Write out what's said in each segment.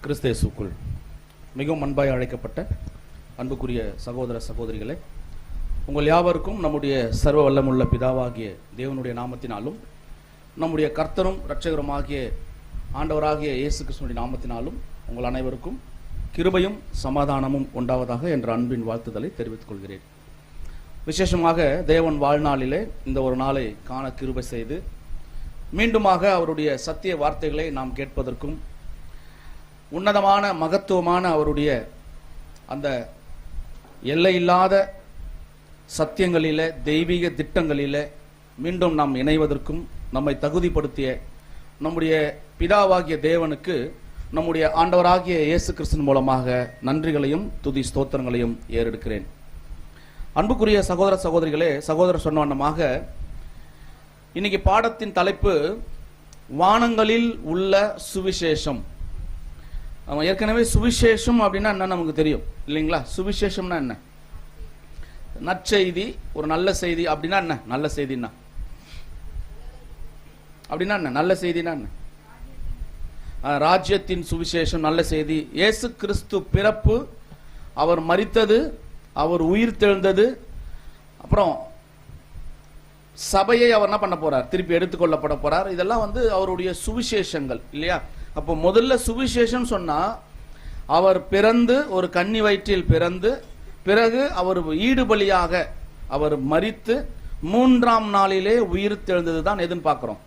கிறிஸ்தேசுக்குள் மிகவும் அன்பாய் அழைக்கப்பட்ட அன்புக்குரிய சகோதர சகோதரிகளே, உங்கள் யாவருக்கும் நம்முடைய சர்வ வல்லமுள்ள பிதாவாகிய தேவனுடைய நாமத்தினாலும் நம்முடைய கர்த்தரும் இரட்சகருமாகிய ஆண்டவராகிய இயேசு கிறிஸ்துவின் நாமத்தினாலும் உங்கள் அனைவருக்கும் கிருபையும் சமாதானமும் உண்டாவதாக என்ற அன்பின் வாழ்த்துதலை தெரிவித்துக் கொள்கிறேன். விசேஷமாக தேவன் வாழ்நாளிலே இந்த ஒரு நாளை காண கிருபை செய்து மீண்டுமாக அவருடைய சத்திய வார்த்தைகளை நாம் கேட்பதற்கும் உன்னதமான மகத்துவமான அவருடைய அந்த எல்லையில்லாத சத்தியங்களிலே தெய்வீக திட்டங்களிலே மீண்டும் நாம் இணைவதற்கும் நம்மை தகுதிப்படுத்திய நம்முடைய பிதாவாகிய தேவனுக்கு நம்முடைய ஆண்டவராகிய இயேசு கிறிஸ்துவின் மூலமாக நன்றிகளையும் துதி ஸ்தோத்திரங்களையும் ஏறெடுக்கிறேன். அன்புக்குரிய சகோதர சகோதரிகளே, சகோதரர் சொன்ன வண்ணமாக இன்னைக்கு பாடத்தின் தலைப்பு வானங்களில் உள்ள சுவிசேஷம். நம்ம ஏற்கனவே சுவிசேஷம் அப்படின்னா என்ன நமக்கு தெரியும் இல்லைங்களா? சுவிசேஷம்னா என்ன? நற்செய்தி, ஒரு நல்ல செய்தி. அப்படின்னா என்ன நல்ல செய்தின்னா? அப்படின்னா என்ன நல்ல செய்தினா என்ன? ராஜ்யத்தின் சுவிசேஷம், நல்ல செய்தி. இயேசு கிறிஸ்து பிறப்பு, அவர் மரித்தது, அவர் உயிர் தெழுந்தது, அப்புறம் சபையை அவர் என்ன பண்ண போறார்? திருப்பி எடுத்துக்கொள்ளப்பட போறார். இதெல்லாம் அவருடைய சுவிசேஷங்கள் இல்லையா? அப்போ முதல்ல சுவிசேஷம் சொன்னா அவர் பிறந்து ஒரு கன்னி வயிற்றில் பிறந்து பிறகு அவர் ஈடுபலியாக அவர் மரித்து 3ஆம் நாளிலே உயிர் தெழுந்தது தான் எதுன்னு பார்க்கிறோம்,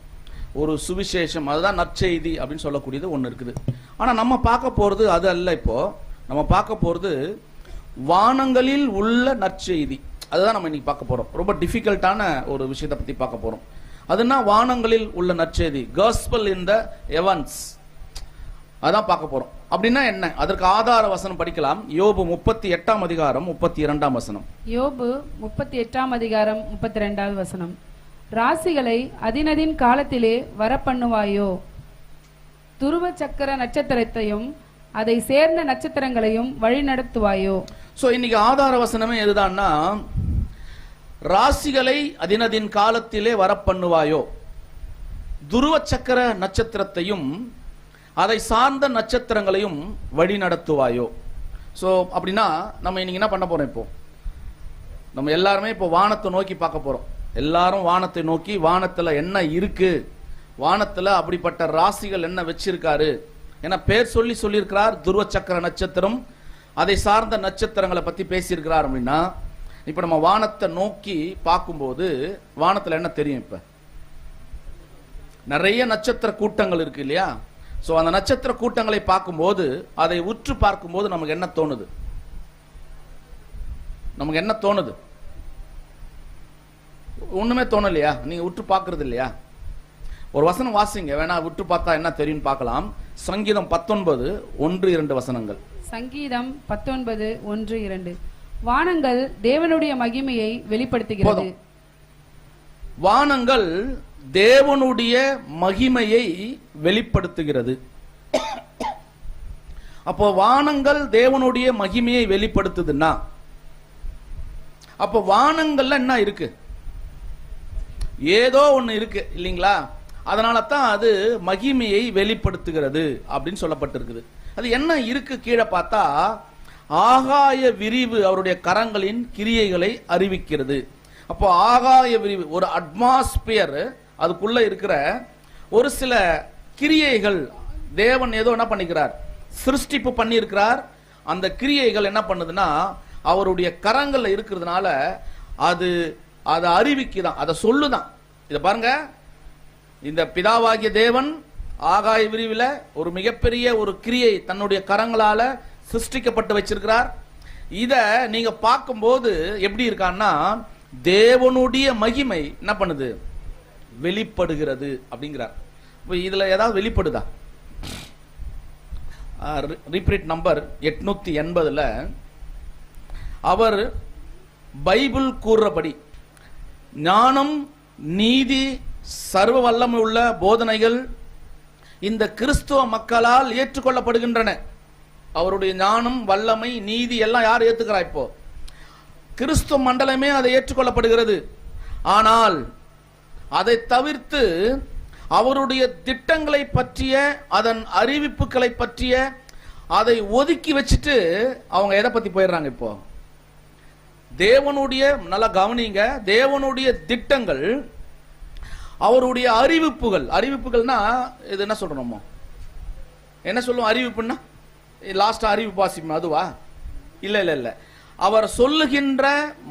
ஒரு சுவிசேஷம். அதுதான் நற்செய்தி அப்படின்னு சொல்லக்கூடியது ஒன்று இருக்குது. ஆனா நம்ம பார்க்க போறது அது அல்ல. இப்போ நம்ம பார்க்க போறது வானங்களில் உள்ள நற்செய்தி. அதுதான் நம்ம இன்னைக்கு பார்க்க போறோம். ரொம்ப டிஃபிகல்ட்டான ஒரு விஷயத்தை பத்தி பார்க்க போறோம். அதுனா வானங்களில் உள்ள நற்செய்தி, காஸ்பல் இன் த ஹெவன்ஸ், அதான் பார்க்க போறோம். அப்படின்னா என்ன? அதற்கு ஆதார வசனம் படிக்கலாம். யோபு 38ஆம் அதிகாரம் 32ஆம் வசனம். யோபு 38ஆம் அதிகாரம் 32வது வசனம். ராசிகளை அதினதின் காலத்திலே வரப்பண்ணுவாயோ, துருவ சக்கர நட்சத்திரத்தையும் அதை சேர்ந்த நட்சத்திரங்களையும் வழி நடத்துவாயோ. சோ இன்னைக்கு ஆதார வசனமே எதுதான்னா, ராசிகளை அதினதின் காலத்திலே வரப்பண்ணுவாயோ, துருவ சக்கர நட்சத்திரத்தையும் அதை சார்ந்த நட்சத்திரங்களையும் வழி நடத்துவாயோ. ஸோ அப்படின்னா நம்ம இன்னைக்கு என்ன பண்ண போறோம்? இப்போ நம்ம எல்லாருமே இப்போ வானத்தை நோக்கி பார்க்க போறோம். எல்லாரும் வானத்தை நோக்கி, வானத்துல என்ன இருக்கு, வானத்துல அப்படிப்பட்ட ராசிகள் என்ன வச்சிருக்காரு, ஏன்னா பேர் சொல்லியிருக்கிறார். துருவ சக்கர நட்சத்திரம், அதை சார்ந்த நட்சத்திரங்களை பத்தி பேசியிருக்கிறார். அப்படின்னா இப்ப நம்ம வானத்தை நோக்கி பார்க்கும்போது வானத்துல என்ன தெரியும்? இப்ப நிறைய நட்சத்திர கூட்டங்கள் இருக்கு இல்லையா? சோ அந்த நட்சத்திர கூட்டங்களை பார்க்கும்போது, அதை உற்று பார்க்கும்போது நமக்கு என்ன தோணுது? நமக்கு என்ன தோணுது? ஒண்ணுமே தோணலையா? நீங்க உற்று பார்க்கறது இல்லையா? ஒரு வசனம் வாசிங்க, வேணா உற்று பார்த்தா என்ன தெரியும் பார்க்கலாம். சங்கீதம் 19:1-2 வசனங்கள். சங்கீதம் 19:1-2. வானங்கள் தேவனுடைய மகிமையை வெளிப்படுத்துகிறது. வானங்கள் தேவனுடைய மகிமையை வெளிப்படுத்துகிறது. அப்போ வானங்கள் தேவனுடைய மகிமையை வெளிப்படுத்துதுன்னா, அப்போ வானங்கள்ல என்ன இருக்கு? ஏதோ ஒண்ணு இருக்கு இல்லைங்களா? அதனால தான் அது மகிமையை வெளிப்படுத்துகிறது அப்படின்னு சொல்லப்பட்டிருக்குது. அது என்ன இருக்கு? கீழே பார்த்தா ஆகாய விரிவு அவருடைய கரங்களின் கிரியைகளை அறிவிக்கிறது. அப்போ ஆகாய விரிவு, ஒரு அட்மாஸ்பியர், அதுக்குள்ள இருக்கிற ஒரு சில கிரியைகள் தேவன் ஏதோ என்ன பண்ணிக்கிறார், சிருஷ்டிப்பு பண்ணி இருக்கிறார். அந்த கிரியைகள் என்ன பண்ணுதுன்னா அவருடைய கரங்கள்ல இருக்கிறதுனால அது அதை அறிவிக்குதான், அதை சொல்லுதான். இதை பாருங்க, இந்த பிதாவாகிய தேவன் ஆகாய விரிவில் ஒரு மிகப்பெரிய ஒரு கிரியை தன்னுடைய கரங்களால சிருஷ்டிக்கப்பட்டு வச்சிருக்கிறார். இத நீங்க பார்க்கும்போது எப்படி இருக்கான்னா, தேவனுடைய மகிமை என்ன பண்ணுது? வெளிப்படுகிறது அப்படிங்கிறார். இதுல ஏதாவது வெளிப்படுதா? ரிப்பீட் நம்பர் 880ல அவர் பைபிள் கூறுறபடி ஞானம், நீதி, சர்வ வல்லமை உள்ள போதனைகள் இந்த கிறிஸ்துவ மக்களால் ஏற்றுக்கொள்ளப்படுகின்றன. அவருடைய ஞானம், வல்லமை, நீதி எல்லாம் யார் ஏத்துக்கிறா? இப்போ கிறிஸ்துவ மண்டலமே அதை ஏற்றுக்கொள்ளப்படுகிறது. ஆனால் அதை தவிர்த்து அவருடைய திட்டங்களை பற்றிய, அதன் அறிவிப்புகளை பற்றிய, அதை ஒதுக்கி வச்சுட்டு அவங்க எதை பத்தி போயிடுறாங்க? இப்போ தேவனுடைய, நல்லா கவனிங்க, தேவனுடைய திட்டங்கள், அவருடைய அறிவிப்புகள். அறிவிப்புகள்னா இது என்ன சொல்றோமோ, என்ன சொல்லுவோம் அறிவிப்புன்னா? லாஸ்ட் அறிவிப்பு வாசிப்போம், அதுவா? இல்ல இல்ல இல்ல, அவர் சொல்லுகின்ற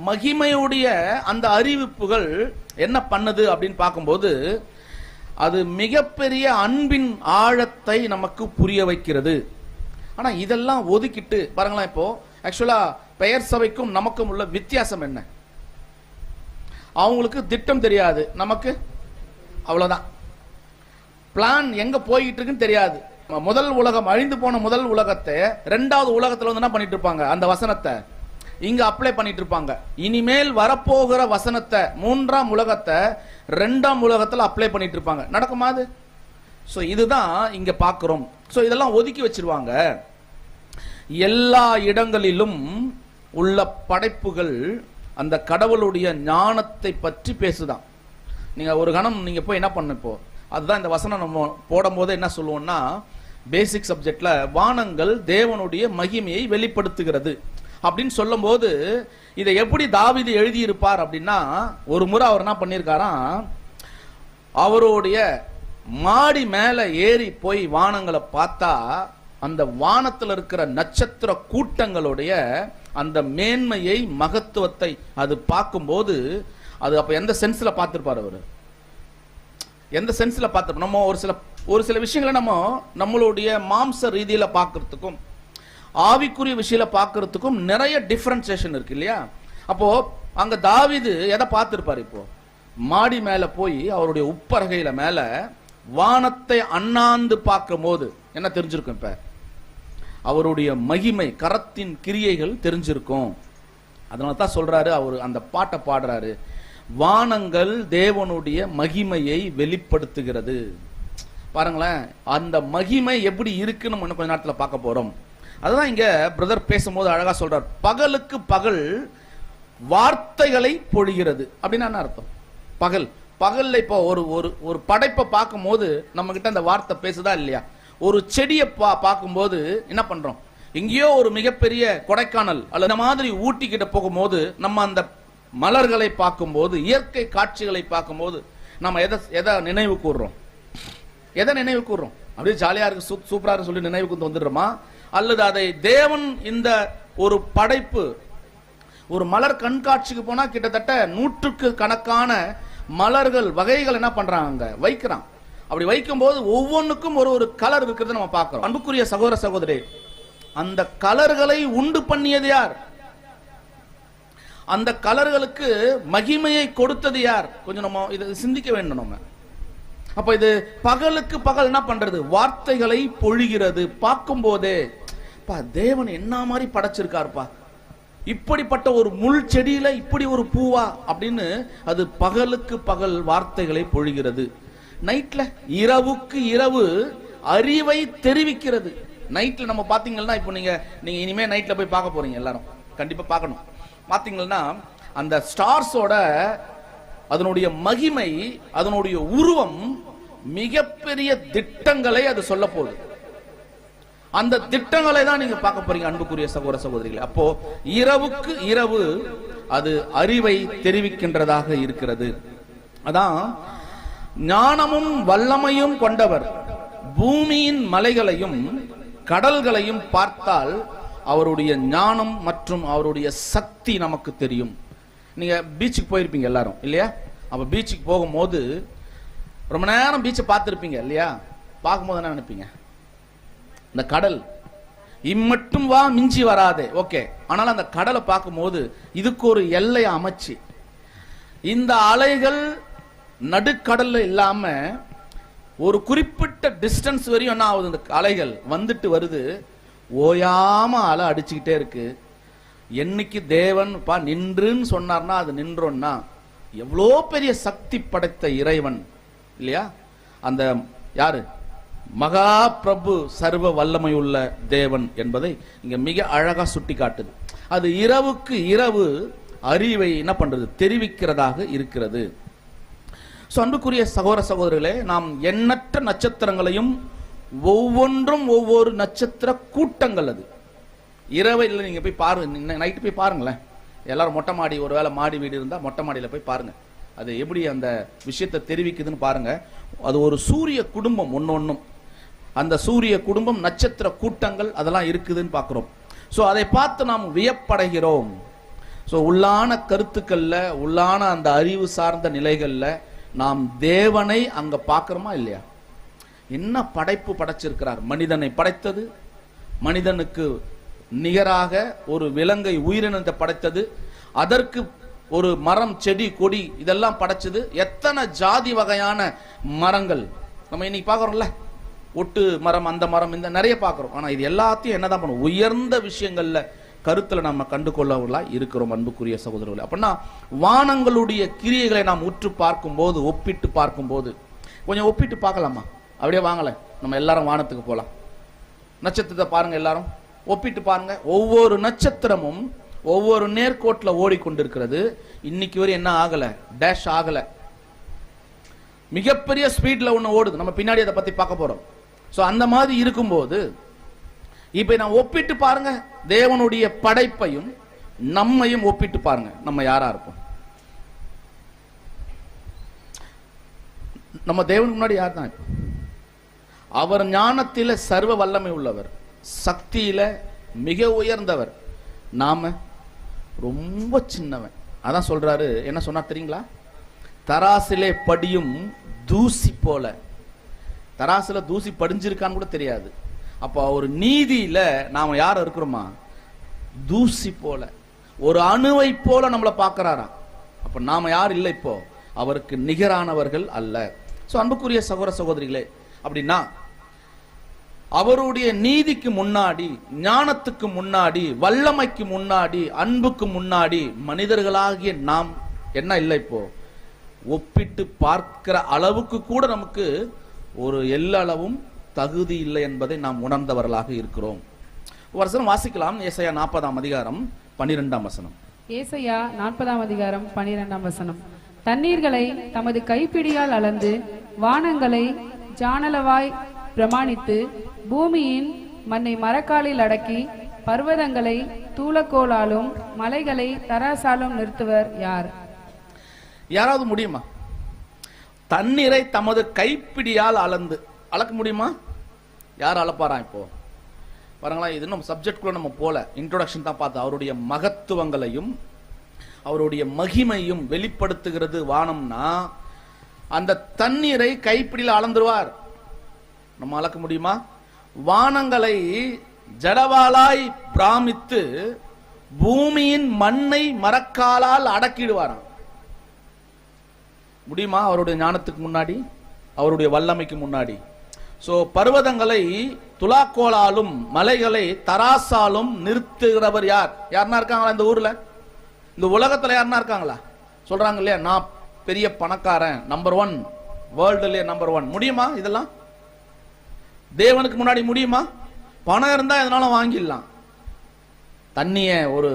மகிமையுடைய அந்த அறிவிப்புகள் என்ன பண்ணுது அப்படின்னு பார்க்கும்போது, அது மிகப்பெரிய அன்பின் ஆழத்தை நமக்கு புரிய வைக்கிறது. ஆனா இதெல்லாம் ஒதுக்கிட்டு பாருங்களேன், இப்போ ஆக்சுவலா பெயர் சபைக்கும் நமக்கும் உள்ள வித்தியாசம் என்ன? அவங்களுக்கு திட்டம் தெரியாது, நமக்கு அவ்வளவுதான். பிளான் எங்க போயிட்டு இருக்குன்னு தெரியாது. முதல் உலகம், அழிந்து போன முதல் உலகத்தை இரண்டாவது உலகத்துல வந்து என்ன பண்ணிட்டு இருப்பாங்க? அந்த வசனத்தை இங்க அப்ளை பண்ணிட்டு இருப்பாங்க. இனிமேல் வரப்போகிற வசனத்தை, மூன்றாம் உலகத்தை இரண்டாம் உலகத்துல அப்ளை பண்ணிட்டு இருப்பாங்க. நடக்குமா அது? சோ இதுதான் இங்க பாக்குறோம். சோ இதெல்லாம் ஒதுக்கி வச்சிருவாங்க. எல்லா இடங்களிலும் உள்ள படைப்புகள் அந்த கடவுளுடைய ஞானத்தை பற்றி பேசுதான். நீங்க ஒரு கணம் நீங்க போய் என்ன பண்ண, இப்போ அதுதான் இந்த வசனம் நம்ம போடும் போது என்ன சொல்லுவோம்னா, பேசிக் சப்ஜெக்ட்ல வானங்கள் தேவனுடைய மகிமையை வெளிப்படுத்துகிறது அப்படின்னு சொல்லும் போது, இதை எப்படி தாவீது எழுதியிருப்பார் அப்படின்னா, ஒரு முறை அவர் என்ன பண்ணியிருக்காராம், அவருடைய மாடி மேல ஏறி போய் வானங்களை பார்த்தா அந்த வானத்தில் இருக்கிற நட்சத்திர கூட்டங்களுடைய அந்த மேன்மையை, மகத்துவத்தை அது பார்க்கும்போது, அது அப்ப எந்த சென்ஸ்ல பார்த்திருப்பார் அவரு? எந்த சென்ஸ்ல பார்த்திருப்போம்? நம்ம ஒரு சில விஷயங்களை நம்ம நம்மளுடைய மாம்ச ரீதியில பார்க்கறதுக்கும் ஆவிக்குரிய விஷயத்துல பார்க்கறதுக்கும் நிறைய டிஃபரன்சியேஷன் இருக்கு இல்லையா? அப்போ அங்க தாவீது எதை பார்த்திருப்பாரு? இப்போ மாடி மேல போய் அவருடைய உப்பரகையில மேல வானத்தை அண்ணாந்து பார்க்கும் போது என்ன தெரிஞ்சிருக்கும்? இப்ப அவருடைய மகிமை, கரத்தின் கிரியைகள் தெரிஞ்சிருக்கும். அதனால தான் சொல்றாரு, அவர் அந்த பாட்டை பாடுறாரு, வானங்கள் தேவனுடைய மகிமையை வெளிப்படுத்துகிறது. பாருங்களேன், அந்த மகிமை எப்படி இருக்குன்னு இன்னும் கொஞ்ச நேரத்தில் பார்க்க போறோம். அதுதான் இங்க பிரதர் பேசும்போது அழகா சொல்றார், பகலுக்கு பகல் வார்த்தைகளை பொழிகிறது. அப்படின்னா என்ன அர்த்தம்? பகல்ல இப்போ ஒரு படைப்பை பார்க்கும் போது நம்ம கிட்ட அந்த வார்த்தை பேசுதா இல்லையா? ஒரு செடியை பார்க்கும்போது என்ன பண்றோம்? எங்கேயோ ஒரு மிகப்பெரிய கொடைக்கானல் அல்லது இந்த மாதிரி ஊட்டி கிட்ட போகும்போது நம்ம அந்த மலர்களை பார்க்கும்போது, இயற்கை காட்சிகளை பார்க்கும்போது நம்ம எதை நினைவு கூறுறோம்? எதை நினைவு கூறுறோம்? அப்படியே ஜாலியா இருக்கு, சூப்பரா இருக்கு சொல்லி நினைவு கூர்ந்து வந்துடுறோமா? அல்லது அதை தேவன் இந்த ஒரு படைப்பு, ஒரு மலர் கண்காட்சிக்கு போனா கிட்டத்தட்ட 100க்கு கணக்கான மலர்கள் வகைகள் என்ன பண்றாங்க, வைக்கிறான். அப்படி வைக்கும் போது ஒவ்வொன்றுக்கும் ஒரு கலர் இருக்கிறது நம்ம பார்க்கிறோம். அன்புக்குரிய சகோதர சகோதரி, அந்த கலர்களை உண்டு பண்ணியது யார்? அந்த கலர்களுக்கு மகிமையை கொடுத்தது யார்? கொஞ்சம் நம்ம இதை சிந்திக்க வேண்டும். நம்ம அப்ப இது பகலுக்கு பகல் என்ன பண்றது? வார்த்தைகளை பொழிகிறது. பார்க்கும் போதே தேவன் என்ன மாதிரி படைச்சிருக்காருப்பா, இப்படிப்பட்ட ஒரு முள் செடியில இப்படி ஒரு பூவா அப்படின்னு அது பகலுக்கு பகல் வார்த்தைகளை பொழிகிறது. நைட்ல, இரவுக்கு இரவு அறிவை தெரிவிக்கிறது. நைட்ல நம்ம பாத்தீங்கன்னா, இப்போ நீங்க இனிமே நைட்ல போய் பார்க்க போறீங்க, எல்லாரும் கண்டிப்பா பார்க்கணும். பாத்தீங்கன்னா அந்த ஸ்டார்ஸோட அதனுடைய மகிமை, அதனுடைய உருவம், மிகப்பெரிய திட்டங்களை அது சொல்ல போகுது. அந்த திட்டங்களை தான் நீங்க பார்க்க போறீங்க அன்புக்குரிய சகோதர சகோதரிகளே. அப்போ இரவுக்கு இரவு அது அறிவை தெரிவிக்கின்றதாக இருக்கிறது. அதான் ஞானமும் வல்லமையும் கொண்டவர் பூமியின் மலைகளையும் கடல்களையும் பார்த்தால் அவருடைய ஞானம் மற்றும் அவருடைய சக்தி நமக்கு தெரியும். நீங்க பீச்சுக்கு போயிருப்பீங்க எல்லாரும் இல்லையா? அப்ப பீச்சுக்கு போகும்போது ரொம்ப நேரம் பீச்சை பார்த்துருப்பீங்க இல்லையா? பார்க்கும்போது என்ன நினைப்பீங்க? இந்த கடல் இம்மட்டும் வா, மிஞ்சி வராதே. ஓகே, ஆனால் அந்த கடலை பார்க்கும்போது இதுக்கு ஒரு எல்லையை அமைச்சு, இந்த அலைகள் நடுக்கடல்ல இல்லாம ஒரு குறிப்பிட்ட டிஸ்டன்ஸ் வரையும் என்ன ஆகுது, இந்த அலைகள் வந்துட்டு வருது, ஓயாம அலை அடிச்சுக்கிட்டே இருக்கு. என்னைக்கு தேவன் நின்றுன்னு சொன்னார்னா அது நின்றோன்னா எவ்வளோ பெரிய சக்தி படைத்த இறைவன் இல்லையா? அந்த யாரு? மகா பிரபு, சர்வ வல்லமை உள்ள தேவன் என்பதை இங்க மிக அழகா சுட்டி காட்டுது. அது இரவுக்கு இரவு அறிவை என்ன பண்றது, தெரிவிக்கிறதாக இருக்கிறது. அன்புக்குரிய சகோதர சகோதரிகளே, நாம் எண்ணற்ற நட்சத்திரங்களையும் ஒவ்வொன்றும் ஒவ்வொரு நட்சத்திர கூட்டங்கள். அது இரவில் நீங்க போய் பாருங்க, நைட்டு போய் பாருங்களேன். எல்லாரும் மொட்டை மாடி, ஒருவேளை மாடி வீடு இருந்தா மொட்டை மாடியில போய் பாருங்க, அது எப்படி அந்த விஷயத்தை தெரிவிக்குதுன்னு பாருங்க. அது ஒரு சூரிய குடும்பம், ஒன்னொன்னும் அந்த சூரிய குடும்பம், நட்சத்திர கூட்டங்கள் அதெல்லாம் இருக்குதுன்னு பார்க்கிறோம். ஸோ அதை பார்த்து நாம் வியப்படைகிறோம். ஸோ உள்ளான கருத்துக்கள்ல, உள்ளான அந்த அறிவு சார்ந்த நிலைகள்ல நாம் தேவனை அங்க பார்க்கிறோமா இல்லையா? என்ன படைப்பு படைச்சிருக்கிறார். மனிதனை படைத்தது, மனிதனுக்கு நிகராக ஒரு விலங்கை, உயிரினத்தை படைத்தது, அதற்கு ஒரு மரம், செடி, கொடி இதெல்லாம் படைச்சது. எத்தனை ஜாதி வகையான மரங்கள் நம்ம இன்னைக்கு பார்க்கறோம்ல, ஒட்டு மரம், அந்த மரம், இந்த நிறைய பார்க்கிறோம். ஆனா இது எல்லாத்தையும் என்னதான் பண்ணும், உயர்ந்த விஷயங்கள்ல கருத்துல நம்ம கண்டு கொள்ளவர்களா இருக்கிறோம் அன்புக்குரிய சகோதரர்களே. அப்படின்னா வானங்களுடைய கிரியைகளை நாம் உற்று பார்க்கும் போது, ஒப்பிட்டு பார்க்கும் போது, கொஞ்சம் ஒப்பிட்டு பார்க்கலாமா? அப்படியே வாங்கல, நம்ம எல்லாரும் வானத்துக்கு போலாம். நட்சத்திரத்தை பாருங்க, எல்லாரும் ஒப்பிட்டு பாருங்க. ஒவ்வொரு நட்சத்திரமும் ஒவ்வொரு நேர்கோட்டில் ஓடிக்கொண்டிருக்கிறது. இன்னைக்கு வரை என்ன ஆகல, டேஷ் ஆகல, மிகப்பெரிய ஸ்பீட்ல ஒண்ணு ஓடுது. நம்ம பின்னாடி அதை பத்தி பார்க்க போறோம். சோ அந்த மாதிரி இருக்கும்போது இப்ப நான் ஒப்பிட்டு பாருங்க, தேவனுடைய படைப்பையும் நம்மையும் ஒப்பிட்டு பாருங்க. நம்ம யாரா இருப்போம்? நம்ம தேவனுக்கு முன்னாடி யார் தான்? அவர் ஞானத்தில சர்வ வல்லமை உள்ளவர், சக்தியில மிக உயர்ந்தவர். நாம ரொம்ப சின்னவன். அதான் சொல்றாரு, என்ன சொன்னா தெரியுங்களா? தராசிலே படியும் தூசி போல. தராசுல தூசி படிஞ்சிருக்கான்னு கூட தெரியாது. அப்போ ஒரு நீதியில நாம யார் இருக்கிறோமா? தூசி போல, ஒரு அணுவை போல நம்மளை பார்க்கிறாரா. அப்ப நாம யார் இல்லை, இப்போ அவருக்கு நிகரானவர்கள் அல்ல. சோ அன்புக்குரிய சகோதர சகோதரிகளே, அப்படின்னா அவருடைய நீதிக்கு முன்னாடி, ஞானத்துக்கு முன்னாடி, வல்லமைக்கு முன்னாடி, அன்புக்கு முன்னாடி மனிதர்களாகிய நாம் என்ன இல்லை, இப்போ ஒப்பிட்டு பார்க்கிற அளவுக்கு கூட நமக்கு ஒரு எல்லளவும் தகுதி இல்லை என்பதை நாம் உணர்ந்தவர்களாக இருக்கிறோம். வசனம் வாசிக்கலாம். ஏசாயா 40ஆம் அதிகாரம் 12ஆம் வசனம். ஏசாயா 40ஆம் அதிகாரம் 12ஆம் வசனம். தண்ணீர்களை தமது கைப்பிடியால் அளந்து, வானங்களை ஜானளவாய் பிரமாணித்து, பூமியின் மண்ணை மரக்காலில் அடக்கி, பர்வதங்களை தூலக்கோலாலும் மலைகளை தராசாலும் நிறுத்துவர் யார்? யாராவது முடியுமா? தண்ணீரை தமது கைப்பிடியால் அளந்து, அளக்க முடியுமா? யார் அளப்பாரா? இப்போ பாருங்களா, இது நம்ம சப்ஜெக்ட்குள்ள நம்ம போல, இன்ட்ரோடக்ஷன் தான் பார்த்தோம். அவருடைய மகத்துவங்களையும் அவருடைய மகிமையும் வெளிப்படுத்துகிறது வானம்னா, அந்த தண்ணீரை கைப்பிடியில் அளந்துருவார். நம்ம அளக்க முடியுமா? வானங்களை ஜடவாலாய் பிராமித்து, பூமியின் மண்ணை மரக்காலால் அடக்கிடுவாராம். முடியுமா? அவருடைய ஞானத்துக்கு முன்னாடி, அவருடைய வல்லமைக்கு முன்னாடி. சோ பர்வதங்களை துலாக்கோலாலும் மலைகளை தராசாலும் நிறுத்துகிறவர் யார்? யாருன்னா இருக்காங்களா இந்த ஊர்ல, இந்த உலகத்துல யாருன்னா இருக்காங்களா? சொல்றாங்க இல்லையா, நான் பெரிய பணக்காரன், நம்பர் 1 வேர்ல்டுலயே நம்பர் 1. முடியுமா? இதெல்லாம் தேவனுக்கு முன்னாடி முடியுமா? பணம் இருந்தா எதனாலும் வாங்கிடலாம். தண்ணிய ஒரு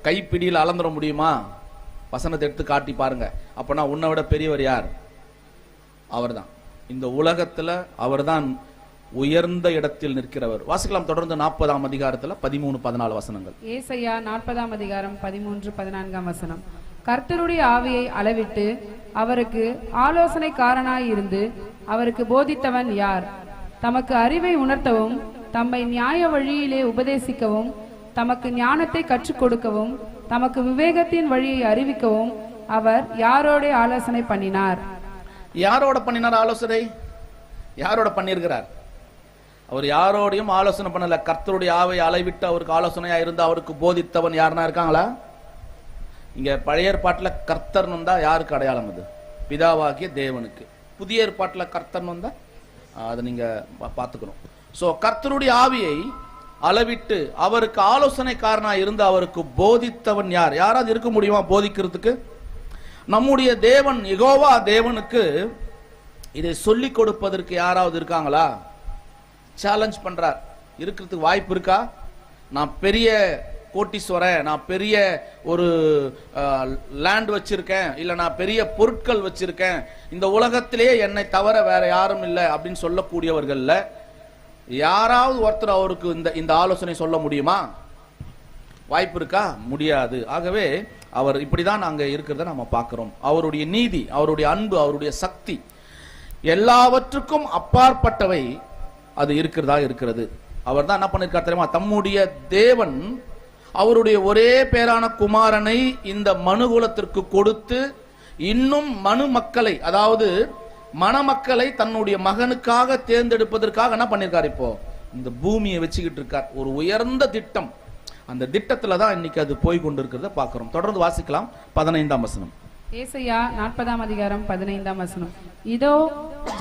கைப்பிடியில் அளந்துட முடியுமா? வசனத்தை எடுத்து காட்டி பாருங்க. அப்பனா உன்னை விட பெரியவர் யார்? அவர்தான். இந்த உலகத்துல அவர்தான் உயர்ந்த இடத்தில் நிற்கிறவர். வாசிக்கலாம் தொடர்ந்து 40ஆம் அதிகாரத்துல 13-14 வசனங்கள். ஏசாயா 40ஆம் அதிகாரம் 13-14 வசனம். கர்த்தருடைய ஆவியை அளவிட்டு அவருக்கு ஆலோசனைக்காரனாய் இருந்து அவருக்கு போதித்தவன் யார்? தமக்கு அறிவை உணர்த்தவும், தம்மை நியாய வழியிலே உபதேசிக்கவும், தமக்கு ஞானத்தை கற்றுக் கொடுக்கவும், தமக்கு விவேகத்தின் வழியை அறிவிக்கவும் அவர் யாரோட ஆலோசனை பண்ணினார்? யாரோட பண்ணினார் ஆலோசனை? யாரோட பண்ணியிருக்கிறார்? அவர் யாரோடையும் ஆலோசனை பண்ணல. கர்த்தருடைய ஆவை அளவிட்டு அவருக்கு ஆலோசனையா இருந்து அவருக்கு போதித்தவன் யாருன்னா இருக்காங்களா? இங்க பழைய ஏற்பாட்டுல கர்த்தர்னு வந்தா யாருக்கு அடையாளம்? அது பிதாவாகிய தேவனுக்கு. புதிய ஏற்பாட்டுல கர்த்தர்னு வந்தா அதை நீங்க பாத்துக்கணும். சோ கர்த்தருடைய ஆவியை அளவிட்டு அவருக்கு ஆலோசனைக்காரனா இருந்து அவருக்கு போதித்தவன் யார்? யாராவது இருக்க முடியுமா போதிக்கிறதுக்கு? நம்முடைய தேவன் யெகோவா தேவனுக்கு இதை சொல்லிக் கொடுப்பதற்கு யாராவது இருக்காங்களா? சேலஞ்ச் பண்றார். இருக்கிறதுக்கு வாய்ப்பு இருக்கா? நான் பெரிய கோட்டீஸ்வரன், நான் பெரிய ஒரு லேண்ட் வச்சிருக்கேன், இல்ல நான் பெரிய பொருட்கள் வச்சிருக்கேன், இந்த உலகத்திலேயே என்னை தவிர வேற யாரும் இல்லை அப்படின்னு சொல்லக்கூடியவர்கள்ல யாராவது ஒருத்தர் அவருக்கு இந்த ஆலோசனை சொல்ல முடியுமா? வாய்ப்பு இருக்கா? முடியாது. ஆகவே அவர் இப்படிதான் அங்க இருக்கிறத நம்ம பார்க்கிறோம். அவருடைய நீதி, அவருடைய அன்பு, அவருடைய சக்தி எல்லாவற்றுக்கும் அப்பாற்பட்டவை அது இருக்கிறது. அவர் தான் என்ன பண்ணிருக்கார் தெரியுமா? தம்முடைய தேவன் அவருடைய ஒரே பேரான குமாரனை இந்த மனுகுலத்திற்கு கொடுத்து இன்னும் மனு மக்களை, அதாவது மணமக்களை தன்னுடைய மகனுக்காக தேர்ந்தெடுப்பதற்காக என்ன பண்ணிருக்கார்? இப்போ இந்த பூமியை வச்சுக்கிட்டு இருக்கார். ஒரு உயர்ந்த திட்டம். அந்த திட்டத்துல தான் இன்னைக்கு அது போய் கொண்டிருக்கிறத பார்க்கிறோம். தொடர்ந்து வாசிக்கலாம் 15ஆம் வசனம். ஏசாயா 40ஆம் அதிகாரம் 15ஆம் வசனம். இதோ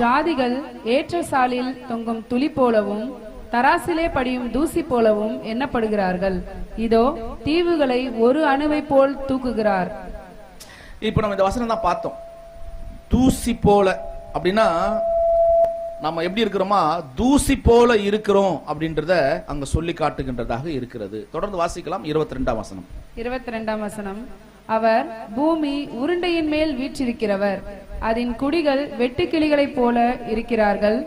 ஜாதிகள் ஏற்ற சாலில் தொங்கும் துளி போலவும் தராசிலே படியும் தூசி போலவும் எண்ணப்படுகிறார்கள். இதோ தீவுகளை ஒரு அணுவை போல் தூக்குகிறார். இப்ப நம்ம இந்த வசனம் தான் பார்த்தோம். தூசி போல அப்படின்னா நம்ம எப்படி இருக்கிறோமா? தூசி போல இருக்கிறோம் அப்படின்றத அங்க சொல்லி காட்டுகின்றதாக இருக்கிறது. தொடர்ந்து வாசிக்கலாம் 22ஆம் வசனம். 22ஆம் வசனம். அவர் பூமி உருண்டையின் மேல் வீற்றிருக்கிறவர், அதன் குடிகள் வெட்டுக்கிளிகளைப் போல இருக்கிறார்கள்.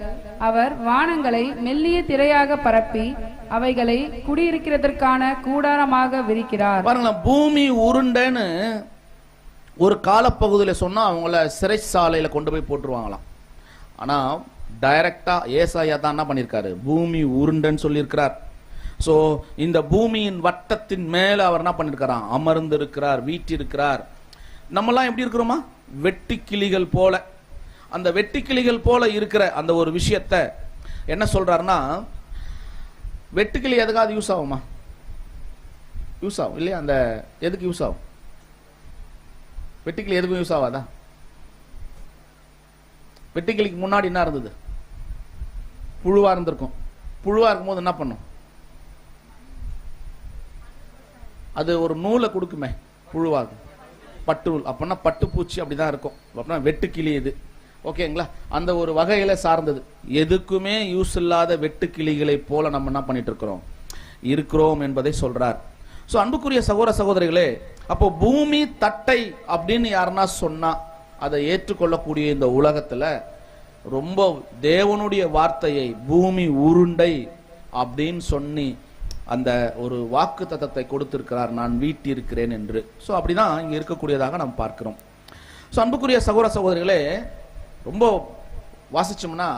அவர் வானங்களை மெல்லிய திரையாக பரப்பி அவைகளை குடியிருக்கிறதற்கான கூடாரமாக விரிக்கிறார். பாருங்களேன், பூமி உருண்டைன்னு ஒரு காலப்பகுதியில் சொன்னா அவங்கள சிறைச்சாலையில கொண்டு போய் போட்டுருவாங்களாம். ஆனா டைரக்டா ஏசாயா தான் என்ன பண்ணிருக்காரு? பூமி உருண்டைன்னு சொல்லியிருக்கிறார். சோ இந்த பூமியின் வட்டத்தின் மேல அவர் என்ன பண்ணிருக்கிறார்? அமர்ந்து இருக்கிறார், வீற்றிருக்கிறார். நம்மெல்லாம் எப்படி இருக்கிறோமா? வெட்டி கிளிகள் போல. அந்த வெட்டி கிளிகள் போல இருக்கிற அந்த ஒரு விஷயத்த என்ன சொல்றாருன்னா, வெட்டுக்கிளி எதுக்காவது யூஸ் ஆகுமா? யூஸ் ஆகும் இல்லையா? அந்த எதுக்கு யூஸ் ஆகும்? வெட்டுக்கிளி எதுக்கும் யூஸ் ஆகாதா? வெட்டுக்கிளிக்கு முன்னாடி என்ன இருந்தது? புழுவா இருந்திருக்கும். புழுவா இருக்கும்போது என்ன பண்ணும்? அது ஒரு நூலை கொடுக்குமே, புழுவாகும், பட்டு நூல். அப்படின்னா பட்டுப்பூச்சி அப்படிதான் இருக்கும். அப்படின்னா வெட்டுக்கிளி இது, ஓகேங்களா? அந்த ஒரு வகையில சார்ந்தது. எதுக்குமே யூஸ் இல்லாத வெட்டுக்கிளிகளை போல நம்ம என்ன பண்ணிட்டு இருக்கிறோம் என்பதை சொல்றார். சோ அன்புக்குரிய சகோதர சகோதரிகளே, அப்போ பூமி தட்டை அப்படின்னு யாருன்னா சொன்னா அதை ஏற்றுக்கொள்ளக்கூடிய இந்த உலகத்துல ரொம்ப தேவனுடைய வார்த்தையை பூமி உருண்டை அப்படின்னு சொல்லி அந்த ஒரு வாக்கு தத்தத்தை கொடுத்திருக்கிறார், நான் வீட்டிருக்கிறேன் என்று. ஸோ அப்படிதான் இங்க இருக்கக்கூடியதாக நாம் பார்க்கிறோம். ஸோ அன்புக்குரிய சகோதர சகோதரிகளே, ரொம்ப வாசிச்சோம்னா,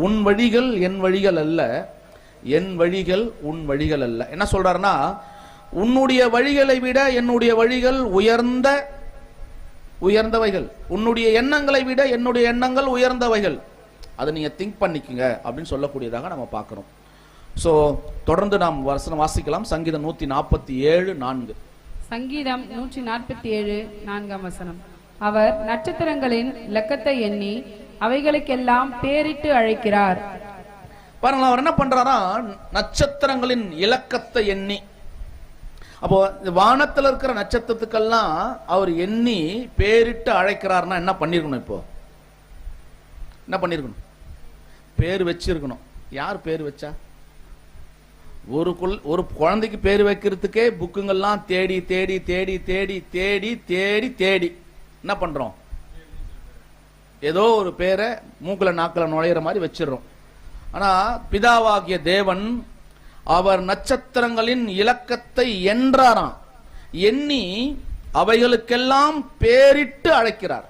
உன் வழிகள் என் வழிகள் அல்ல, என் வழிகள் உன் வழிகள் அல்ல. என்ன சொல்றாருன்னா, உன்னுடைய வழிகளை விட என்னுடைய வழிகள் உயர்ந்தவைகள், உன்னுடைய எண்ணங்களை விட என்னுடைய எண்ணங்கள் உயர்ந்தவைகள், அதை நீங்க திங்க் பண்ணிக்கங்க அப்படின்னு சொல்லக்கூடியதாக நம்ம பார்க்கிறோம். சோ தொடர்ந்து நாம் வசனம் வாசிக்கலாம். சங்கீதம் 147:4. சங்கீதம் 147:4 வசனம். அவர் நட்சத்திரங்களின் இலக்கத்தை எண்ணி அவைகளுக்கெல்லாம் பேரிட்டு அழைக்கிறார். பாருங்களா, அவர் என்ன பண்றாரா? நட்சத்திரங்களின் இலக்கத்தை எண்ணி. அப்போ வானத்தில் இருக்கிற நட்சத்திரத்துக்கெல்லாம் அவர் எண்ணி பேரிட்டு அழைக்கிறார்னா என்ன பண்ணிருக்கணும்? இப்போ என்ன பண்ணிருக்கணும்? பேர் வச்சிருக்கணும். யார் பேர் வச்சா? ஒரு குழந்தைக்கு பேர் வைக்கிறதுக்கே புக்குங்கள்லாம் தேடி தேடி தேடி தேடி தேடி தேடி தேடி என்ன பண்றோம்? ஏதோ ஒரு பேரை மூக்குல நாக்குல நுழையிற மாதிரி வச்சிடறோம். ஆனா பிதாவாகிய தேவன் அவர் நட்சத்திரங்களின் இலக்கத்தை என்றாராம். எண்ணி அவைகளுக்கெல்லாம் பேரிட்டு அழைக்கிறார்.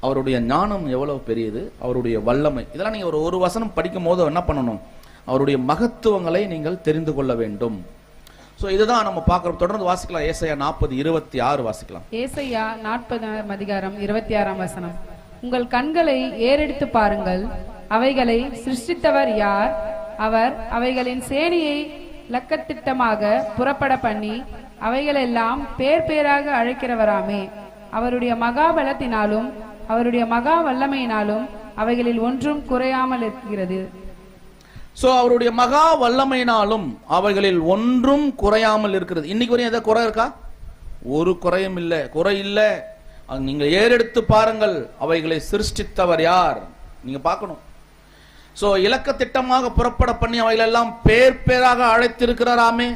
அவருடைய ஞானம் எவ்வளவு பெரியது, அவருடைய வல்லமை. இதெல்லாம் நீங்க ஒரு வசனம் படிக்கும் போது என்ன பண்ணணும்? அவருடைய மகத்துவங்களை நீங்கள் தெரிந்து கொள்ள வேண்டும். சோ இதுதான் நம்ம பார்க்கிறோம். தொடர்ந்து வாசிக்கலாம். ஏசாயா 40:26 வாசிக்கலாம். ஏசாயா 40ஆம் அதிகாரம் 26ஆம் வசனம். உங்கள் கண்களை ஏறெடுத்து பாருங்கள், அவைகளை சிருஷ்டித்தவர் யார்? அவர் அவைகளின் சேனையை லக்கத்திட்டமாக புறப்பட பண்ணி அவைகளெல்லாம் பேர் பேராக அழைக்கிறவராமே. அவருடைய மகாபலத்தினாலும் அவருடைய மகா வல்லமையினாலும் அவைகளில் ஒன்றும் குறையாமல் இருக்கிறது. சோ அவருடைய மகா வல்லமையினாலும் அவைகளில் ஒன்றும் குறையாமல் இருக்கிறது. இன்னைக்கு வரையும் எதாவது குறை இருக்கா? ஒரு குறையும் இல்லை, குறை இல்லை. நீங்க ஏறெடுத்து பாருங்கள், அவைகளை சிருஷ்டித்தவர் யார் நீங்க பார்க்கணும். சோ இலக்க திட்டமாக புறப்பட பண்ணி அவைகள் எல்லாம் பேர் பேராக அழைத்திருக்கிறாராமே.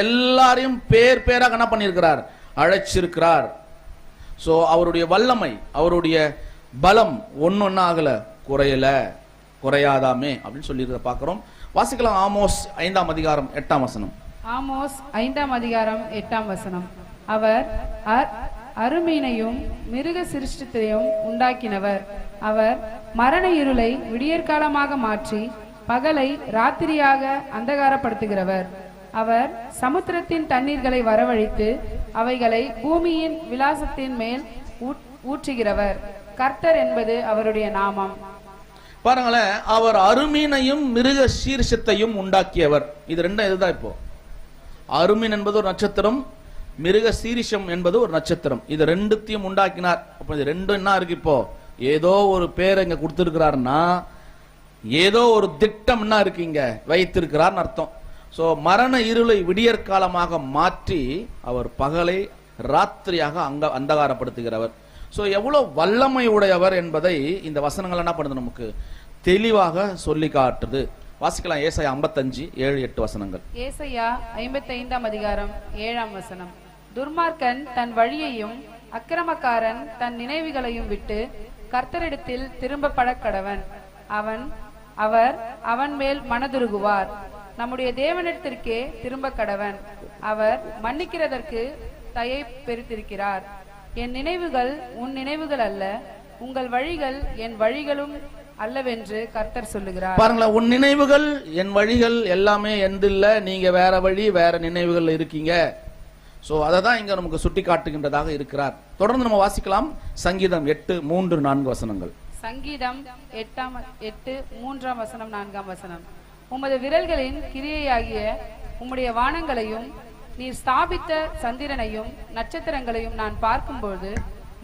எல்லாரையும் பேர் பேராக என்ன பண்ணியிருக்கிறார்? அழைச்சிருக்கிறார். சோ அவருடைய வல்லமை, அவருடைய பலம் ஒன்னொன்னா ஆகல, குறையல. குறையாதாமே அப்படின்னு சொல்லி பார்க்கிறோம். வாசிக்கலாம் ஆமோஸ் 5ஆம் அதிகாரம் 8ஆம் வசனம். ஆமோஸ் 5ஆம் அதிகாரம் 8ஆம் வசனம். அவர் அருமீனையும் மிருக சிருஷ்டித்தையும் உண்டாக்கினவர். அவர் மரண இருளை விடியற்காலமாக மாற்றி பகலை ராத்திரியாக அந்தகாரப்படுத்துகிறவர். அவர் சமுத்திரத்தின் தண்ணீர்களை வரவழைத்து அவைகளை பூமியின் விலாசத்தின் மேல் ஊற்றுகிறவர். கர்த்தர் என்பது அவருடைய நாமம். பாருங்களேன், அவர் அருமீனையும் மிருக சீர்ஷத்தையும் உண்டாக்கியவர். இது ரெண்டும் இதுதான். இப்போ அருமீன் என்பது ஒரு நட்சத்திரம், மிருக சீரிஷம் என்பது ஒரு நட்சத்திரம். இது ரெண்டுத்தையும் உண்டாக்கினார். அப்ப இது ரெண்டும் என்ன இருக்கு? இப்போ ஏதோ ஒரு பேர் இங்க கொடுத்திருக்கிறாருன்னா ஏதோ ஒரு திட்டம் என்ன இருக்கு இங்க வைத்திருக்கிறார் அர்த்தம். சோ மரண இருளை விடியற்காலமாக மாற்றி அவர் பகலை ராத்திரியாக அந்தகாரப்படுத்துகிறவர். சோ எவ்வளவு வல்லமை உடையவர் என்பதை இந்த வசனங்கள் என்ன பண்ணுது? நமக்கு தெளிவாக சொல்லி காட்டுது. வாசிக்கலாம் ஏசாயா 55 7 8 வசனங்கள். ஏசாயா 55ஆம் அதிகாரம் 7ஆம் வசனம். துர்மார்க்கன் தன் வழியையும் அக்கிரமக்காரன் தன் நினைவுகளையும் விட்டு கர்த்தரிடத்தில் திரும்பப்பட கடவன். அவர் அவன் மேல் மனதுருகுவார். நம்முடைய தேவனிடத்திற்கே திரும்ப கடவன். அவர் மன்னிக்கிறதற்கு தயை பெருத்திருக்கிறார். என் நினைவுகள் உன் நினைவுகள் அல்ல, உங்கள் வழிகள் என் வழிகளும் அல்லவென்று கர்த்தர் சொல்லுகிறார். பாருங்களேன், உன் நினைவுகள் என் வழிகள் எல்லாமே எந்தில்ல, நீங்க வேற வழி வேற நினைவுகள் இருக்கீங்க. சோ அதை தான் இங்க நமக்கு சுட்டி காட்டுகின்றதாக இருக்கிறார். தொடர்ந்து நம்ம வாசிக்கலாம் சங்கீதம் 8 3 4 வசனங்கள். சங்கீதம் 8 3ஆம் வசனம் 4ஆம் வசனம். உமது விரல்களின் கிரியையாகிய உம்முடைய வானங்களையும் நீர் ஸ்தாபித்த சந்திரனையும் நட்சத்திரங்களையும் நான் பார்க்கும்போது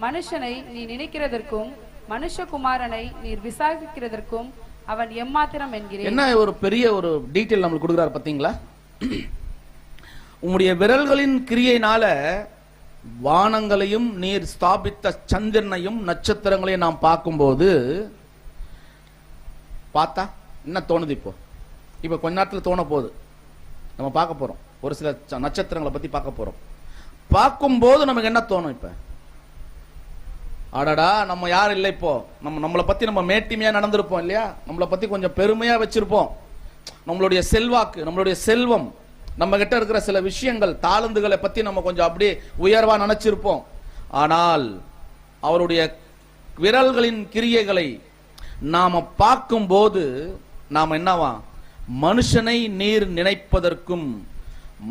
மனுஷனை நீ நினைக்கிறதற்கும் மனுஷகுமாரனை நீர் விசாரிக்கிறதற்கும் அவன் எம்மாத்திரம் என்கிறேன். என்ன ஒரு பெரிய ஒரு டீடைல் நம்மளுக்கு கொடுக்கிறார் பாத்தீங்களா? உம்முடைய விரல்களின் கிரியையினால வானங்களையும் நீர் ஸ்தாபித்த சந்திரனையும் நட்சத்திரங்களையும் நாம் பார்க்கும்போது பார்த்தா என்ன தோணுது? இப்போ கொஞ்ச நேரத்தில் தோண போகுது. நம்ம பார்க்க போறோம், ஒரு சில நட்சத்திரங்களை பத்தி பார்க்க போறோம். பார்க்கும்போது நமக்கு என்ன தோணும்? இப்ப அடடா, நம்ம யார் இல்லை, இப்போ நம்மளை பத்தி நம்ம மேட்டிமையா நடந்திருப்போம் இல்லையா? நம்மளை பத்தி கொஞ்சம் பெருமையா வச்சிருப்போம். நம்மளுடைய செல்வாக்கு, நம்மளுடைய செல்வம், நம்ம கிட்ட இருக்கிற சில விஷயங்கள், தாளந்துகளை பத்தி நம்ம கொஞ்சம் அப்படியே உயர்வா நினைச்சிருப்போம். ஆனால் அவருடைய விரல்களின் கிரியைகளை நாம பார்க்கும் போது நாம என்னவா? மனுஷனை நீர் நினைப்பதற்கும்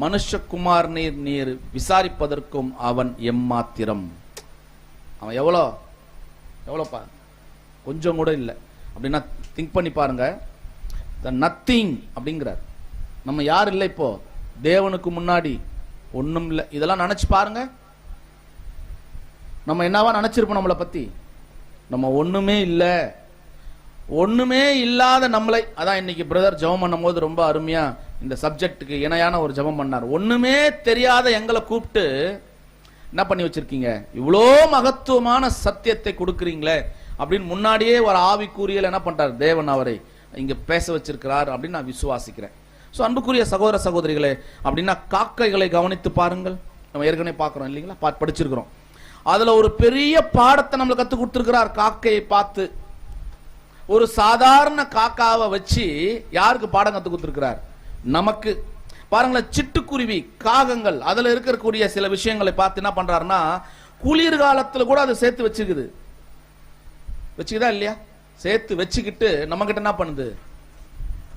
மனுஷகுமார் நீர் விசாரிப்பதற்கும் அவன் எம்மாத்திரம். அவன் எவ்வளோப்பா? கொஞ்சம் கூட இல்லை. அப்படின்னா திங்க் பண்ணி பாருங்க. நத்திங் அப்படிங்கிறார். நம்ம யார் இல்லை இப்போ? தேவனுக்கு முன்னாடி ஒண்ணும் இல்லை. இதெல்லாம் நினைச்சு பாருங்க. நம்ம என்னவா நினைச்சிருப்போம் நம்மளை பத்தி? நம்ம ஒண்ணுமே இல்லை. ஒண்ணுமே இல்லாத நம்மளை, அதான் இன்னைக்கு பிரதர் ஜெபம் பண்ணும் போது ரொம்ப அருமையா இந்த சப்ஜெக்டுக்கு இணையான ஒரு ஜெபம் பண்ணார். ஒண்ணுமே தெரியாத எங்களை கூப்பிட்டு என்ன பண்ணி வச்சிருக்கீங்க? இவ்வளோ மகத்துவமான சத்தியத்தை கொடுக்குறீங்களே அப்படின்னு முன்னாடியே ஒரு ஆவிக்குரியல் என்ன பண்றார்? தேவன் அவரை இங்க பேச வச்சிருக்கிறார் அப்படின்னு நான் விசுவாசிக்கிறேன். சோ அன்புக்குரிய சகோதர சகோதரிகளே, அப்படின்னா காக்கைகளை கவனித்து பாருங்கள். நம்ம ஏற்கனவே பார்க்கிறோம் இல்லைங்களா? படிச்சிருக்கிறோம். அதுல ஒரு பெரிய பாடத்தை நம்மளுக்கு கத்து கொடுத்திருக்கிறார். காக்கையை பார்த்து ஒரு சாதாரண காக்காவை வச்சு யாருக்கு பாடம் கத்து கொடுத்திருக்கிறார்? நமக்கு. பாருங்களேன், சிட்டுக்குருவி, காகங்கள், அதுல இருக்கக்கூடிய சில விஷயங்களை பார்த்து என்ன பண்றாருன்னா, குளிர்காலத்துல கூட அதை சேர்த்து வச்சுக்குதா இல்லையா? சேர்த்து வச்சுக்கிட்டு நம்ம கிட்ட என்ன பண்ணுது?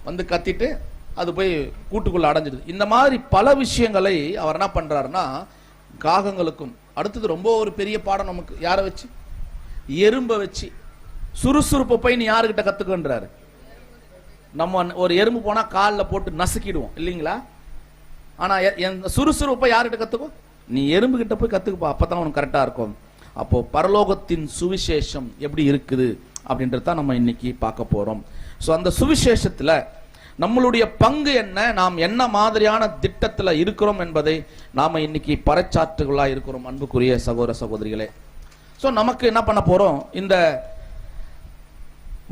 வந்து கத்திட்டு அது போய் கூட்டுக்குள்ள அடைஞ்சிடுது. இந்த மாதிரி பல விஷயங்களை அவர் என்ன பண்றாருன்னா காகங்களுக்கும். அடுத்தது ரொம்ப ஒரு பெரிய பாடம் நமக்கு. யாரை வச்சு? எறும்பை வச்சு. சுறுசுறுப்பை போய் நீ யாருக்கிட்ட கத்துக்கன்றாரு? நம்ம ஒரு எறும்பு போனா காலில் போட்டு நசுக்கிடுவோம் இல்லைங்களா? ஆனா சுறுசுறுப்பை யார்கிட்ட கத்துக்கும்? நீ எறும்பு கிட்ட போய் கத்துக்குப்பா, அப்பதான் உனக்கு கரெக்டா இருக்கும். அப்போ பரலோகத்தின் சுவிசேஷம் எப்படி இருக்குது அப்படின்றத நம்ம இன்னைக்கு பார்க்க போறோம். சோ அந்த சுவிசேஷத்துல நம்மளுடைய பங்கு என்ன, நாம் என்ன மாதிரியான திட்டத்துல இருக்கிறோம் என்பதை நாம இன்னைக்கு பறைச்சாற்றுகளா இருக்கிறோம் அன்புக்குரிய சகோதர சகோதரிகளே. சோ நமக்கு என்ன பண்ண போறோம்? இந்த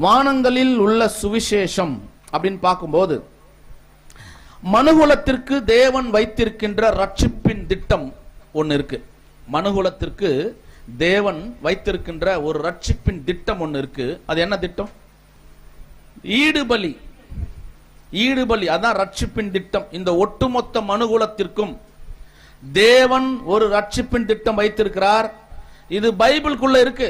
வானங்களில் உள்ள சுவிசேஷம் அப்படின்னு பார்க்கும்போது மனுகுலத்திற்கு தேவன் வைத்திருக்கின்ற ரட்சிப்பின் திட்டம் ஒன்னு இருக்கு. மனுகுலத்திற்கு தேவன் வைத்திருக்கின்ற ஒரு ரட்சிப்பின் திட்டம் ஒன்னு இருக்கு. அது என்ன திட்டம்? ஈடுபலி. ஈடுபலி அதான் ரட்சிப்பின் திட்டம். இந்த ஒட்டுமொத்த மனுகுலத்திற்கும் தேவன் ஒரு ரட்சிப்பின் திட்டம் வைத்திருக்கிறார். இது பைபிளுக்குள்ள இருக்கு.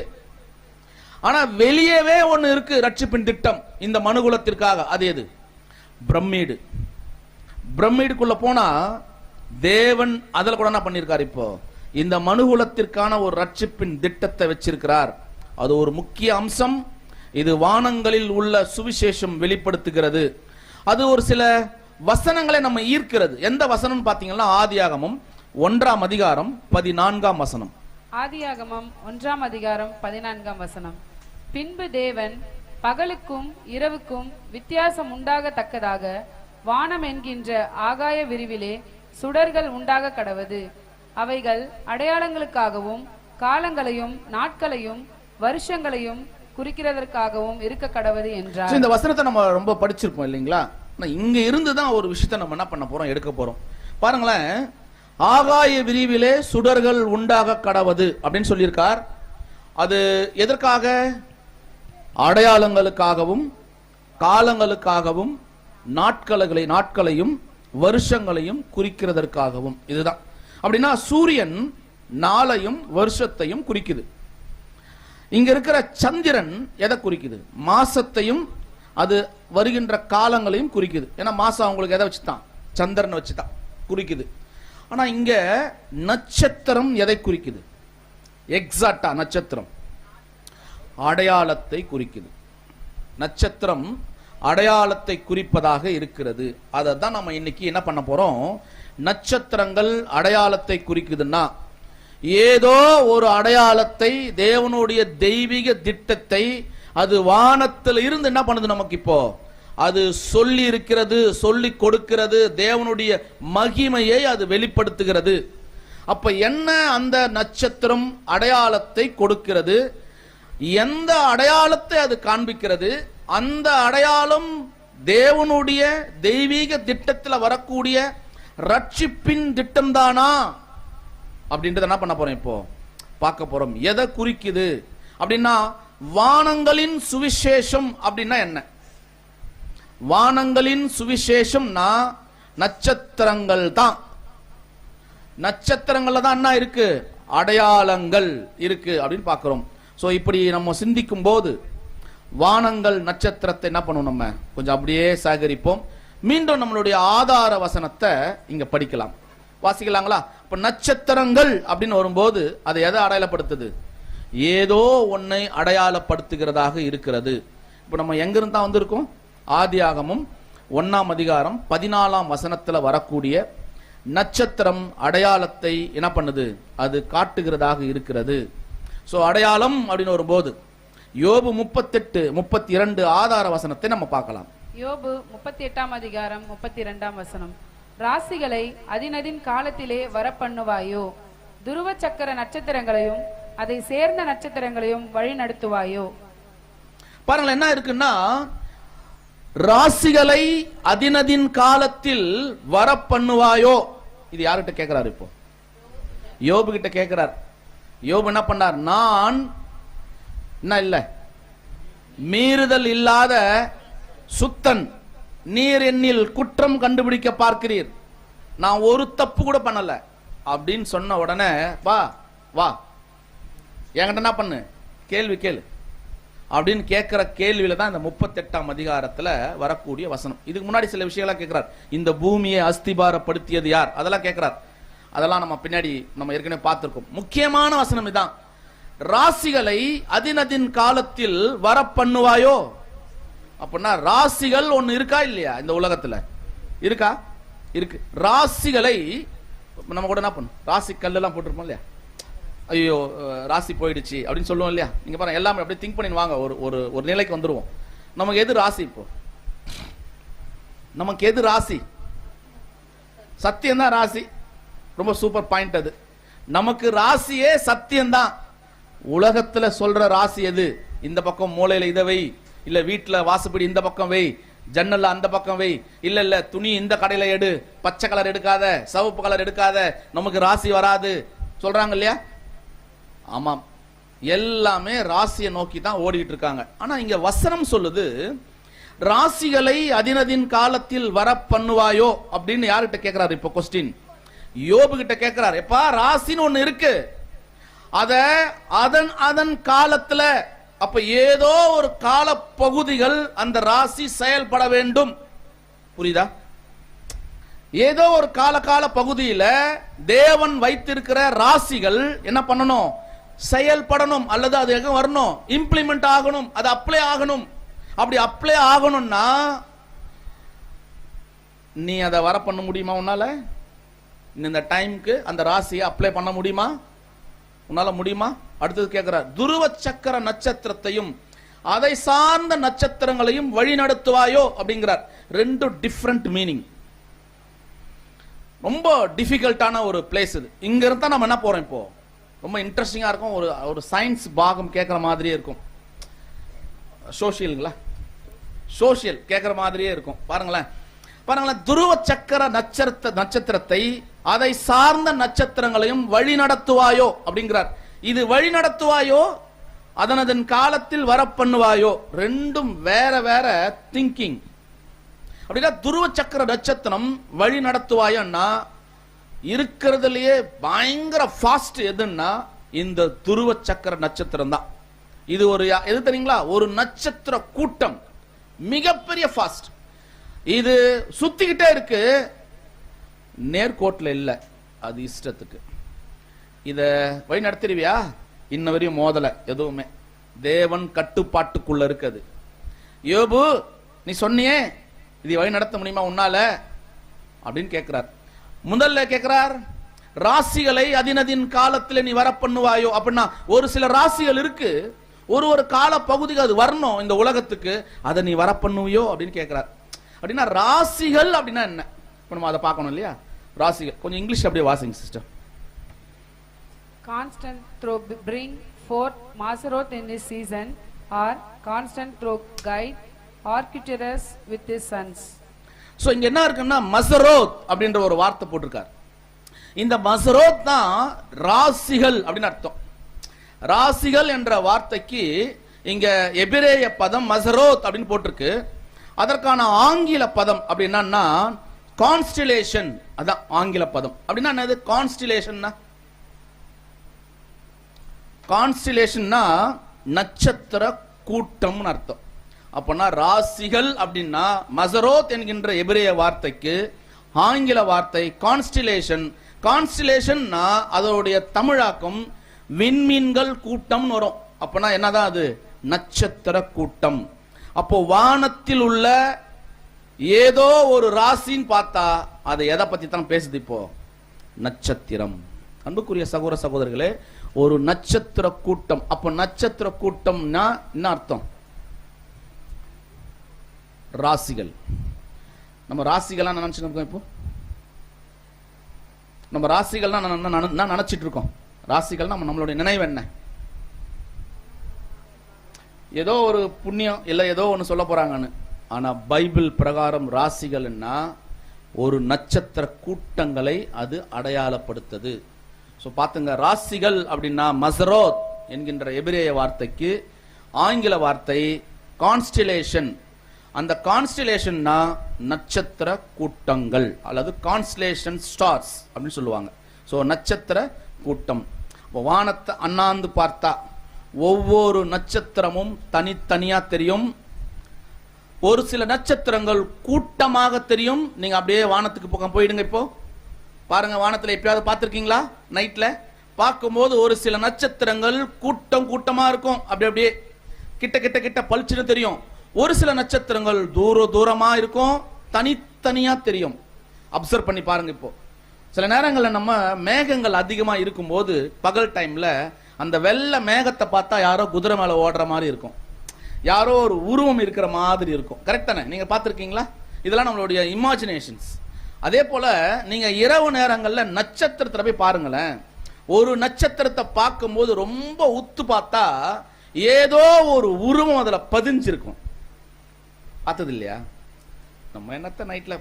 ஆனா வெளியவே ஒன்னு இருக்கு ரட்சிப்பின் திட்டம் இந்த மனுகுலத்திற்காக. அது எது? பிரமிடு. பிரமிடுக்குள்ள போனா தேவன் அதுல கூட என்ன பண்ணிருக்கார்? இப்போ இந்த மனுகுலத்திற்கான ஒரு ரட்சிப்பின் திட்டத்தை வச்சிருக்கிறார். அது ஒரு முக்கிய அம்சம். இது வானங்களில் உள்ள சுவிசேஷம் வெளிப்படுத்துகிறது. அது ஒரு சில வசனங்களை நம்ம ஈர்க்கிறது. எந்த வசனம் பாத்தீங்கன்னா ஆதியாகமம் 1ஆம் அதிகாரம் 14ஆம் வசனம். ஆதியாகமம் 1ஆம் அதிகாரம் 14ஆம் வசனம். பின்பு தேவன் பகலுக்கும் இரவுக்கும் வித்தியாசம் உண்டாகத்தக்கதாக வானம் என்கின்ற ஆகாய விரிவிலே சுடர்கள் உண்டாக கடவது. அவைகள் அடையாளங்களுக்காகவும் காலங்களையும் நாட்களையும் வருஷங்களையும் குறிக்கிறதற்காகவும் இருக்க கடவது என்றார். இந்த வசனத்தை நம்ம ரொம்ப படிச்சிருப்போம் இல்லைங்களா? இங்க இருந்து தான் ஒரு விஷயத்தை நம்ம என்ன பண்ண போறோம், எடுக்க போறோம். பாருங்களேன், ஆகாய விரிவிலே சுடர்கள் உண்டாக கடவது அப்படின்னு சொல்லியிருக்கார். அது எதற்காக? அடையாளங்களுக்காகவும் காலங்களுக்காகவும் நாட்களையும் வருஷங்களையும் குறிக்கிறதற்காகவும். இதுதான். அப்படின்னா சூரியன் நாளையும் வருஷத்தையும் குறிக்குது. இங்க இருக்கிற சந்திரன் எதை குறிக்குது? மாசத்தையும் அது வருகின்ற காலங்களையும் குறிக்குது. ஏன்னா மாசம் அவங்களுக்கு எதை வச்சுதான்? சந்திரன் வச்சுதான் குறிக்குது. ஆனா இங்க நட்சத்திரம் எதை குறிக்குது? எக்ஸாக்டா நட்சத்திரம் அடையாளத்தை குறிக்குது. நட்சத்திரம் அடையாளத்தை குறிப்பதாக இருக்கிறது. அதை தான் நம்ம இன்னைக்கு என்ன பண்ண போறோம்? நட்சத்திரங்கள் அடையாளத்தை குறிக்குதுன்னா ஏதோ ஒரு அடையாளத்தை, தேவனுடைய தெய்வீக திட்டத்தை அது வானத்தில் இருந்து என்ன பண்ணுது நமக்கு இப்போ அது சொல்லி இருக்கிறது, சொல்லி கொடுக்கிறது. தேவனுடைய மகிமையை அது வெளிப்படுத்துகிறது. அப்ப என்ன அந்த நட்சத்திரம் அடையாளத்தை கொடுக்கிறது? எந்த அடையாளத்தை அது காண்பிக்கிறது? அந்த அடையாளம் தேவனுடைய தெய்வீக திட்டத்தில் வரக்கூடிய ரட்சிப்பின் திட்டம் தானா அப்படின்றத என்ன பண்ண போறோம்? இப்போ பார்க்க போறோம். எதை குறிக்குது அப்படின்னா வானங்களின் சுவிசேஷம் அப்படின்னா என்ன? வானங்களின் சுவிசேஷம்னா நட்சத்திரங்கள் தான். நட்சத்திரங்கள்ல தான் என்ன இருக்கு? அடையாளங்கள் இருக்கு அப்படின்னு பார்க்கிறோம். சோ இப்படி நம்ம சிந்திக்கும் போது வானங்கள் நட்சத்திரத்தை என்ன பண்ணுவோம்? நம்ம கொஞ்சம் அப்படியே சேகரிப்போம். மீண்டும் நம்மளுடைய ஆதார வசனத்தை இங்க படிக்கலாம். வாசிக்கலாங்களா? இப்ப நட்சத்திரங்கள் அப்படின்னு வரும்போது அதை எதை அடையாளப்படுத்துது? ஏதோ ஒன்னை அடையாளப்படுத்துகிறதாக இருக்கிறது. இப்ப நம்ம எங்க இருந்தா வந்திருக்கோம்? ஆதியாகமம் 1ஆம் அதிகாரம் 14ஆம் வசனத்துல வரக்கூடிய நட்சத்திரம் அடையாளத்தை என்ன பண்ணுது? அது காட்டுகிறதாக இருக்கிறது. சோ அடையாளம் அப்படின்னு வரும்போது யோபு 38:32 ஆதார வசனத்தை நம்ம பார்க்கலாம். யோபு 38ஆம் அதிகாரம் 32ஆம் வசனம். ராசிகளை அதினதின் காலத்திலே வரப்பண்ணுவாயோ? துருவ சக்கர நட்சத்திரங்களையும் அதை சேர்ந்த நட்சத்திரங்களையும் வழி நடத்துவாயோ? பாருங்கள் என்ன இருக்குன்னா, ராசிகளை அதினதின் காலத்தில் வரப்பண்ணுவாயோ. இது யார்கிட்ட கேட்கிறார்? இப்போ யோபு கிட்ட கேட்கிறார். யோபு என்ன பண்ணார்? நான் என்ன இல்ல மீறுதல் இல்லாத சுத்தன், நீர் என்னில் குற்றம் கண்டுபிடிக்க பார்க்கிறீர், நான் ஒரு தப்பு கூட பண்ணல அப்படின்னு சொன்ன உடனே வா வா என்கிட்ட என்ன பண்ணு, கேள்வி கேளு அப்படின்னு கேட்கிற கேள்வியில தான் இந்த 38ஆம் அதிகாரத்துல வரக்கூடிய வசனம். இதுக்கு முன்னாடி சில விஷயங்கள்லாம் கேட்கிறார். இந்த பூமியை அஸ்திபாரப்படுத்தியது யார்? அதெல்லாம் கேட்கிறார். அதெல்லாம் நம்ம பின்னாடி நம்ம ஏற்கனவே பார்த்திருக்கோம். முக்கியமான வசனம் இதான். ராசிகளை அதினதின் காலத்தில் வர பண்ணுவாயோ? அப்படின்னா ராசிகள் ஒண்ணு இருக்கா இல்லையா? இந்த உலகத்துல இருக்கா? இருக்கு. ராசிகளை நம்ம கூட என்ன பண்ணும்? ராசி கல்லெல்லாம் போட்டிருப்போம் இல்லையா? ஐயோ ராசி போயிடுச்சு அப்படின்னு சொல்லுவோம் இல்லையா? நீங்க பாருங்க, எல்லாமே அப்படியே திங்க் பண்ணி வாங்க, ஒரு நிலைக்கு வந்துருவோம். நமக்கு எது ராசி? இப்போ நமக்கு எது ராசி? சத்தியம் தான் ராசி. ரொம்ப சூப்பர் பாயிண்ட் அது. நமக்கு ராசியே சத்தியம்தான். உலகத்துல சொல்ற ராசி எது? இந்த பக்கம் மூலையில இதை வை, இல்ல வீட்டுல வாசப்படி இந்த பக்கம் வை, ஜன்னல்ல அந்த பக்கம் வை, இல்ல துணி இந்த கடையில எடு, பச்சை கலர் எடுக்காத, சிவப்பு கலர் எடுக்காத, நமக்கு ராசி வராது சொல்றாங்க இல்லையா? ஆமாம், எல்லாமே ராசியை நோக்கி தான் ஓடிட்டு இருக்காங்க. ஆனா இங்க வசனம் சொல்லுது, ராசிகளை அதினதின் காலத்தில் வர பண்ணுவாயோ அப்படின்னு யார்கிட்ட கேட்கிறாரு? இப்போ கொஸ்டின் யோபு கிட்ட கேட்கிறார். எப்பா ராசின்னு ஒண்ணு இருக்கு, அத அதன் அதன் காலத்துல, அப்ப ஏதோ ஒரு கால பகுதிகள் அந்த ராசி செயல்பட வேண்டும். புரியுதா? ஏதோ ஒரு கால பகுதியில தேவன் வைத்திருக்கிற ராசிகள் என்ன பண்ணணும்? செயல்படணும், அல்லது அது எங்க வரணும்? இம்ப்ளிமெண்ட் ஆகணும், அது அப்ளை ஆகணும். அப்படி அப்ளை ஆகணும்னா நீ அதை வர பண்ண முடியுமா? உன்னால இந்த டைம்க்கு அந்த ராசியை அப்ளை பண்ண முடியுமா? உன்னால முடியுமா? அடுத்தது கேட்கிறார், துருவ சக்கர நட்சத்திரத்தையும் அதை சார்ந்த நட்சத்திரங்களையும் வழி நடத்துவாயோ அப்படிங்கிறார். ரெண்டு டிஃபரண்ட் மீனிங். ரொம்ப டிஃபிகல்ட்டான ஒரு பிளேஸ் இது. இங்க இருந்தா நம்ம என்ன போறோம்? இப்போ ரொம்ப இன்ட்ரெஸ்டிங்கா இருக்கும். ஒரு சயின்ஸ் பாகம் கேட்கிற மாதிரியே இருக்கும். சோசியலுங்களா? சோசியல் கேட்கிற மாதிரியே இருக்கும். பாருங்களேன், துருவ சக்கர நட்சத்திரத்தை அதை சார்ந்த நட்சத்திரங்களையும் வழி நடத்துவாயோ அப்படிங்கிறார். இது வழி நடத்துவாயோ அதன் காலத்தில் வர பண்ணுவாயோ, ரெண்டும் வேற வேற திங்கிங். அப்படின்னா துருவ சக்கர நட்சத்திரம் வழி நடத்துவாயோன்னா இருக்கிறதுலயே பயங்கர ஃபாஸ்ட் எதுன்னா இந்த துருவ சக்கர நட்சத்திரம் தான். இது ஒரு எது தெரியுங்களா? ஒரு நட்சத்திர கூட்டம், மிகப்பெரிய ஃபாஸ்ட். இது சுத்திக்கிட்டே இருக்கு, நேர்கோட்டில் இல்ல, அது இஷ்டத்துக்கு. இத வழி நடத்திடுவியா? இன்ன வரையும் மோதல எதுவுமே, தேவன் கட்டுப்பாட்டுக்குள்ள இருக்குது. யோபு நீ சொன்னியே, இது வழி நடத்த முடியுமா உன்னால அப்படின்னு கேட்கிறார். முதல்ல கேட்கிறார், ராசிகளை அதினதின் காலத்தில் நீ வர பண்ணுவாயோ அப்படின்னா ஒரு சில ராசிகள் இருக்கு, ஒரு கால பகுதிக்கு அது வரணும் இந்த உலகத்துக்கு, அதை நீ வர பண்ணுவியோ அப்படின்னு கேட்கிறார். அப்படின்னா ராசிகள் அப்படின்னா என்ன? நம்ம அதை பார்க்கணும் இல்லையா? ராசிகள் கொஞ்சம் இங்கிலீஷ் அப்படியே வாசிங்க sister. Constant through bring forth Maseroth in his season, or constant through guide Arcturus with his sons. So இங்க என்ன இருக்குன்னா மசரோத் அப்படின்ற ஒரு வார்த்தை போட்டிருக்கார். இந்த மசரோத் தான் ராசிகள் அப்படின்னு அர்த்தம். ராசிகள் என்ற வார்த்தைக்கு இங்க எபிரேய பதம் மசரோத் அப்படின்னு போட்டிருக்கு. அதற்கான ஆங்கில பதம் அப்படின்னா கான்ஸ்டிலேஷன். அதான் ஆங்கில பதம். அப்படின்னா என்னது கான்ஸ்டிலேஷன்னா? கான்ஸ்டிலேஷன்னா நட்சத்திர கூட்டம்னு அர்த்தம். அப்பனா ராசிகள் அப்படின்னா மசரோத் என்கின்ற எபிரேய வார்த்தைக்கு ஆங்கில வார்த்தை கான்ஸ்டிலேஷன். கான்ஸ்டிலேஷன்னா அதோடைய தமிழாக்கம் விண்மீன்கள் கூட்டம்னு வரும். அப்பனா என்னதான் அது? நட்சத்திர கூட்டம். அப்போ வானத்தில் உள்ள ஏதோ ஒரு ராசின்னு பார்த்தா அதை எதை பத்தி தான் பேசுது? இப்போ நட்சத்திரம். அன்புக்குரிய சகோதர சகோதரிகளே, ஒரு நட்சத்திர கூட்டம். அப்போ நட்சத்திர கூட்டம்னா என்ன அர்த்தம்? ராசிகள். நம்ம ராசிகளா நினைச்சிட்டு இப்போ நம்ம ராசிகள்னா நினைச்சிட்டு இருக்கோம். ராசிகள் நம்மளுடைய நினைவு என்ன? ஏதோ ஒரு புண்ணியம் இல்ல ஏதோ ஒன்னு சொல்ல போறாங்கன்னு. ஆனா பைபிள் பிரகாரம் ராசிகள்னா ஒரு நட்சத்திர கூட்டங்களை அது அடையாளப்படுத்துது. சோ பாத்துங்க, ராசிகள் அப்படின்னா மசரோத் என்கின்ற எபிரேய வார்த்தைக்கு ஆங்கில வார்த்தை கான்ஸ்டிலேஷன். அந்த கான்ஸ்டிலேஷன்னா நட்சத்திர கூட்டங்கள் அல்லது கான்ஸ்டிலேஷன் ஸ்டார்ஸ் அப்படின்னு சொல்லுவாங்க. சோ நட்சத்திர கூட்டம். வானத்தை அண்ணாந்து பார்த்தா ஒவ்வொரு நட்சத்திரமும் தனித்தனியா தெரியும். ஒரு சில நட்சத்திரங்கள் கூட்டமாக தெரியும். நீங்க அப்படியே வானத்துக்கு போயிடுங்க. இப்போ பாருங்க, வானத்துல எப்பயாவது பார்த்திருக்கீங்களா? நைட்ல பார்க்கும்போது ஒரு சில நட்சத்திரங்கள் கூட்டமா இருக்கும். அப்படியே கிட்ட கிட்ட கிட்ட பளிச்சுன்னு தெரியும். ஒரு சில நட்சத்திரங்கள் தூரமா இருக்கும், தனித்தனியா தெரியும். அப்சர்வ் பண்ணி பாருங்க. இப்போ சில நேரங்களில் நம்ம மேகங்கள் அதிகமா இருக்கும்போது பகல் டைம்ல அந்த வெள்ளை மேகத்தை பார்த்தா யாரோ குதிரை மேல ஓடுற மாதிரி இருக்கும், யாரோ ஒரு உருவம் இருக்கிற மாதிரி இருக்கும். கரெக்டானே? நீங்க பார்த்திருக்கீங்களா? இதெல்லாம் நம்மளுடைய இமேஜினேஷன்ஸ். அதே போல நீங்க இரவு நேரங்கள்ல நட்சத்திரத்தை போய் பாருங்களேன். ஒரு நட்சத்திரத்தை பார்க்கும்போது ரொம்ப உத்து பார்த்தா ஏதோ ஒரு உருவம் அதுல பதிஞ்சிருக்கும். பார்த்தது இல்லையா? நம்ம என்னத்த நைட்ல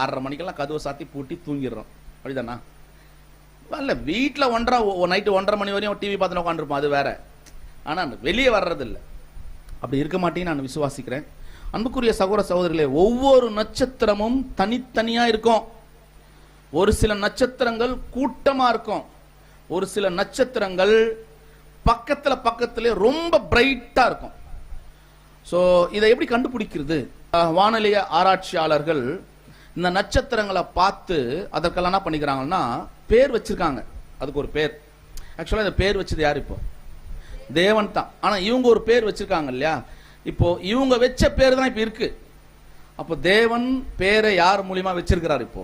6:30 மணிக்கெல்லாம் கதவை சாத்தி பூட்டி தூங்கிடுறோம். அப்படிதானா? இல்ல வீட்டுல நைட்டு 1:30 மணி வரையும் டிவி பார்த்து உட்காந்துருப்போம், அது வேற. ஆனா வெளியே வர்றது இல்லை. அப்படி இருக்க மாட்டேன்னு நான் விசுவாசிக்கிறேன். அன்புக்குரிய சகோதர சகோதரிகளே, ஒவ்வொரு நட்சத்திரமும் தனித்தனியா இருக்கும். ஒரு சில நட்சத்திரங்கள் கூட்டமா இருக்கும், ஒரு சில நட்சத்திரங்கள் பக்கத்திலே ரொம்ப பிரைட்டா இருக்கும். சோ இதை எப்படி கண்டுபிடிக்கிறது? வானிலை ஆராய்ச்சியாளர்கள் இந்த நட்சத்திரங்களை பார்த்து அதற்கெல்லாம் என்ன பண்ணிக்கிறாங்கன்னா பேர் வச்சிருக்காங்க. அதுக்கு ஒரு பேர். ஆக்சுவலா இந்த பேர் வச்சது யார்? இப்போ தேவன் தான். ஆனா இவங்க ஒரு பேர் வச்சிருக்காங்க இல்லையா? இப்போ இவங்க வச்ச பேர் தான் இப்ப இருக்கு. அப்போ தேவன் பேரை யார் மூலியமா வச்சிருக்கிறார்? இப்போ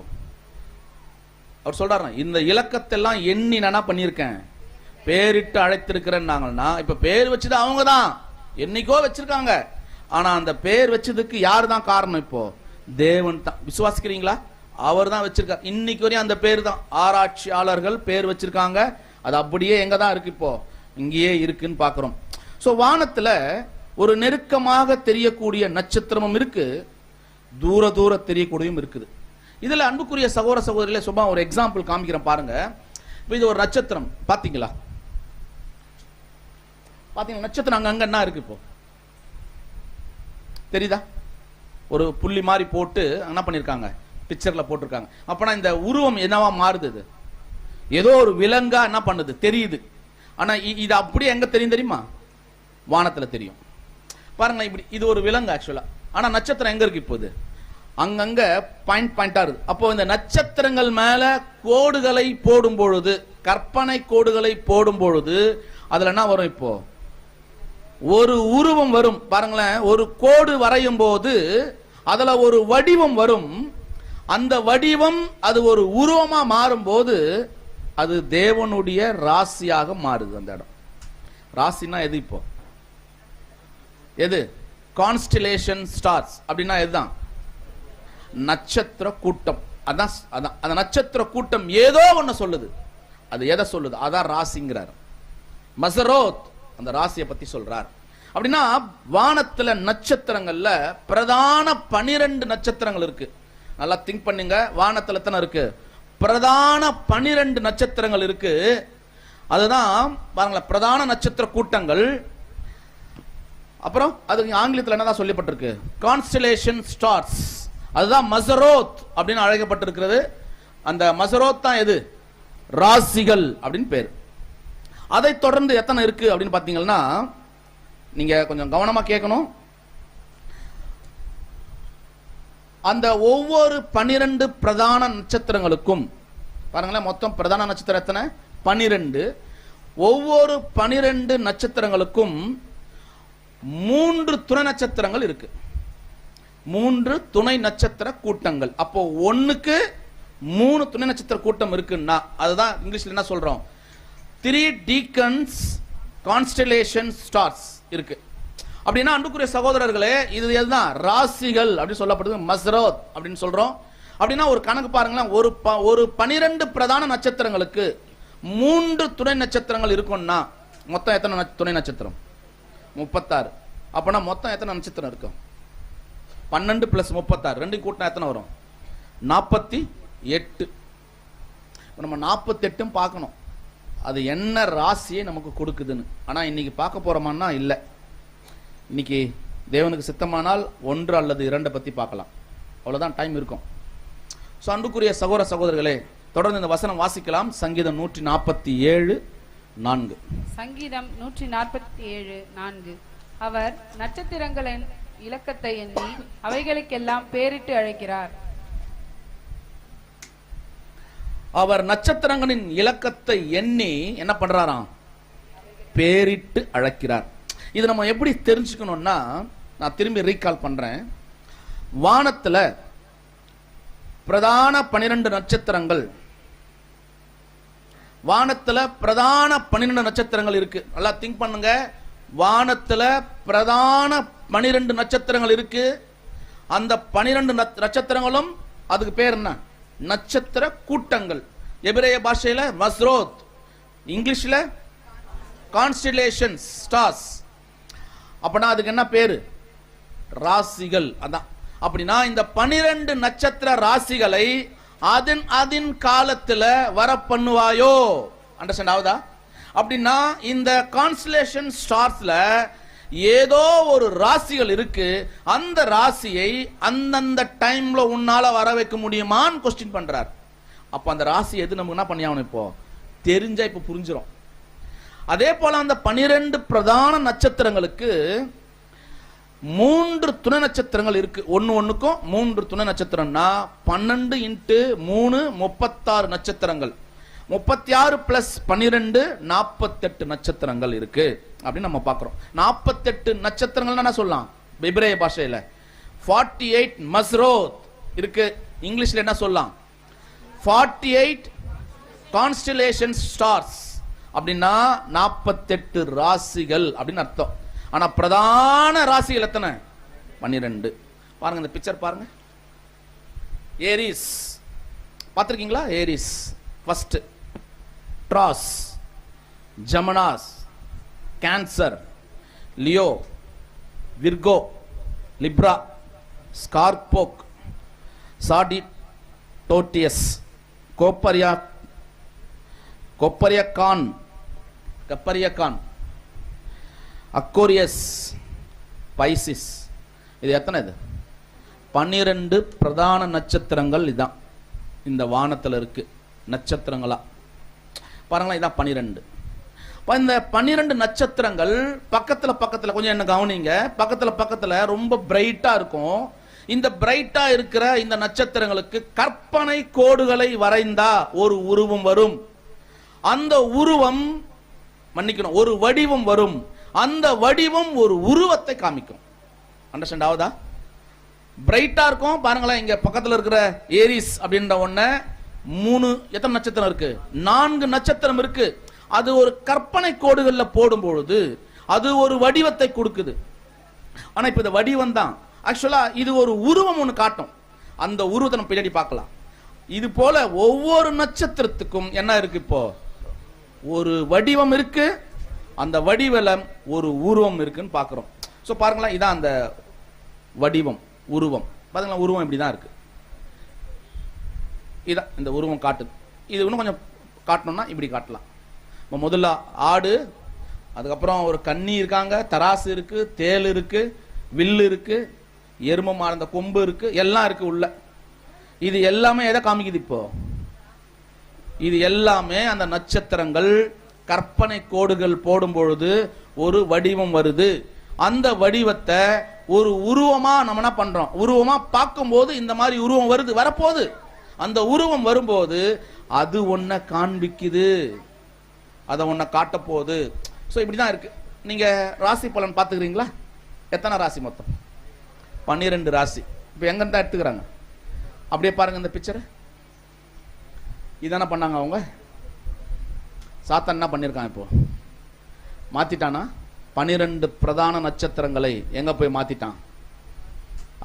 அவர் சொல்றாரு, இந்த இலக்கத்தெல்லாம் எண்ணி நான் பண்ணியிருக்கேன், பேரிட்டு அழைத்திருக்கிறேன்னாங்கன்னா இப்ப பேர் வச்சது அவங்க தான், என்னைக்கோ வச்சிருக்காங்க. ஆனா அந்த பேர் வச்சதுக்கு யாரு தான் காரணம்? இப்போ தேவன் தான். விசுவாசிக்கிறீங்களா? அவர் தான் வச்சிருக்கார். இன்னைக்கு வரையும் அந்த பேர் தான் ஆராய்ச்சியாளர்கள் பேர் வச்சிருக்காங்க. அது அப்படியே எங்க தான் இருக்கு? இப்போ இங்கேயே இருக்குன்னு பாக்குறோம். சோ வானத்துல ஒரு நெருக்கமாக தெரியக்கூடிய நட்சத்திரமும் இருக்கு, தூர தெரியக்கூடியதும் இருக்குது. இதுல அன்புக்குரிய சகோதர சகோதரிகளே, சும்மா ஒரு எக்ஸாம்பிள் காமிக்கிறேன் பாருங்க. இப்போ இது ஒரு நட்சத்திரம், பாத்தீங்களா? பாத்தீங்களா நட்சத்திரம் அங்க என்ன இருக்கு? இப்போ தெரியுதா? ஒரு புள்ளி மாதிரி போட்டு என்ன பண்ணிருக்காங்க, பிக்சர்ல போட்டிருக்காங்க. அப்பனா இந்த உருவம் என்னவா மாறுது? இது ஏதோ ஒரு விலங்கா என்ன பண்ணுது தெரியுது. ஆனா இது அப்படியே எங்க தெரியும் தெரியுமா? வானத்துல தெரியும். பாருங்க, இப்படி இது ஒரு விலங்கு ஆக்சுவலா. ஆனா நட்சத்திரம் எங்க இருக்கு? இப்போது அங்கங்க பாயிண்டா இருக்கு. அப்போ இந்த நட்சத்திரங்கள் மேல கோடுகளை போடும் பொழுது, கற்பனை கோடுகளை போடும் பொழுது அதுல என்ன வரும்? இப்போ ஒரு உருவம் வரும். பாருங்களேன், ஒரு கோடு வரையும் போது அதுல ஒரு வடிவம் வரும். அந்த வடிவம் அது ஒரு உருவமா மாறும் போது அது தேவனுடைய ராசியாக மாறுது. அந்த இடம் ராசினா எது? இப்போ எது? கான்ஸ்டலேஷன் ஸ்டார்ஸ் அப்படின்னா எதுதான்? நட்சத்திர கூட்டம். அதான் அந்த நட்சத்திர கூட்டம் ஏதோ ஒண்ணு சொல்லுது. அது எதை சொல்லுது? அதான் ராசிங்கிறார். மஸரோத் அந்த ராசியை பத்தி சொல்றார். அப்படின்னா வானத்துல நட்சத்திரங்கள்ல பிரதான 12 நட்சத்திரங்கள் இருக்கு. நல்லா திங்க் பண்ணுங்க. வானத்துல எத்தனை இருக்கு? பிரதான 12 நட்சத்திரங்கள் இருக்கு. அதுதான் பாருங்களேன், பிரதான நட்சத்திர கூட்டங்கள். அப்புறம் அது ஆங்கிலத்தில் என்னதான் சொல்லப்பட்டிருக்கு? Constellation stars. அதுதான் மஸரோத் அப்படின்னு அழைக்கப்பட்டிருக்கிறது. அந்த மஸரோத் தான் எது? ராசிகள் அப்படின்னு பேர். அதை தொடர்ந்து எத்தனை இருக்கு அப்படின்னு பாத்தீங்கன்னா, நீங்க கொஞ்சம் கவனமா கேட்கணும். அந்த ஒவ்வொரு 12 பிரதான நட்சத்திரங்களுக்கும் பாருங்களேன், மொத்தம் பிரதான நட்சத்திரம் எத்தனை? 12. ஒவ்வொரு 12 நட்சத்திரங்களுக்கும் 3 துணை நட்சத்திரங்கள் இருக்கு. 3 துணை நட்சத்திர கூட்டங்கள். அப்போ ஒண்ணுக்கு 3 துணை நட்சத்திர கூட்டம் இருக்குன்னா அதுதான் இங்கிலீஷ்ல என்ன சொல்றோம்? 3 டீக்கன்ஸ் கான்ஸ்டலேஷன் ஸ்டார்ஸ் இருக்கு. அப்படின்னா அன்புக்குரிய சகோதரர்களே, இது எதுதான்? ராசிகள் அப்படின்னு சொல்லப்படுது. மஸரோத் அப்படின்னு சொல்றோம். அப்படின்னா ஒரு கணக்கு பாருங்களேன், ஒரு 12 பிரதான நட்சத்திரங்களுக்கு 3 துணை நட்சத்திரங்கள் இருக்கும்னா மொத்தம் எத்தனை துணை நட்சத்திரம்? 36. அப்பனா மொத்தம் எத்தனை நட்சத்திரம் இருக்கும்? 12 + 36 ரெண்டு கூட்டினா எத்தனை வரும்? 48. நம்ம 48 பார்க்கணும், அது என்ன ராசியை நமக்கு கொடுக்குதுன்னு. ஆனா இன்னைக்கு பார்க்க போறோமான்னா இல்ல. இன்னைக்கு தேவனுக்கு சித்தமானால் 1 அல்லது 2 பத்தி பார்க்கலாம். அவ்வளவுதான் டைம் இருக்கும். சோ அன்புக்குரிய சகோதர சகோதரர்களே, தொடர்ந்து இந்த வசனம் வாசிக்கலாம். சங்கீதம் 147:4. சங்கீதம் 147:4. அவர் நட்சத்திரங்களின் இலக்கத்தை எண்ணி அவைகளுக்கெல்லாம் பேரிட்டு அழைக்கிறார். அவர் நட்சத்திரங்களின் இலக்கத்தை எண்ணி என்ன பண்றாராம்? பேரிட்டு அழைக்கிறார். இது நம்ம எப்படி தெரிஞ்சுக்கணும்னா, நான் திரும்பி ரீகால் பண்றேன். வானத்துல பிரதான 12 நட்சத்திரங்கள், வானத்துல பிரதான 12 நட்சத்திரங்கள் இருக்கு. நல்லா திங்க் பண்ணுங்க. வானத்துல பிரதான 12 நட்சத்திரங்கள் இருக்கு. அந்த 12 நட்சத்திரங்களும் அதுக்கு பேர் என்ன? நட்சத்திர கூட்டங்கள். எபிரேய பாஷையில மஸ்ரோத், இங்கிலீஷ்ல கான்ஸ்டலேஷன் ஸ்டார்ஸ். அப்பனா அதுக்கு என்ன பேரு? ராசிகள். அதான். அப்படின்னா இந்த 12 நட்சத்திர ராசிகளை அதன் காலத்துல வர பண்ணுவாயோ? அண்டர்ஸ்டாண்ட் ஆகுதா? அப்படின்னா இந்த கான்ஸ்டலேஷன் ஸ்டார்ஸ்ல ஏதோ ஒரு ராசிகள் இருக்கு, அந்த ராசியை அந்தந்த டைம்ல உன்னால வர வைக்க முடியுமான்னு கொஸ்டின் பண்றார். அப்ப அந்த ராசி எது நமக்கு என்ன பண்ணியாகணும், இப்போ தெரிஞ்சா இப்ப புரிஞ்சிடும். அதே போல அந்த 12 பிரதான நட்சத்திரங்களுக்கு 3 துணை நட்சத்திரங்கள் இருக்கு. ஒண்ணுக்கும் 3 துணை நட்சத்திரம்னா 12 × 3 36 நட்சத்திரங்கள். 36 + 12 48 நட்சத்திரங்கள் இருக்கு அப்படின்னு நம்ம பார்க்கிறோம். 48 நட்சத்திரங்கள் என்ன சொல்லலாம் எபிரேய பாஷையில? 48 மஸ்ரோத் இருக்கு. இங்கிலீஷ்ல என்ன சொல்லலாம்? 48 கான்ஸ்டலேஷன் ஸ்டார்ஸ் அப்படின்னா 48 ராசிகள் அப்படின்னு அர்த்தம். ஆனா பிரதான ராசிகள் எத்தனை? 12. பாருங்க இந்த பிக்சர் பாருங்க. ஏரிஸ் பார்த்திருக்கீங்களா? Aries first, Taurus, Gemini, Cancer, Leo, Virgo, Libra, Scorpio, Sagittarius, Capricorn, Aquarius, Pisces. இது எத்தனை? இது 12 பிரதான நட்சத்திரங்கள். இதான் இந்த வானத்தில் இருக்கு நட்சத்திரங்களா பாருங்களா. இதான் 12. இந்த 12 நட்சத்திரங்கள் பக்கத்துல கொஞ்சம் என்ன கவனிங்க. பக்கத்துல ரொம்ப பிரைட்டா இருக்கும். இந்த பிரைட்டா இருக்கிற இந்த நட்சத்திரங்களுக்கு கற்பனை கோடுகளை வரைந்தா ஒரு உருவம் வரும். அந்த உருவம், மன்னிக்கணும், ஒரு வடிவம் வரும். அந்த வடிவம் ஒரு உருவத்தை காமிக்கும். அண்டர்ஸ்டாண்ட் ஆகுதா? பிரைட்டா இருக்கும் பாருங்களேன். இங்க பக்கத்துல இருக்கிற ஏரிஸ் அப்படின்ற ஒண்ணு 3 எத்தனை நட்சத்திரம் இருக்கு? 4 நட்சத்திரம் இருக்கு. அது ஒரு கற்பனை கோடுகள்ல போடும் பொழுது அது ஒரு வடிவத்தை கொடுக்குது. ஆனா இப்ப இந்த வடிவம் தான் ஆக்சுவலா இது ஒரு உருவம் ஒண்ணு காட்டும். அந்த உருவத்தை நம்ம பின்னாடி பார்க்கலாம். இது போல ஒவ்வொரு நட்சத்திரத்துக்கும் என்ன இருக்கு? இப்போ ஒரு வடிவம் இருக்கு. அந்த வடிவலம் ஒரு உருவம் இருக்குன்னு பார்க்கிறோம். சோ பாருங்களேன், இதான் அந்த வடிவம், உருவம். பாருங்களா, உருவம் இப்படிதான் இருக்கு. இதான் இந்த உருவம் காட்டுது. இது இன்னும் கொஞ்சம் காட்டணும்னா இப்படி காட்டலாம். முதல்ல ஆடு, அதுக்கப்புறம் ஒரு கன்னி இருக்காங்க, தராசு இருக்கு, தேல் இருக்கு, வில்லு இருக்கு, எரும மார்ந்த கொம்பு இருக்கு, எல்லாம் இருக்கு உள்ள. இது எல்லாமே எதை காமிக்குது? இப்போ இது எல்லாமே அந்த நட்சத்திரங்கள் கற்பனை கோடுகள் போடும் பொழுது ஒரு வடிவம் வருது. அந்த வடிவத்தை ஒரு உருவமா நம்ம என்ன பண்றோம்? உருவமா பார்க்கும் போது இந்த மாதிரி உருவம் வருது, வரப்போகுது. அந்த உருவம் வரும்போது அது ஒன்ன காண்பிக்குது, அதை ஒன்ன காட்ட போகுது. ஸோ இப்படிதான் இருக்கு. நீங்க ராசி பலன் பார்த்துக்கிறீங்களா? எத்தனை ராசி மொத்தம்? 12 ராசி. இப்போ எங்க இருந்தா எடுத்துக்கிறாங்க? அப்படியே பாருங்க இந்த பிக்சர். இதான பண்ணாங்க அவங்க. சாத்தான் என்ன பண்ணிருக்கான்? இப்போ மாத்திட்டானா? 12 பிரதான நட்சத்திரங்களை எங்க போய் மாத்திட்டான்?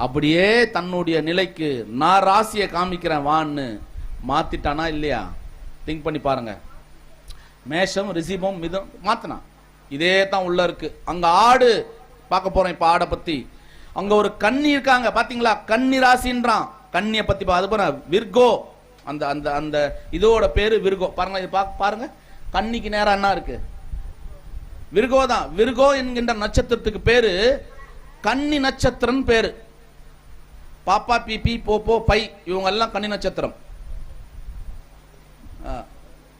அப்படியே தன்னுடைய நிலைக்கு நான் ராசியை காமிக்கிறேன் வான்னு மாத்திட்டானா இல்லையா? திங்க் பண்ணி பாருங்க. மேஷம், ரிஷபம், மிதுனம் மாத்தினா. இதே தான் உள்ள இருக்கு. அங்க ஆடு பார்க்க போறோம். இப்ப ஆடை பத்தி அங்க ஒரு கன்னி இருக்காங்க பாத்தீங்களா? கன்னி ராசின்றான். கன்னிய பத்தி அது போற விர்கோ, அந்த அந்த அந்த இதோட பேரு விர்கோ. பாருங்க, இது பாருங்க. கன்னிக்கு நேரா என்ன இருக்கு? விர்கோ தான். விர்கோ என்கின்ற நட்சத்திரத்துக்கு பேரு கன்னி நட்சத்திரம் பேரு. பாப்பா, பிபி, போப்போ, பை இவங்க எல்லாம் கன்னி நட்சத்திரம்.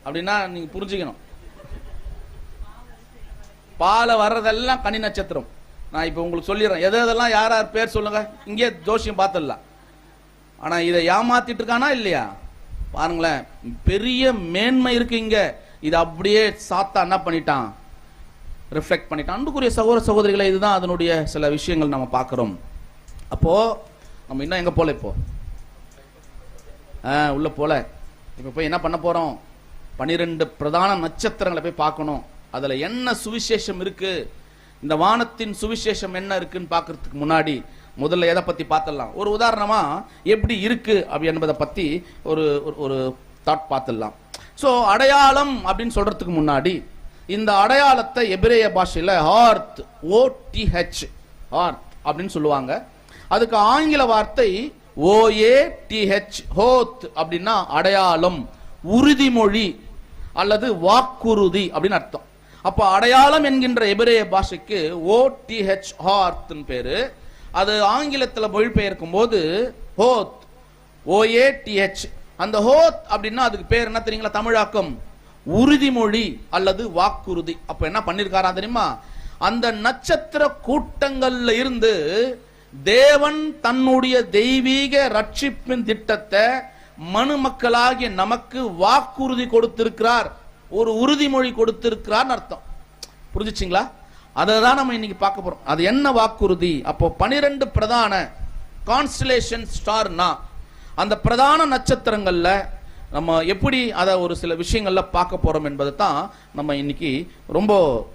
அப்படின்னா நீங்க புரிஞ்சுக்கணும். பால வர்றதெல்லாம் கன்னி நட்சத்திரம். நான் இப்ப உங்களுக்கு சொல்லிடுறேன் எதெல்லாம் யார் யார் பேர் சொல்லுங்க. இங்கே ஜோசியம் பார்த்துடலாம். ஆனா இதை ஏமாத்திட்டு இருக்கானா இல்லையா? பாருங்களேன், பெரிய மேன்மை இருக்கு இங்க. இது அப்படியே சாத்தா என்ன பண்ணிட்டான்? ரிஃப்ளெக்ட் பண்ணிட்டான். அன்புக்குரிய சகோதர சகோதரிகளை, இதுதான் அதனுடைய சில விஷயங்கள் நம்ம பார்க்கிறோம். அப்போ நம்ம இன்னும் எங்க போல? இப்போ உள்ள போல. இப்ப போய் என்ன பண்ண போறோம்? 12 பிரதான நட்சத்திரங்களை போய் பார்க்கணும். அதுல என்ன சுவிசேஷம் இருக்கு, இந்த வானத்தின் சுவிசேஷம் என்ன இருக்குன்னு பார்க்கறதுக்கு முன்னாடி முதல்ல எதை பத்தி பார்த்துடலாம். ஒரு உதாரணமா எப்படி இருக்கு அப்படி என்பதை பத்தி ஒரு ஒரு தாட் பார்த்துடலாம். ஸோ அடையாளம் அப்படின்னு சொல்றதுக்கு முன்னாடி இந்த அடையாளத்தை எபிரேய பாஷையில ஹார்த், OTH, ஹார்த் அப்படின்னு சொல்லுவாங்க. அதுக்கு ஆங்கில வார்த்தை OATH, ஹோத் அப்படின்னா அடையாளம், உறுதிமொழி அல்லது வாக்குறுதி அப்படின்னு அர்த்தம். அப்ப அடையாளம் என்கின்ற எபிரேய பாஷைக்கு OTH ஹார்த்னு பேரு. அது ஆங்கிலத்தில் மொழிபெயர்க்கும் போது ஹோத், OATH. அந்த ஹோத் அப்படின்னா அதுக்கு பேர் என்ன தெரியுங்களா? தமிழாக்கம் உறுதிமொழி அல்லது வாக்குறுதி. அப்ப என்ன பண்ணிருக்காரா தெரியுமா? அந்த நட்சத்திர கூட்டங்கள்ல இருந்து தேவன் தன்னுடைய தெய்வீக ரட்சிப்பின் திட்டத்தை மனு மக்களாகிய நமக்கு வாக்குறுதி கொடுத்திருக்கிறார், ஒரு உறுதிமொழி கொடுத்திருக்கிறார் அர்த்தம். புரிஞ்சுச்சிங்களா? அதை தான் நம்ம இன்னைக்கு பார்க்க போறோம். அது என்ன வாக்குறுதி? அப்போ 12 பிரதான கான்ஸ்டலேஷன் ஸ்டார்னா அந்த பிரதான நட்சத்திரங்கள்ல நம்ம எப்படி அதை ஒரு சில விஷயங்கள்ல பார்க்க போறோம் என்பதை தான் நம்ம இன்னைக்கு ரொம்ப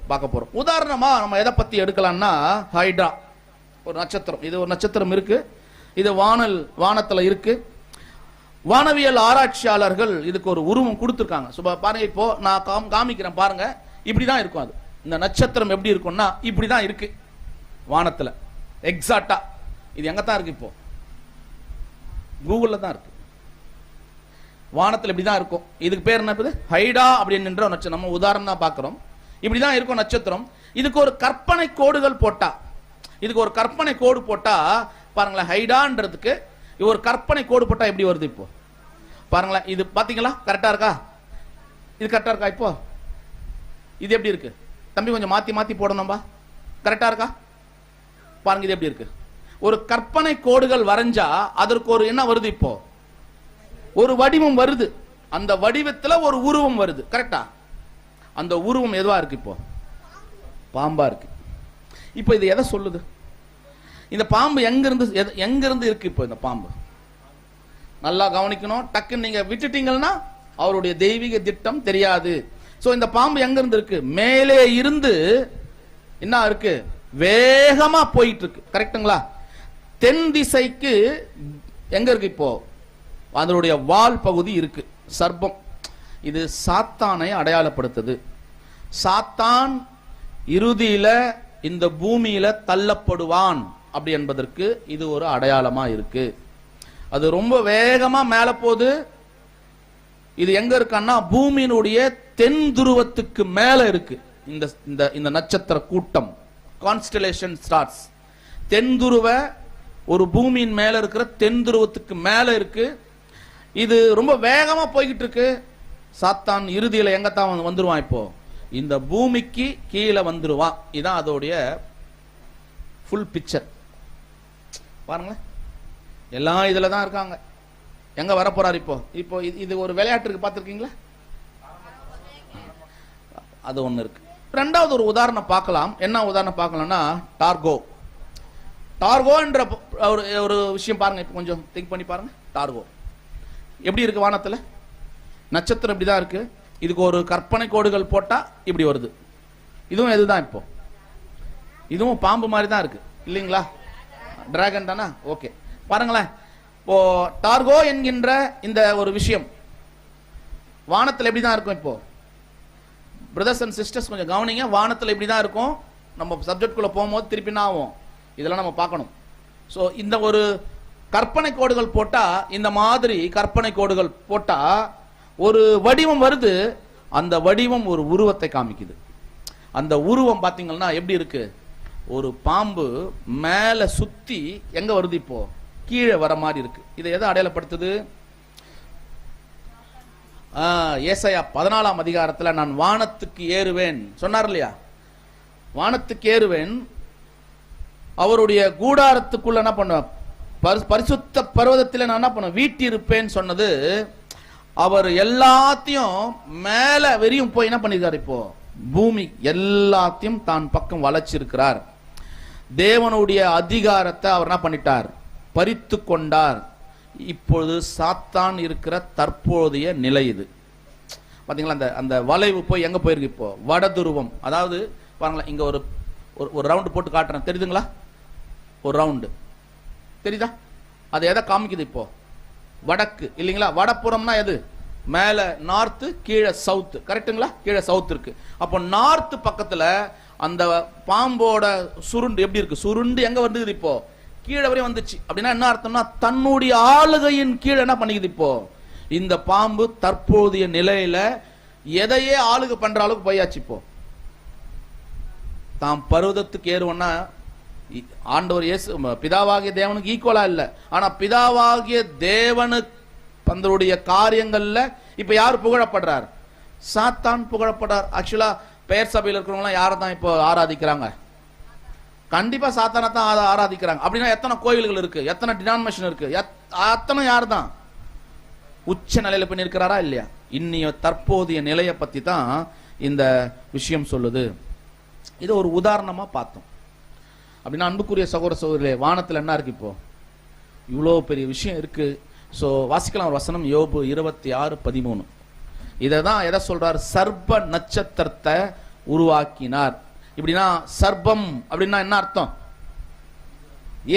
பார்க்க போறோம். உதாரணமா நம்ம எதை பத்தி எடுக்கலாம்னா, ஹைட்ரா ஒரு நட்சத்திரம். இது ஒரு நட்சத்திரம் இருக்கு, இது வானத்துல இருக்கு. வானவியல் ஆராய்ச்சியாளர்கள் இதுக்கு ஒரு உருவம் கொடுத்துருக்காங்க. பாருங்க, இப்போ நான் காமிக்கிறேன் பாருங்க. இப்படிதான் இருக்கும். அது இந்த நட்சத்திரம் எப்படி இருக்கும்னா இப்படிதான் இருக்கு வானத்துல எக்ஸாக்டா. இது எங்க தான் இருக்கு? இப்போ கூகுள்ல தான் இருக்கு. வானத்துல இப்படிதான் இருக்கும். இதுக்கு பேர் என்ன? ஹைடா அப்படின்னு நட்சத்திரம். நம்ம உதாரணம் தான் பார்க்கிறோம். இப்படிதான் இருக்கும் நட்சத்திரம். இதுக்கு ஒரு கற்பனை கோடுகள் போட்டா, இதுக்கு ஒரு கற்பனை கோடு போட்டா பாருங்களேன், ஹைடான்றதுக்கு ஒரு கற்பனை கோடு போட்டா எப்படி வருது? இப்போ பாருங்களேன், இது பாத்தீங்களா? கரெக்டா இருக்கா? இது கரெக்டா இருக்கா? இப்போ இது எப்படி இருக்கு தம்பி? கொஞ்சம் மாத்தி மாத்தி போடணும்பா. கரெக்டா இருக்கா? பாருங்க, இது எப்படி இருக்கு? ஒரு கற்பனை கோடுகள் வரைஞ்சா அதற்கு ஒரு என்ன வருது? இப்போ ஒரு வடிவம் வருது. அந்த வடிவத்துல ஒரு உருவம் வருது. கரெக்டா? அந்த உருவம் எதுவா இருக்கு? இப்போ பாம்பா இருக்கு. இப்போ இது எதை சொல்லுது? இந்த பாம்பு எங்கிருந்து இருக்கு? இப்போ இந்த பாம்பு நல்லா கவனிக்கணும். டக்குன்னு நீங்க விட்டுட்டீங்கன்னா அவருடைய தெய்வீக திட்டம் தெரியாது. சோ இந்த பாம்பு எங்க இருந்து இருக்கு? மேலே இருந்து என்ன இருக்கு? வேகமா போயிட்டு இருக்கு. கரெக்டுங்களா? தென் திசைக்கு எங்க இருக்கு? இப்போ அதனுடைய வால் பகுதி இருக்கு, சர்ப்பம். இது சாத்தானை அடையாளப்படுத்துது. சாத்தான் இறுதியில இந்த பூமியில தள்ளப்படுவான் அப்படி என்பதற்கு இது ஒரு அடையாளமா இருக்கு. அது ரொம்ப வேகமா மேல போகுது. இது எங்க இருக்கான்னா பூமியினுடைய தென் துருவத்துக்கு மேல இருக்கு. இந்த நட்சத்திர கூட்டம் கான்ஸ்டலேஷன் ஸ்டார்ஸ் தென் துருவ ஒரு பூமியின் மேல இருக்கிற தென் துருவத்துக்கு மேல இருக்கு. இது ரொம்ப வேகமா போய்கிட்டு இருக்கு. சாத்தான் இறுதியில எங்க தான் வந்துருவான்? இப்போ இந்த பூமிக்கு கீழே வந்துருவான். இதான் அதோடைய ஃபுல் பிக்சர். பாருங்களேன், எல்லாம் இதுல தான் இருக்காங்க. எங்க வர போறாரு? இப்போ இது ஒரு விளையாட்டு இருக்கு, பார்த்திருக்கீங்களா? அது ஒண்ணு இருக்கு. ரெண்டாவது ஒரு உதாரணம் பார்க்கலாம். என்ன உதாரணம் பார்க்கலாம்னா, டார்கோ. டார்கோ என்ற ஒரு விஷயம் பாருங்க. இப்போ கொஞ்சம் திங்க் பண்ணி பாருங்க. டார்கோ எப்படி இருக்கு? வானத்துல நட்சத்திரம் இப்படிதான் இருக்கு. இதுக்கு ஒரு கற்பனை கோடுகள் போட்டா இப்படி வருது. இதுவும் எதுதான்? இப்போ இதுவும் பாம்பு மாதிரி தான் இருக்கு, இல்லைங்களா? டிராகன் தானா? ஓகே, பாருங்களேன். இப்போ டார்கோ என்கின்ற இந்த ஒரு விஷயம் வானத்துல எப்படிதான் இருக்கும்? இப்போ பிரதர்ஸ் அண்ட் சிஸ்டர்ஸ் கொஞ்சம் கவனிங்க. வானத்துல இப்படிதான் இருக்கும். நம்ம சப்ஜெக்ட் குள்ள போகும்போது திருப்பி என்ன ஆகும்? இதெல்லாம் நம்ம பார்க்கணும். ஸோ இந்த ஒரு கற்பனை கோடுகள் போட்டா, இந்த மாதிரி கற்பனை கோடுகள் போட்டா ஒரு வடிவம் வருது. அந்த வடிவம் ஒரு உருவத்தை காமிக்குது. அந்த உருவம் பாத்தீங்கன்னா எப்படி இருக்கு? ஒரு பாம்பு மேல சுத்தி எங்க வருது? இப்போ கீழே வர மாதிரி இருக்கு. இதை எதை அடையாளப்படுத்துது? ஏசாயா 14ஆம் அதிகாரத்துல நான் வானத்துக்கு ஏறுவேன் சொன்னார் இல்லையா? வானத்துக்கு ஏறுவேன், அவருடைய கூடாரத்துக்குள்ள என்ன பண்ணுவேன்? பரிசுத்த பர்வதத்தில் நான் என்ன பண்ணுவேன்? வீட்டிருப்பேன் சொன்னது. அவர் எல்லாத்தையும் மேல வெறியும் போய் என்ன பண்ணிருக்காரு? இப்போ பூமி எல்லாத்தையும் தான் பக்கம் வளைச்சிருக்கிறார். தேவனுடைய அதிகாரத்தை அவர் என்ன பண்ணிட்டார்? பறித்து கொண்டார். இப்பொழுது சாத்தான் இருக்கிற தற்போதைய நிலை இது. பாத்தீங்களா? அந்த வளைவு போய் எங்க போயிருக்கு? இப்போ வடதுருவம். அதாவது பாருங்களா, இங்க ஒரு ரவுண்டு போட்டு காட்டுறேன், தெரியுதுங்களா? ஒரு ரவுண்டு தெரியுதா? அது எதை காமிக்குது? இப்போ வடக்கு, இல்லைங்களா? வடப்புறம்னா எது? மேல நார்த்து, கீழே சவுத். கரெக்டுங்களா? கீழே சவுத் இருக்கு. அப்போ நார்த் பக்கத்துல அந்த பாம்போட சுருண்டு எப்படி இருக்கு? சுருண்டு எங்க வந்து இப்போ கீழே வரையும் வந்துச்சு. அப்படின்னா என்ன அர்த்தம்னா, தன்னுடைய ஆளுகையின் கீழே என்ன பண்ணிக்குது? இப்போ இந்த பாம்பு தற்போதைய நிலையில எதையே ஆளுகை பண்ற அளவுக்கு போயாச்சு. இப்போ தாம் பர்வதத்துக்கு ஏறுவன்னா ஆண்டவர் இயேசு பிதாவாகிய தேவனுக்கு ஈக்குவலா இல்ல. ஆனா பிதாவாகிய தேவனுக்கு தன்னுடைய காரியங்கள்ல இப்ப யார் புகழப்படுறார்? சாத்தான் புகழப்படுறார். ஆக்சுவலா பெயர் சபையில் இருக்கிறவங்க எல்லாம் யாரை தான் இப்போ ஆராதிக்கிறாங்க? கண்டிப்பா சாத்தானை தான் ஆராதிக்கிறாங்க. அப்படின்னா எத்தனை கோயில்கள் இருக்கு, எத்தனை டினாமினேஷன் இருக்கு, அத்தனை யார் தான் உச்ச நிலையில பண்ணி இருக்கிறாரா இல்லையா? இன்னைய தற்போதைய நிலையை பத்தி தான் இந்த விஷயம் சொல்லுது. இது ஒரு உதாரணமா பார்த்தோம். அப்படின்னா அன்புக்குரிய சகோதர சகோதரிகளே, வானத்துல என்ன இருக்கு? இப்போ இவ்வளோ பெரிய விஷயம் இருக்கு. ஸோ வாசிக்கலாம் ஒரு வசனம், யோபு 26:13. இதை தான் எதை சொல்றார்? சர்ப்ப நட்சத்திரத்தை உருவாக்கினார். இப்படின்னா சர்ப்பம் அப்படின்னா என்ன அர்த்தம்?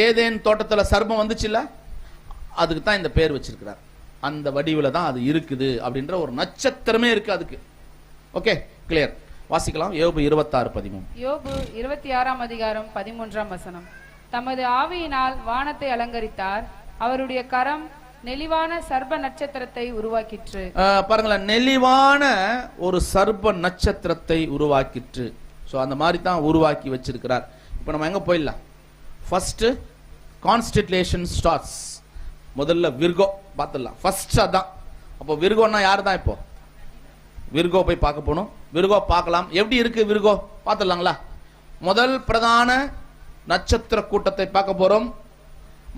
ஏதேன் தோட்டத்தில் சர்ப்பம் வந்துச்சுல்ல, அதுக்கு தான் இந்த பேர் வச்சிருக்கிறார். அந்த வடிவில் தான் அது இருக்குது அப்படின்ற ஒரு நட்சத்திரமே இருக்கு அதுக்கு. Okay, clear. வாசிக்கலாம் யோபு 26:13. யோபு 26:13. தமது ஆவியினால் வானத்தை அலங்கரித்தார், அவருடைய கரம் நெளிவான சர்ப்ப நட்சத்திரத்தை உருவாக்கிற்று. பாருங்களேன், நெளிவான ஒரு சர்ப்ப நட்சத்திரத்தை உருவாக்கிற்று. ஸோ அந்த மாதிரி தான் உருவாக்கி வச்சிருக்கிறார். இப்போ நம்ம எங்க போயிடலாம்? First constellation stars. முதல்ல விர்கோ பார்த்துடலாம். ஃபர்ஸ்ட் அதான். அப்போ விர்கோன்னா யார் தான்? இப்போ விர்கோ போய் பார்க்க போகணும். விர்கோ பார்க்கலாம். எப்படி இருக்கு விர்கோ பார்த்துடலாங்களா? முதல் பிரதான நட்சத்திர கூட்டத்தை பார்க்க போறோம்.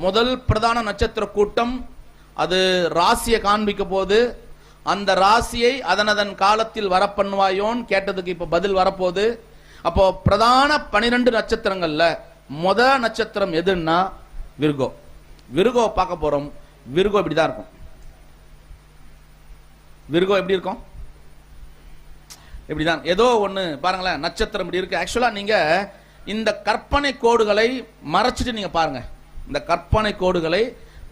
முதல் பிரதான நட்சத்திர கூட்டம் அது ராசியை காண்பிக்க போது, அந்த ராசியை அதனதன் காலத்தில் வர பண்ணுவாயோன்னு கேட்டதுக்கு இப்ப பதில் வரப்போகுது. அப்போ பிரதான 12 நட்சத்திரங்கள்ல முத நட்சத்திரம் எதுன்னா விர்கோ. விர்கோ பார்க்க போறோம். விர்கோ இப்படிதான் இருக்கும். விர்கோ எப்படி இருக்கும்? இப்படிதான் ஏதோ ஒண்ணு பாருங்களேன், நட்சத்திரம் இப்படி இருக்கு. ஆக்சுவலா நீங்க இந்த கற்பனை கோடுகளை மறைச்சிட்டு நீங்க பாருங்க. இந்த கற்பனை கோடுகளை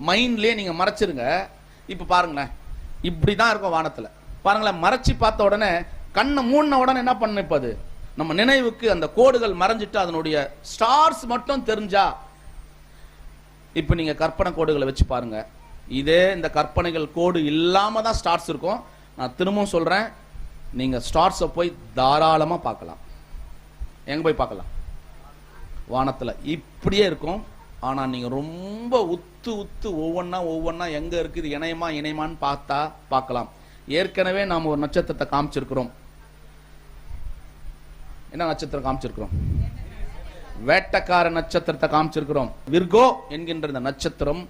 மைண்ட்லயே நீங்க மறைச்சிருங்க. இப்ப பாருங்களேன், இப்படிதான் இருக்கும் வானத்துல. பாருங்களேன், மறைச்சி பார்த்த உடனே கண்ணை மூடின உடனே என்ன பண்ணது? நம்ம நினைவுக்கு அந்த கோடுகள் மறைஞ்சிட்டு அதனுடைய ஸ்டார்ஸ் மட்டும் தெரிஞ்சா, இப்ப நீங்க கற்பனை கோடுகளை வச்சு பாருங்க. இதே இந்த கற்பனைகள் கோடு இல்லாம தான் ஸ்டார்ஸ் இருக்கும். நான் திரும்பவும் சொல்றேன், நீங்க ஸ்டார்ஸை போய் தாராளமா பார்க்கலாம். எங்க போய் பார்க்கலாம்? வானத்துல இப்படியே இருக்கும். ஆனா நீங்க ரொம்ப உத்து உத்து ஒவ்வொன்னா எங்க இருக்குது, இணையமான்னு பார்த்தா பார்க்கலாம். ஏற்கனவே நாம ஒரு நட்சத்திரத்தை காமிச்சிருக்கிறோம். என்ன நட்சத்திரம் காமிச்சிருக்கிறோம்? வேட்டக்கார நட்சத்திரத்தை காமிச்சிருக்கிறோம். விர்கோ என்கின்ற இந்த நட்சத்திரம்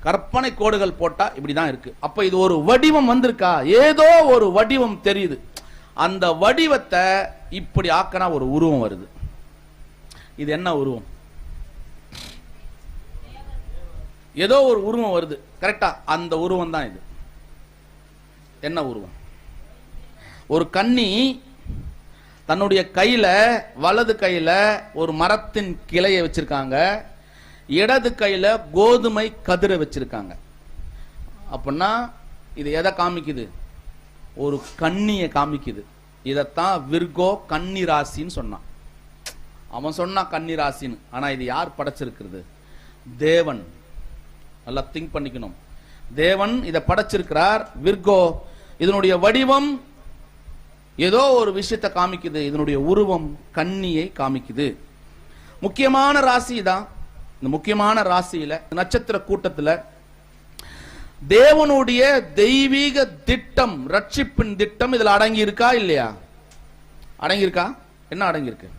கற்பனை கோடுகள் போட்டா இப்படிதான் இருக்கு. அப்ப இது ஒரு வடிவம் வந்திருக்கா? ஏதோ ஒரு வடிவம் தெரியுது. அந்த வடிவத்தை இப்படி ஆக்கினா ஒரு உருவம் வருது. இது என்ன உருவம்? ஏதோ ஒரு உருவம் வருது. கரெக்டா? அந்த உருவம் தான் இது. என்ன உருவம்? ஒரு கன்னி தன்னுடைய கையில, வலது கையில ஒரு மரத்தின் கிளையை வச்சிருக்காங்க, இடது கையில கோதுமை கதிரை வச்சிருக்காங்க. அப்படின்னா இது எதை காமிக்குது? ஒரு கன்னியை காமிக்குது. இதத்தான் விர்கோ கன்னி ராசின்னு சொன்னான். அவன் சொன்னா கன்னி ராசின்னு. ஆனா இது யார் படைச்சிருக்கிறது? தேவன். நல்லா திங்க் பண்ணிக்கணும். தேவன் இதை படைச்சிருக்கிறார். விர்கோ இதனுடைய வடிவம் ஏதோ ஒரு விஷயத்தை காமிக்குது. இதனுடைய உருவம் கன்னியை காமிக்குது. முக்கியமான ராசி தான். இந்த முக்கியமான ராசியில நட்சத்திர கூட்டத்துல தேவனுடைய தெய்வீக திட்டம், ரட்சிப்பின் திட்டம் இதுல அடங்கி இருக்கா இல்லையா? அடங்கி இருக்கா? என்ன அடங்கி இருக்கு?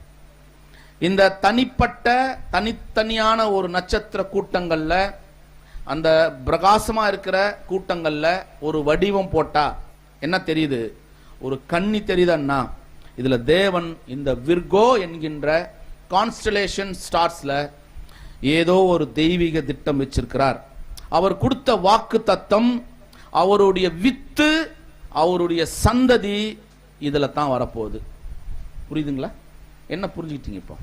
இந்த தனிப்பட்ட தனித்தனியான ஒரு நட்சத்திர கூட்டங்கள்ல, அந்த பிரகாசமா இருக்கிற கூட்டங்கள்ல ஒரு வடிவம் போட்டா என்ன தெரியுது? ஒரு கன்னி தெரியுதுன்னா இதுல தேவன் இந்த விர்கோ என்கின்ற கான்ஸ்டலேஷன் ஸ்டார்ஸ்ல ஏதோ ஒரு தெய்வீக திட்டம் வச்சிருக்கிறார். அவர் கொடுத்த வாக்கு தத்தம், அவருடைய வித்து, அவருடைய சந்ததி இதுல தான் வரப்போகுது. புரியுதுங்களா? என்ன புரிஞ்சுக்கிட்டீங்க? இப்போ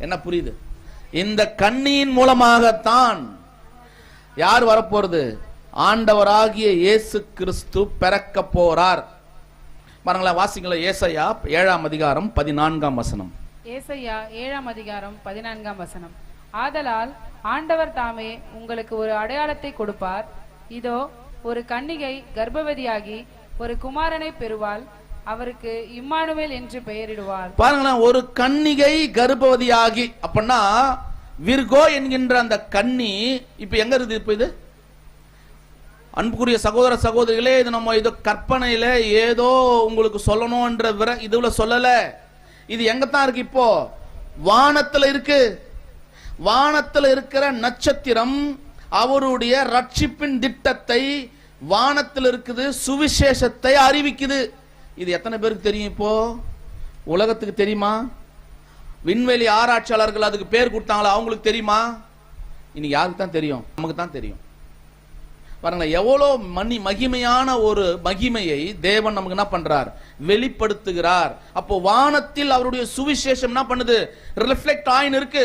என்ன புரியுது? இந்த கண்ணியின் மூலமாகத்தான் யார் வரப்போறது? ஆண்டவராகிய இயேசு கிறிஸ்து பிறக்க போறார். பாருங்களா, வாசிங்களா, ஏசாயா 7:14. ஏசாயா 7:14. ஆதலால் ஆண்டவர் தாமே உங்களுக்கு ஒரு அடையாளத்தை கொடுப்பார். இதோ ஒரு கன்னிகை கர்ப்பவதியாகி ஒரு குமாரனை பெறுவாள். அவருக்கு இம்மானுவேல் என்று பெயரிடுவார். பாருங்களேன், ஒரு கன்னிகை கர்ப்பவதியாகி, அப்படின்னா விர்கோ என்கின்ற அந்த கன்னி இப்ப எங்க இருக்குது? இப்ப இது அன்புக்குரிய சகோதர சகோதரிகளே, இது நம்ம இது கற்பனையில ஏதோ உங்களுக்கு சொல்லணும்ன்ற இதுல சொல்லல. இது எங்கத்தான் இருக்கு? இப்போ வானத்துல இருக்கு. வானத்துல இருக்கிற நட்சத்திரம் அவருடைய ரட்சிப்பின் திட்டத்தை வானத்தில் இருக்குது, சுவிசேஷத்தை அறிவிக்குது. இது எத்தனை பேருக்கு தெரியும்? இப்போ உலகத்துக்கு தெரியுமா? விண்வெளி ஆராய்ச்சியாளர்கள் அதுக்கு பேர் கொடுத்தாங்களா? அவங்களுக்கு தெரியுமா? இன்னைக்கு யாருக்கு தான் தெரியும்? நமக்கு தான் தெரியும். பாருங்க, எவ்வளவு மகிமையான ஒரு மகிமையை தேவன் நமக்கு என்ன பண்றார்? வெளிப்படுத்துகிறார். அப்போ வானத்தில் அவருடைய சுவிசேஷம் என்ன பண்ணுது? ரிஃப்ளெக்ட் ஆயின்னு இருக்கு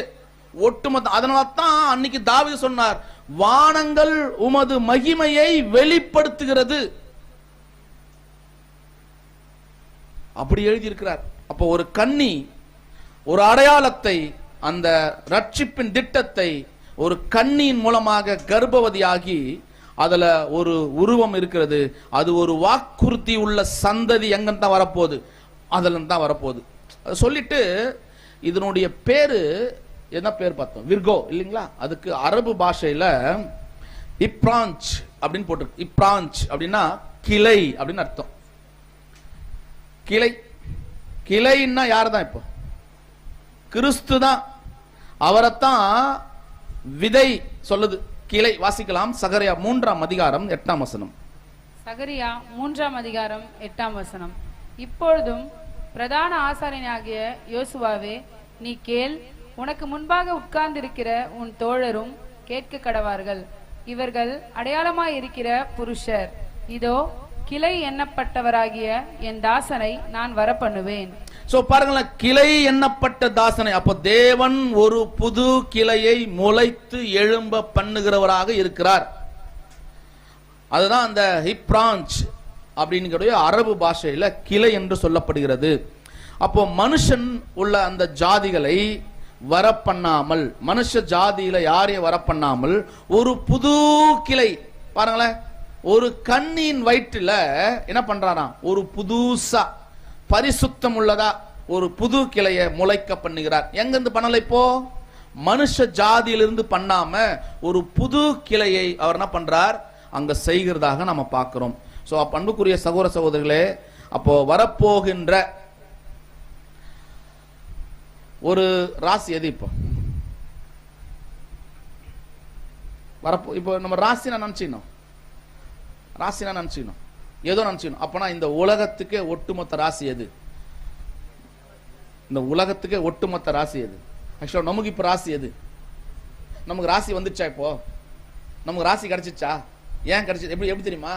ஒட்டுமொத்த. அதனால தான் அன்னைக்கு தாவீது சொன்னார், வானங்கள் உமது மகிமையை வெளிப்படுத்துகிறது. அப்படி எழுதி இருக்கிறார். அப்போ ஒரு கன்னி ஒரு அடையாளத்தை, அந்த ரட்சிப்பின் திட்டத்தை ஒரு கன்னியின் மூலமாக கர்ப்பவதியாகி அதுல ஒரு உருவம் இருக்கிறது. அது ஒரு வாக்குறுதி உள்ள சந்ததி எங்க தான் வரப்போகுது? அதுல தான் வரப்போகுது. சொல்லிட்டு இதனுடைய பேரு என்ன பேர் பார்த்தோம்? விர்கோ இல்லைங்களா? அதுக்கு அரபு பாஷையில இப்ரான்ச் அப்படின்னு போட்டிருக்கு. இப்ரான்ச் அப்படின்னா கிளை அப்படின்னு அர்த்தம். கிளை, கிளைன்னா யார் தான்? இப்போ கிறிஸ்து தான். அவரைத்தான் விதை சொல்லுது. கிளை வாசிக்கலாம். சகரியா 3ஆம் அதிகாரம் 8ஆம் வசனம். சகரியா 3ஆம் அதிகாரம் 8ஆம் வசனம். இப்பொழுதும் பிரதான ஆசாரியனாகிய யோசுவாவே, நீ கேள், உனக்கு முன்பாக உட்கார்ந்திருக்கிற உன் தோழரும் கேட்க கடவார்கள். இவர்கள் அடையாளமாய் இருக்கிற புருஷர். இதோ கிளை எண்ணப்பட்டவராகிய என் தாசனை நான் வரப்பண்ணுவேன். சோ பாருங்களேன், கிளை எண்ணப்பட்ட தாசனை. அப்போ தேவன் ஒரு புது கிளையை முளைத்து எழும்ப பண்ணுகிறவராக இருக்கிறார். அதுதான் அந்த ஹிப்ரான்ச் அப்படிங்கிற அரபு பாஷையில கிளை என்று சொல்லப்படுகிறது. அப்போ மனுஷன் உள்ள அந்த ஜாதிகளை வரப்பண்ணாமல், மனுஷ ஜாதியில யாரையும் வரப்பண்ணாமல் ஒரு புது கிளை. பாருங்களேன், ஒரு கண்ணியின் வயிற்றுல என்ன பண்றாராம்? ஒரு புதுசா பரிசுத்தம் உள்ளதா ஒரு புது கிளையை முளைக்க பண்ணுகிறார். எங்கிருந்து பண்ணல? இப்போ மனுஷ ஜாதியிலிருந்து பண்ணாம ஒரு புது கிளையை அவர் என்ன பண்றார்? அங்க செய்கிறதாக நம்ம பார்க்கிறோம். சோ அன்புக்குரிய சகோதர சகோதரிகளே, அப்போ வரப்போகின்ற ஒரு ராசி எது? இப்போ இப்போ நம்ம ராசினா நினைச்சிடணும், ராசினா நினைச்சிடணும், ஏதோ நினைச்சிடணும். அப்பனா இந்த உலகத்துக்கே ஒட்டுமொத்த ராசி எது? இந்த உலகத்துக்கே ஒட்டுமொத்த ராசி எது? ஆக்சுவலா நமக்கு இப்ப ராசி எது? நமக்கு ராசி வந்துச்சா? இப்போ நமக்கு ராசி கிடைச்சிச்சா? ஏன் கிடைச்சது? எப்படி தெரியுமா?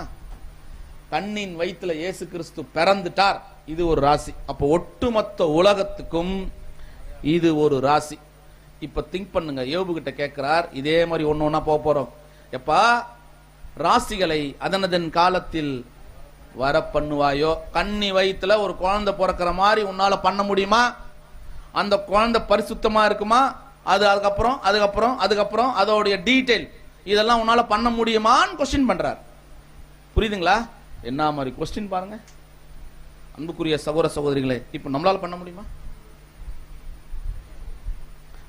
கண்ணின் வயிற்றுல இயேசு கிறிஸ்து பிறந்துட்டார். இது ஒரு ராசி. அப்போ ஒட்டுமொத்த உலகத்துக்கும் இது ஒரு ராசி. இப்ப திங்க் பண்ணுங்க. யோபு கிட்ட கேட்கிறார், இதே மாதிரி ஒன்னு ஒன்னா போறோம். எப்பா ராசிகளை அதனதன் காலத்தில் வர பண்ணுவாயோ? கன்னி வயிற்றுல ஒரு குழந்தை பிறக்கிற மாதிரி உன்னால பண்ண முடியுமா? அந்த குழந்தை பரிசுத்தமா இருக்குமா? அது அதுக்கப்புறம் அதுக்கப்புறம் அதுக்கப்புறம் அதோடைய டீடைல் இதெல்லாம் உன்னால பண்ண முடியுமான்னு கொஸ்டின் பண்றார். புரியுதுங்களா? என்ன மாதிரி கொஸ்டின் பாருங்க அன்புக்குரிய சகோதர சகோதரிகளே. இப்ப நம்மளால பண்ண முடியுமா?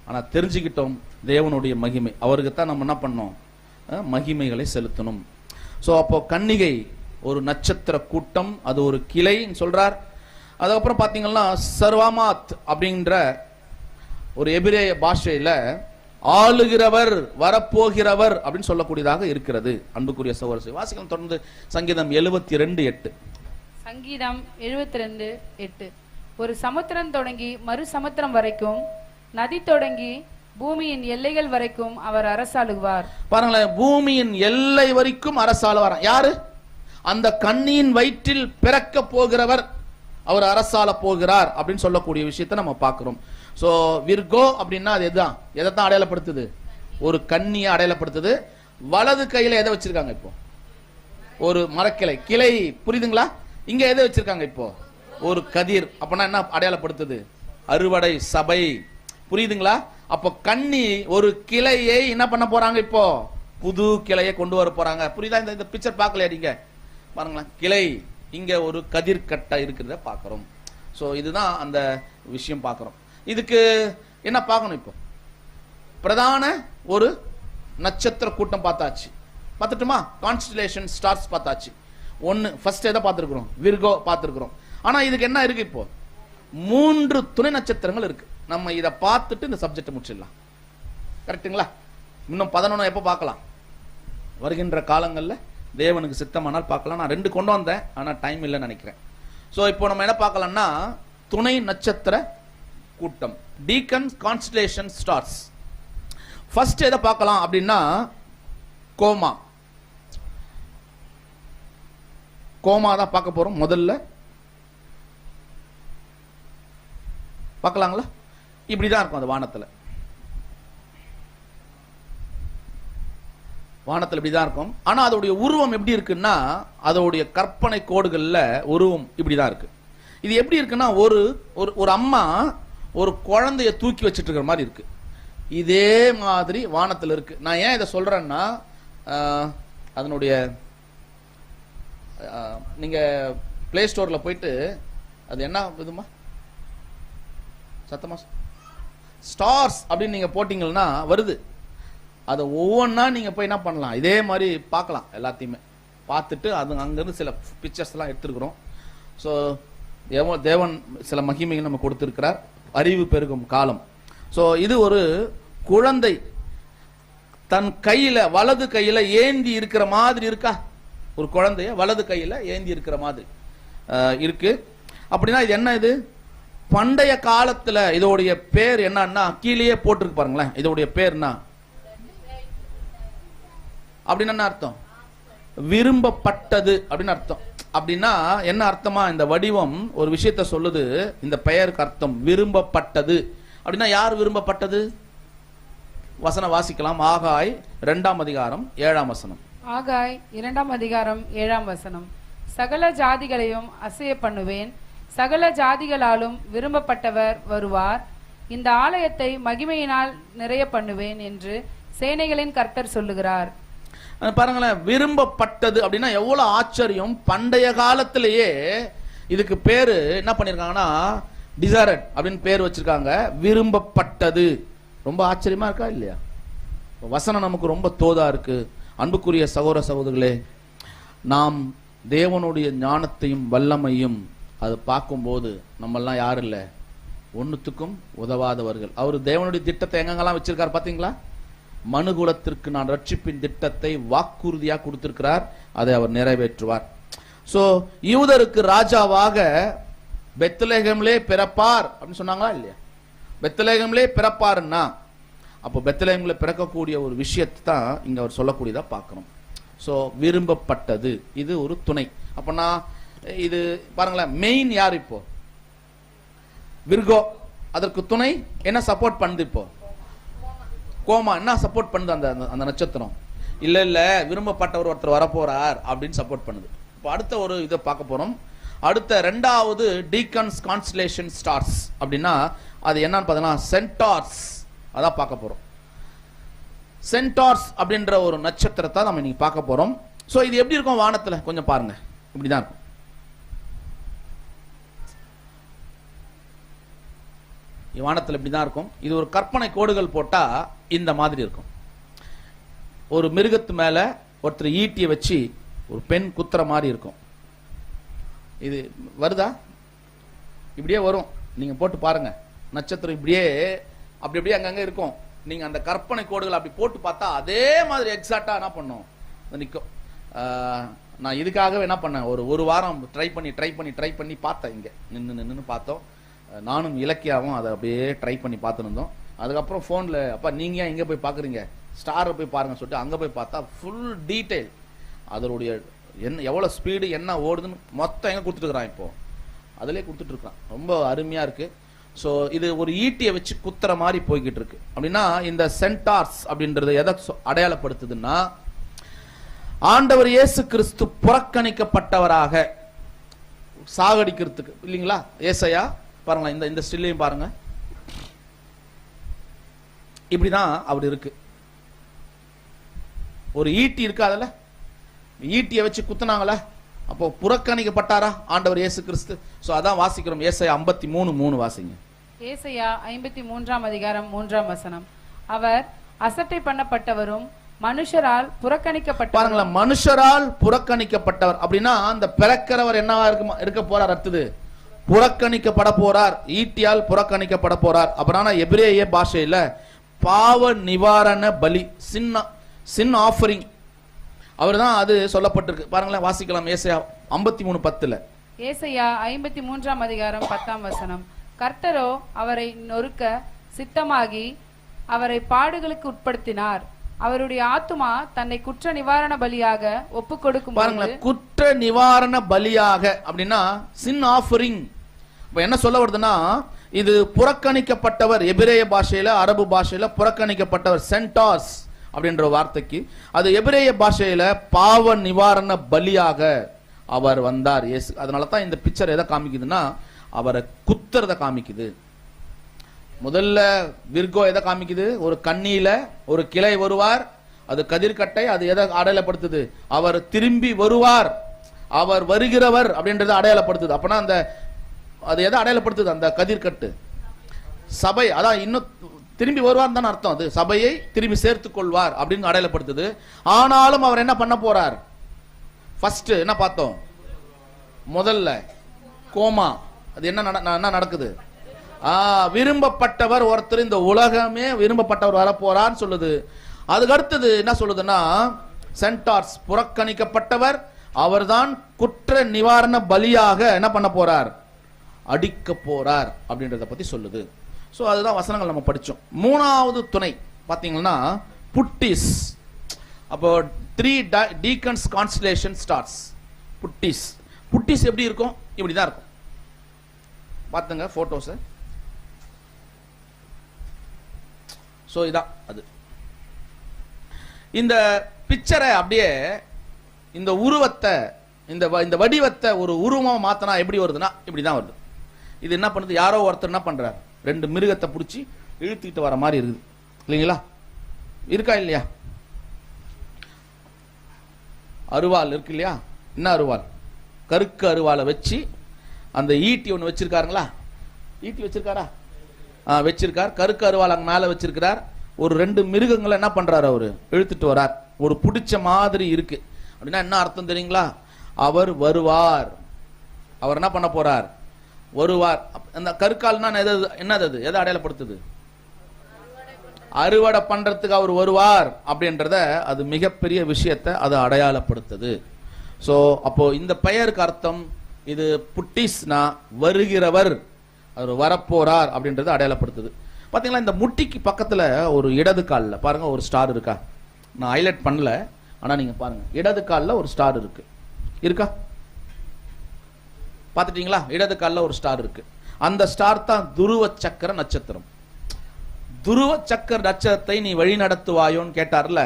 ஆனா தெரிஞ்சுக்கிட்டோம் தேவனுடைய மகிமை. அவருக்கு தான் நம்ம என்ன பண்ணோம்? மகிமைகளை செலுத்தணும். சோ அப்போ கன்னிகை ஒரு நட்சத்திர கூட்டம், அது ஒரு கிளைன்னு சொல்றார். அதுக்கப்புறம் பாத்தீங்கன்னா சர்வாமாத் அப்படின்ற ஒரு எபிரேய பாஷையில ஆளுகிறவர், வரப்போகிறவர் அப்படின்னு சொல்லக்கூடியதாக இருக்கிறது. அன்புக்குரிய சகோதரர் வாசிக்கலாம் தொடர்ந்து. சங்கீதம் 72:8. சங்கீதம் 72:8. ஒரு சமுத்திரம் தொடங்கி மறு சமுத்திரம் வரைக்கும், நதி தொடங்கி பூமியின் எல்லைகள் வரைக்கும் அவர் அரசாளுவார். பாருங்களேன், பூமியின் எல்லை வரைக்கும் அரசாளுவார். யாரு? அந்த கண்ணியின் வயிற்றில் பிறக்க போகிறவர் அவர் அரசாள போகிறார் அப்படின்னு சொல்லக்கூடிய விஷயத்தை நம்ம பார்க்கிறோம். சோ விர்கோ அப்படின்னா அது எதான்? எதைத்தான் அடையாளப்படுத்துது? ஒரு கண்ணியை அடையாளப்படுத்துது. வலது கையில எதை வச்சிருக்காங்க? இப்போ ஒரு மரக்கிளை, கிளை. புரியுதுங்களா? இங்க எதை வச்சிருக்காங்க? இப்போ ஒரு கதிர். அப்பனா என்ன அடையாளப்படுத்துது? அறுவடை சபை. புரியுதுங்களா? அப்போ கன்னி ஒரு கிளையை என்ன பண்ண போறாங்க? இப்போ புது கிளையை கொண்டு வர போறாங்க. புரியுதா? இந்த பிக்சர் பார்க்கலையா நீங்க? பாருங்களேன், கிளை இங்க ஒரு கதிர்கட்டை இருக்கிறத பார்க்கிறோம். ஸோ இதுதான் அந்த விஷயம் பார்க்கிறோம். இதுக்கு என்ன பார்க்கணும்? இப்போ பிரதான ஒரு நட்சத்திர கூட்டம் பார்த்தாச்சு. பார்த்துட்டுமா? கான்ஸ்டலேஷன் ஸ்டார்ஸ் பார்த்தாச்சு. ஒன்னு ஃபர்ஸ்ட் எதை பார்த்துருக்கிறோம்? விர்கோ பார்த்துருக்கிறோம். ஆனா இதுக்கு என்ன இருக்கு? இப்போ 3 துணை நட்சத்திரங்கள் இருக்கு. நம்ம இதை பார்த்துட்டு இந்த சப்ஜெக்ட் முடிச்சிடலாம். கரெக்டுங்களா? இன்னும் 11 எப்போ பார்க்கலாம்? வருகின்ற காலங்களில் தேவனுக்கு சித்தமானால் பார்க்கலாம். நான் 2 கொண்டு வந்தேன், ஆனால் டைம் இல்லைன்னு நினைக்கிறேன். ஸோ இப்போ நம்ம என்ன பார்க்கலாம்னா துணை நட்சத்திர கூட்டம், டீக்கன் கான்ஸ்டலேஷன் ஸ்டார்ஸ். ஃபர்ஸ்ட் எதை பார்க்கலாம் அப்படின்னா கோமா. கோமா தான் பார்க்க போறோம். முதல்ல பார்க்கலாங்களா? இப்படிதான் இருக்கும் அந்த வானத்தில். வானத்தில் இப்படிதான் இருக்கும். ஆனா அதோடைய உருவம் எப்படி இருக்குன்னா, அதோடைய கற்பனை கோடுகள்ல உருவம் இப்படிதான் இருக்கு. இது எப்படி இருக்குன்னா, ஒரு அம்மா ஒரு குழந்தைய தூக்கி வச்சிட்டு இருக்கிற மாதிரி இருக்கு. இதே மாதிரி வானத்தில் இருக்கு. நான் ஏன் இதை சொல்றேன்னா, அதனுடைய நீங்க பிளே ஸ்டோர்ல போயிட்டு அது என்ன விதமா சத்தமா ஸ்டார்ஸ் அப்படின்னு நீங்க போட்டீங்கன்னா வருது. அதை ஒவ்வொன்றா நீங்கள் போய் என்ன பண்ணலாம், இதே மாதிரி பார்க்கலாம். எல்லாத்தையுமே பார்த்துட்டு அது அங்கேருந்து சில பிக்சர்ஸ்லாம் எடுத்துருக்குறோம். ஸோ தேவன் சில மகிமைகள் நம்ம கொடுத்துருக்கிறார். அறிவு பெருகும் காலம். ஸோ இது ஒரு குழந்தை தன் கையில் வலது கையில் ஏந்தி இருக்கிற மாதிரி இருக்கா? ஒரு குழந்தைய வலது கையில் ஏந்தி இருக்கிற மாதிரி இருக்கு. அப்படின்னா இது என்ன? இது பண்டைய காலத்தில் இதோடைய பேர் என்னன்னா கீழேயே போட்டிருக்கு பாருங்களேன். இதோடைய பேர்னா அப்படின்னு என்ன அர்த்தம்? விரும்பப்பட்டது அப்படின்னு அர்த்தம். அப்படின்னா என்ன அர்த்தமா? இந்த வடிவம் ஒரு விஷயத்தை சொல்லுது. இந்த பெயருக்கு அர்த்தம் விரும்பப்பட்டது. அப்படின்னா யார் விரும்பப்பட்டது? வசனம் வாசிக்கலாம். ஆகாய் 2ஆம் அதிகாரம் 7ஆம் வசனம். ஆகாய் 2ஆம் அதிகாரம் 7ஆம் வசனம். சகல ஜாதிகளையும் அசைய பண்ணுவேன், சகல ஜாதிகளாலும் விரும்பப்பட்டவர் வருவார், இந்த ஆலயத்தை மகிமையினால் நிறைய பண்ணுவேன் என்று சேனைகளின் கர்த்தர் சொல்லுகிறார். பாருங்களேன், விரும்பப்பட்டது அப்படின்னா எவ்வளவு ஆச்சரியம். பண்டைய காலத்திலேயே இதுக்கு பேரு என்ன பண்ணிருக்காங்கன்னா டிசைரட் அப்படின்னு பேர் வச்சிருக்காங்க. விரும்பப்பட்டது. ரொம்ப ஆச்சரியமா இருக்கா இல்லையா? வசனம் நமக்கு ரொம்ப தோதா இருக்கு. அன்புக்குரிய சகோதர சகோதரர்களே, நாம் தேவனுடைய ஞானத்தையும் வல்லமையும் அது பார்க்கும்போது நம்மெல்லாம் யாரும் இல்லை, ஒன்னுத்துக்கும் உதவாதவர்கள். அவர் தேவனுடைய திட்டத்தை எங்கெங்கெல்லாம் வச்சிருக்காரு பாத்தீங்களா? மனுகுலத்திற்கு நான் ரட்சிப்பின் திட்டத்தை வாக்குறுதியாக கொடுத்திருக்கிறார். அதை அவர் நிறைவேற்றுவார். சோ யூதருக்கு ராஜாவாக பெத்லகேமிலே பிறப்பார் அப்படின்னு சொன்னாங்களா இல்லையா? பெத்லகேமிலே பிறப்பாருன்னா அப்போ பெத்லகேமிலே பிறக்கக்கூடிய ஒரு விஷயத்தை தான் இங்க அவர் சொல்லக்கூடியதா பார்க்கணும். சோ விரும்பப்பட்டது இது ஒரு துணை. அப்பனா இது பாருங்களேன், மெயின் யார்? இப்போ விர்கோ. அதற்கு துணை என்ன சப்போர்ட் பண்ணுது? இப்போ கோமா என்ன சப்போர்ட் பண்ணுது? அந்த நட்சத்திரம் இல்ல விரும்பப்பட்டவர் ஒருத்தர் வரப்போறார் அப்படின்னு சப்போர்ட் பண்ணுது. இப்போ அடுத்த ஒரு இதை பார்க்க போறோம். அடுத்த 2வது டீக்கன்ஸ் கான்ஸ்டலேஷன் ஸ்டார்ஸ். அப்படின்னா அது என்னன்னு பார்த்தீங்கன்னா சென்டார்ஸ். அதான் பார்க்க போறோம். சென்டார்ஸ் அப்படின்ற ஒரு நட்சத்திரத்தை நம்ம இன்னைக்கு பார்க்க போறோம். ஸோ இது எப்படி இருக்கும் வானத்துல? கொஞ்சம் பாருங்க. இப்படிதான் இருக்கும். வானத்தில் இப்படிதான் இருக்கும். இது ஒரு கற்பனை கோடுகள் போட்டா இந்த மாதிரி இருக்கும். ஒரு மிருகத்து மேல ஒருத்தர் ஈட்டியை வச்சு ஒரு பெண் குத்துற மாதிரி இருக்கும். இது வருதா? இப்படியே வரும். நீங்க போட்டு பாருங்க. நட்சத்திரம் இப்படியே அப்படி அப்படியே அங்கங்க இருக்கும். நீங்க அந்த கற்பனை கோடுகள் அப்படி போட்டு பார்த்தா அதே மாதிரி எக்ஸாக்டா என்ன பண்ணும் நிற்கும். நான் இதுக்காகவே என்ன பண்ணேன், ஒரு வாரம் ட்ரை பண்ணி பார்த்தேன். இங்க நின்று பார்த்தோம். நானும் இலக்கியாவும் அதை அப்படியே ட்ரை பண்ணி பார்த்துருந்தோம். அதுக்கப்புறம் ஃபோனில் அப்பா நீங்கள் ஏன் இங்கே போய் பார்க்குறீங்க, ஸ்டாரை போய் பாருங்க சொல்லிட்டு அங்கே போய் பார்த்தா ஃபுல் டீட்டெயில் அதனுடைய என்ன எவ்வளோ ஸ்பீடு என்ன ஓடுதுன்னு மொத்தம் எங்கே கொடுத்துட்டுருக்குறான். இப்போ அதிலே கொடுத்துட்ருக்கான். ரொம்ப அருமையாக இருக்குது. ஸோ இது ஒரு ஈட்டியை வச்சு குத்துற மாதிரி போய்கிட்டு இருக்கு. அப்படின்னா இந்த சென்டார்ஸ் அப்படின்றது எதை அடையாளப்படுத்துதுன்னா, ஆண்டவர் இயேசு கிறிஸ்து புறக்கணிக்கப்பட்டவராக சாகடிக்கிறதுக்கு இல்லைங்களா? ஏசாயா பாருங்களா, இந்த ஸ்டில்லையும் பாருங்க. இப்படிதான் அவர் இருக்கு. ஒரு ஈட்டி இருக்கு. அதில் ஈட்டியை வச்சு குத்துனாங்களே அப்போ புறக்கணிக்கப்பட்டாரா ஆண்டவர் இயேசு கிறிஸ்து? சோ அதான் வாசிக்கிறோம். ஏசாயா 53:3 வாசிங்க. ஏசாயா 53ஆம் அதிகாரம் 3ஆம் வசனம். அவர் அசட்டை பண்ணப்பட்டவரும் மனுஷரால் புறக்கணிக்கப்பட்டவர். பாருங்களேன், மனுஷரால் புறக்கணிக்கப்பட்டவர் அப்படின்னா அந்த பிறக்கிறவர் என்னவா இருக்க போறார்? அடுத்தது புறக்கணிக்கப்பட போறார், ஈட்டியால் புறக்கணிக்கப்பட போறார். அப்புறம் எபிரேய பாஷையில பாவ நிவாரண பலி, சின் ஆஃபரிங், அவர் தான் அது சொல்லப்பட்டிருக்கு. பாருங்களேன், வாசிக்கலாம். ஏசாயா 53:10. ஏசாயா 53ஆம் அதிகாரம் 10ஆம் வசனம். கர்த்தரோ அவரை நொறுக்க சித்தமாகி அவரை பாடுகளுக்கு உட்படுத்தினார். அவருடைய ஆத்துமா தன்னை குற்ற நிவாரண பலியாக ஒப்பு கொடுக்கும். பாருங்களேன், குற்ற நிவாரண பலியாக அப்படின்னா சின் ஆஃபரிங். இப்ப என்ன சொல்ல வருதுன்னா, இது புறக்கணிக்கப்பட்டவர். எபிரேய பாஷையில, அரபு பாஷையில புறக்கணிக்கப்பட்டவர் சென்டாஸ் அப்படின்ற வார்த்தைக்கு, அது எபிரேய பாஷையில பாவ நிவாரண பலியாக அவர் வந்தார் இயேசு. அதனால தான் இந்த பிக்சர் எதை காமிக்குதுன்னா, அவரை குத்துறத காமிக்குது. முதல்ல விர்கோ எதை காமிக்குது? ஒரு கண்ணியில ஒரு கிளை வருவார், அது கதிர்கட்டை. அது எதை அடையாளப்படுத்துது? அவர் திரும்பி வருவார், அவர் வருகிறவர் அப்படின்றத அடையாளப்படுத்துது. அப்பனா அந்த அது எதை அடையாளப்படுத்துது? அந்த கதிர்கட்டு சபை. அதான் இன்னும் திரும்பி வருவார் தான் அர்த்தம். அது சபையை திரும்பி சேர்த்துக் கொள்வார் அப்படின்னு அடையாளப்படுத்துது. ஆனாலும் அவர் என்ன பண்ண போறார்? ஃபர்ஸ்ட் என்ன பார்த்தோம்? முதல்ல கோமா. அது என்ன நடக்குது? விரும்பப்பட்டவர் ஒருத்தர், இந்த உலகமே விரும்பப்பட்டவர் வர போறான்னு சொல்லுது. அதுக்கு அடுத்தது என்ன சொல்லுதுன்னா, சென்டார்ஸ், புறக்கணிக்கப்பட்டவர், அவர்தான் குற்ற நிவாரண பலியாக என்ன பண்ண போறார்? அடிக்க போறார் அப்படின்றத பத்தி சொல்லுது. சோ அதுதான் வசனங்கள் நம்ம படிச்சோம். மூணாவது துணை பாத்தீங்கன்னா புட்டிஸ். அப்போ 3 deacons constellation stars. Buddhist. Buddhist எப்படி இருக்கும்? இப்படிதான் இருக்கும். பாத்துங்க போட்டோஸ். சோ இதான் அது. இந்த பிக்சரை அப்படியே, இந்த உருவத்தை, இந்த வடிவத்தை ஒரு உருவமா மாத்தினா எப்படி வருதுன்னா இப்படிதான் வருது. இது என்ன பண்ணுது? யாரோ ஒருத்தர் என்ன பண்றார்? 2 மிருகத்தை பிடிச்சி இழுத்துக்கிட்டு வர மாதிரி இருக்குது இல்லைங்களா? இருக்கா இல்லையா? அருவாள் இருக்கு இல்லையா? என்ன அருவாள்? கருக்கு அருவாளை வச்சு அந்த ஈட்டி ஒன்று வச்சிருக்காருங்களா? ஈட்டி வச்சிருக்காரா? வச்சிருக்கார். கருக்கு அருவாள் அங்க மேல வச்சிருக்கிறார். ஒரு 2 மிருகங்களை என்ன பண்றாரு? அவரு இழுத்துட்டு வரார். ஒரு பிடிச்ச மாதிரி இருக்கு. அப்படின்னா என்ன அர்த்தம் தெரியுங்களா? அவர் வருவார். அவர் என்ன பண்ண போறார்? வருவார். அந்த கருக்கால்னா என்னது? எதை அடையாளப்படுத்துது? அறுவடை பண்றதுக்கு அவர் வருவார் அப்படின்றத, அது மிகப்பெரிய விஷயத்தை அது அடையாளப்படுத்துது. சோ அப்போ இந்த பெயருக்கு அர்த்தம் இது புட்டிஸ்னா வருகிறவர், அவர் வரப்போறார் அப்படின்றத அடையாளப்படுத்துது. பாத்தீங்களா? இந்த முட்டிக்கு பக்கத்துல ஒரு இடது கால்ல பாருங்க ஒரு ஸ்டார் இருக்கா? நான் ஹைலைட் பண்ணல, ஆனா நீங்க பாருங்க, இடது கால்ல ஒரு ஸ்டார் இருக்கு. இருக்கா? பாத்துட்டீங்களா? இடது கால்ல ஒரு ஸ்டார் இருக்கு. அந்த ஸ்டார் தான் துருவ சக்கர நட்சத்திரம். துருவ சக்கர நட்சத்திரத்தை நீ வழி நடத்துவாயோன்னு கேட்டார்ல,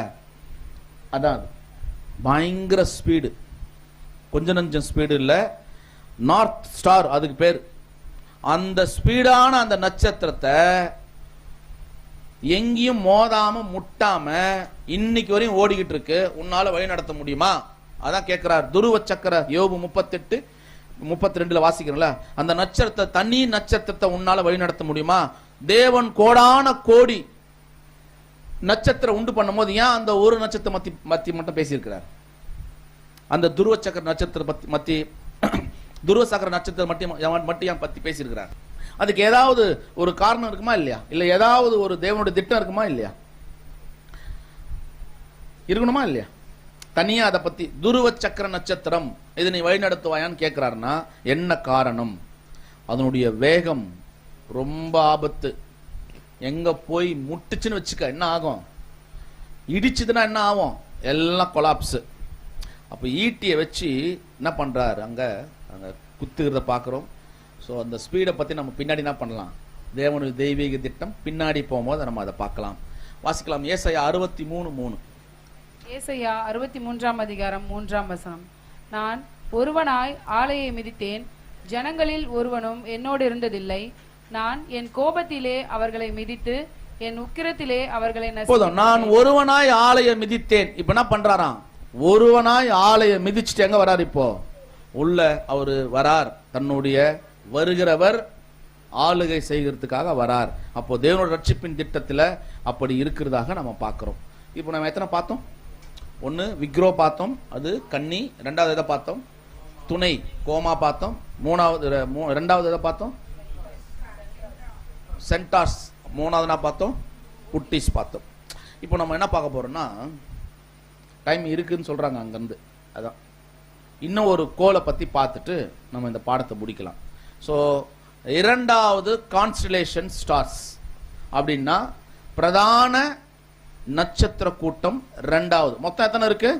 அதான் பயங்கர ஸ்பீடு, கொஞ்ச நஞ்சம் ஸ்பீடு இல்ல, நார்த் ஸ்டார் அதுக்கு பேர். அந்த ஸ்பீடான அந்த நட்சத்திரத்தை எங்கேயும் மோதாம முட்டாம இன்னைக்கு வரையும் ஓடிக்கிட்டு இருக்கு. உன்னால வழி நடத்த முடியுமா? அதான் கேட்கிறார். துருவ சக்கர யோபு 38:32 வாசிக்கிறோம்ல, அந்த நட்சத்திரத்தை, தனி நட்சத்திரத்தை உன்னால வழி நடத்த முடியுமா? தேவன் கோடான கோடி நட்சத்திரம் உண்டு பண்ணும் போது ஏன் அந்த ஒரு நட்சத்திரம் மத்தி மட்டும் பேசியிருக்கிறார்? அந்த துருவ சக்கர நட்சத்திரம் மத்தி துருவ சக்கர நட்சத்திரம் மட்டும் ஏன் பத்தி பேசியிருக்கிறார்? அதுக்கு ஏதாவது ஒரு காரணம் இருக்குமா இல்லையா? இல்ல ஏதாவது ஒரு தேவனுடைய திட்டம் இருக்குமா இல்லையா? இருக்கணுமா இல்லையா? தனியா அதை பத்தி துருவ சக்கர நட்சத்திரம் இது நீ வழி நடத்துவாயான்னு கேட்கிறாருன்னா என்ன காரணம்? அதனுடைய வேகம் ரொம்ப ஆபத்து. எங்க போய் முட்டுச்சுன்னு வச்சுக்க என்ன ஆகும்? இடிச்சுதுன்னா என்ன ஆகும்? எல்லாம் கொலாப்ஸ். அப்ப ஈட்டியை வச்சு என்ன பண்றாரு? அங்க அங்க குத்துகிறத பாக்குறோம். ஸோ அந்த ஸ்பீடை பத்தி நம்ம பின்னாடி என்ன பண்ணலாம்? தேவனுடைய தெய்வீக திட்டம் பின்னாடி போகும்போது நம்ம அதை பார்க்கலாம். வாசிக்கலாம். ஏசாயா 63:3. ஏசாயா 63ஆம் அதிகாரம் 3ஆம் வசனம். நான் ஒருவனாய் ஆலையை மிதித்தேன், ஜனங்களில் ஒருவனும் என்னோடு இருந்ததில்லை. நான் என் கோபத்திலே அவர்களை மிதித்து என் உக்கிரத்திலே அவர்களை போதும். நான் ஒருவனாய் ஆலையை மிதித்தேன். இப்ப என்ன பண்றாராம்? ஒருவனாய் ஆலையை மிதிச்சுட்டு எங்க வராரு? இப்போ உள்ள அவர் வரார், தன்னுடைய வருகிறவர் ஆளுகை செய்கிறதுக்காக வரார். அப்போ தேவனோட ரட்சிப்பின் திட்டத்தில் அப்படி இருக்கிறதாக நம்ம பார்க்கிறோம். இப்போ நம்ம எத்தனை பார்த்தோம்? ஒன்று விக்ரோ பார்த்தோம், அது கன்னி. ரெண்டாவது எதை பார்த்தோம்? துணை கோமா பார்த்தோம். ரெண்டாவது எதை பார்த்தோம்? சென்டார்ஸ். மூணாவது என்ன பார்த்தோம்? குட்டிஸ் பார்த்தோம். இப்போ நம்ம என்ன பார்க்க போறோம்னா, டைம் இருக்குன்னு சொல்றாங்க அங்கேருந்து, அதான் இன்னும் ஒரு கோலை பற்றி பார்த்துட்டு நம்ம இந்த பாடத்தை முடிக்கலாம். ஸோ இரண்டாவது கான்ஸ்டலேஷன் ஸ்டார்ஸ் அப்படின்னா பிரதான நட்சத்திர கூட்டம் ரெண்டாவது. மொத்தம் எத்தனை இருக்கு?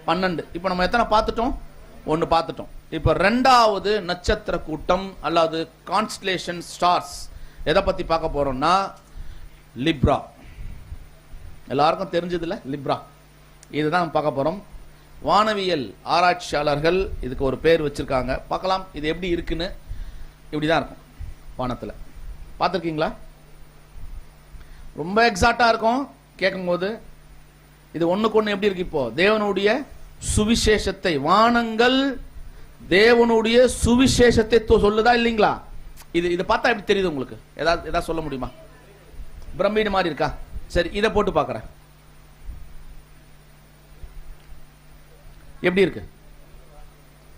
12. இப்போ நம்ம எத்தனை பார்த்துட்டோம்? 1 பார்த்துட்டோம். இப்போ ரெண்டாவது நட்சத்திர கூட்டம் அல்லது கான்ஸ்டலேஷன் ஸ்டார்ஸ் எதை பத்தி பார்க்க போறோம்னா, லிப்ரா. எல்லாருக்கும் தெரிஞ்சதுல லிப்ரா, இதுதான் பார்க்க போறோம். வானவியல் ஆராய்ச்சியாளர்கள் இதுக்கு ஒரு பேர் வச்சிருக்காங்க. பார்க்கலாம் இது எப்படி இருக்குன்னு. இப்படிதான் இருக்கும் வானத்துல. பார்த்துருக்கீங்களா? ரொம்ப எக்ஸாக்டா இருக்கும் கேட்கும்போது. இது ஒண்ணுக்கு ஒண்ணு எப்படி இருக்கு? இப்போ தேவனுடைய சுவிசேஷத்தை, வானங்கள் தேவனுடைய சுவிசேஷத்தை சொல்லுதா இல்லைங்களா? இது பார்த்தா எப்படி தெரியுது உங்களுக்கு? ஏதாவது சொல்ல முடியுமா? பிரமிடு மாதிரி இருக்கா? சரி, இதை போட்டு பார்க்கறேன். எப்படி இருக்கு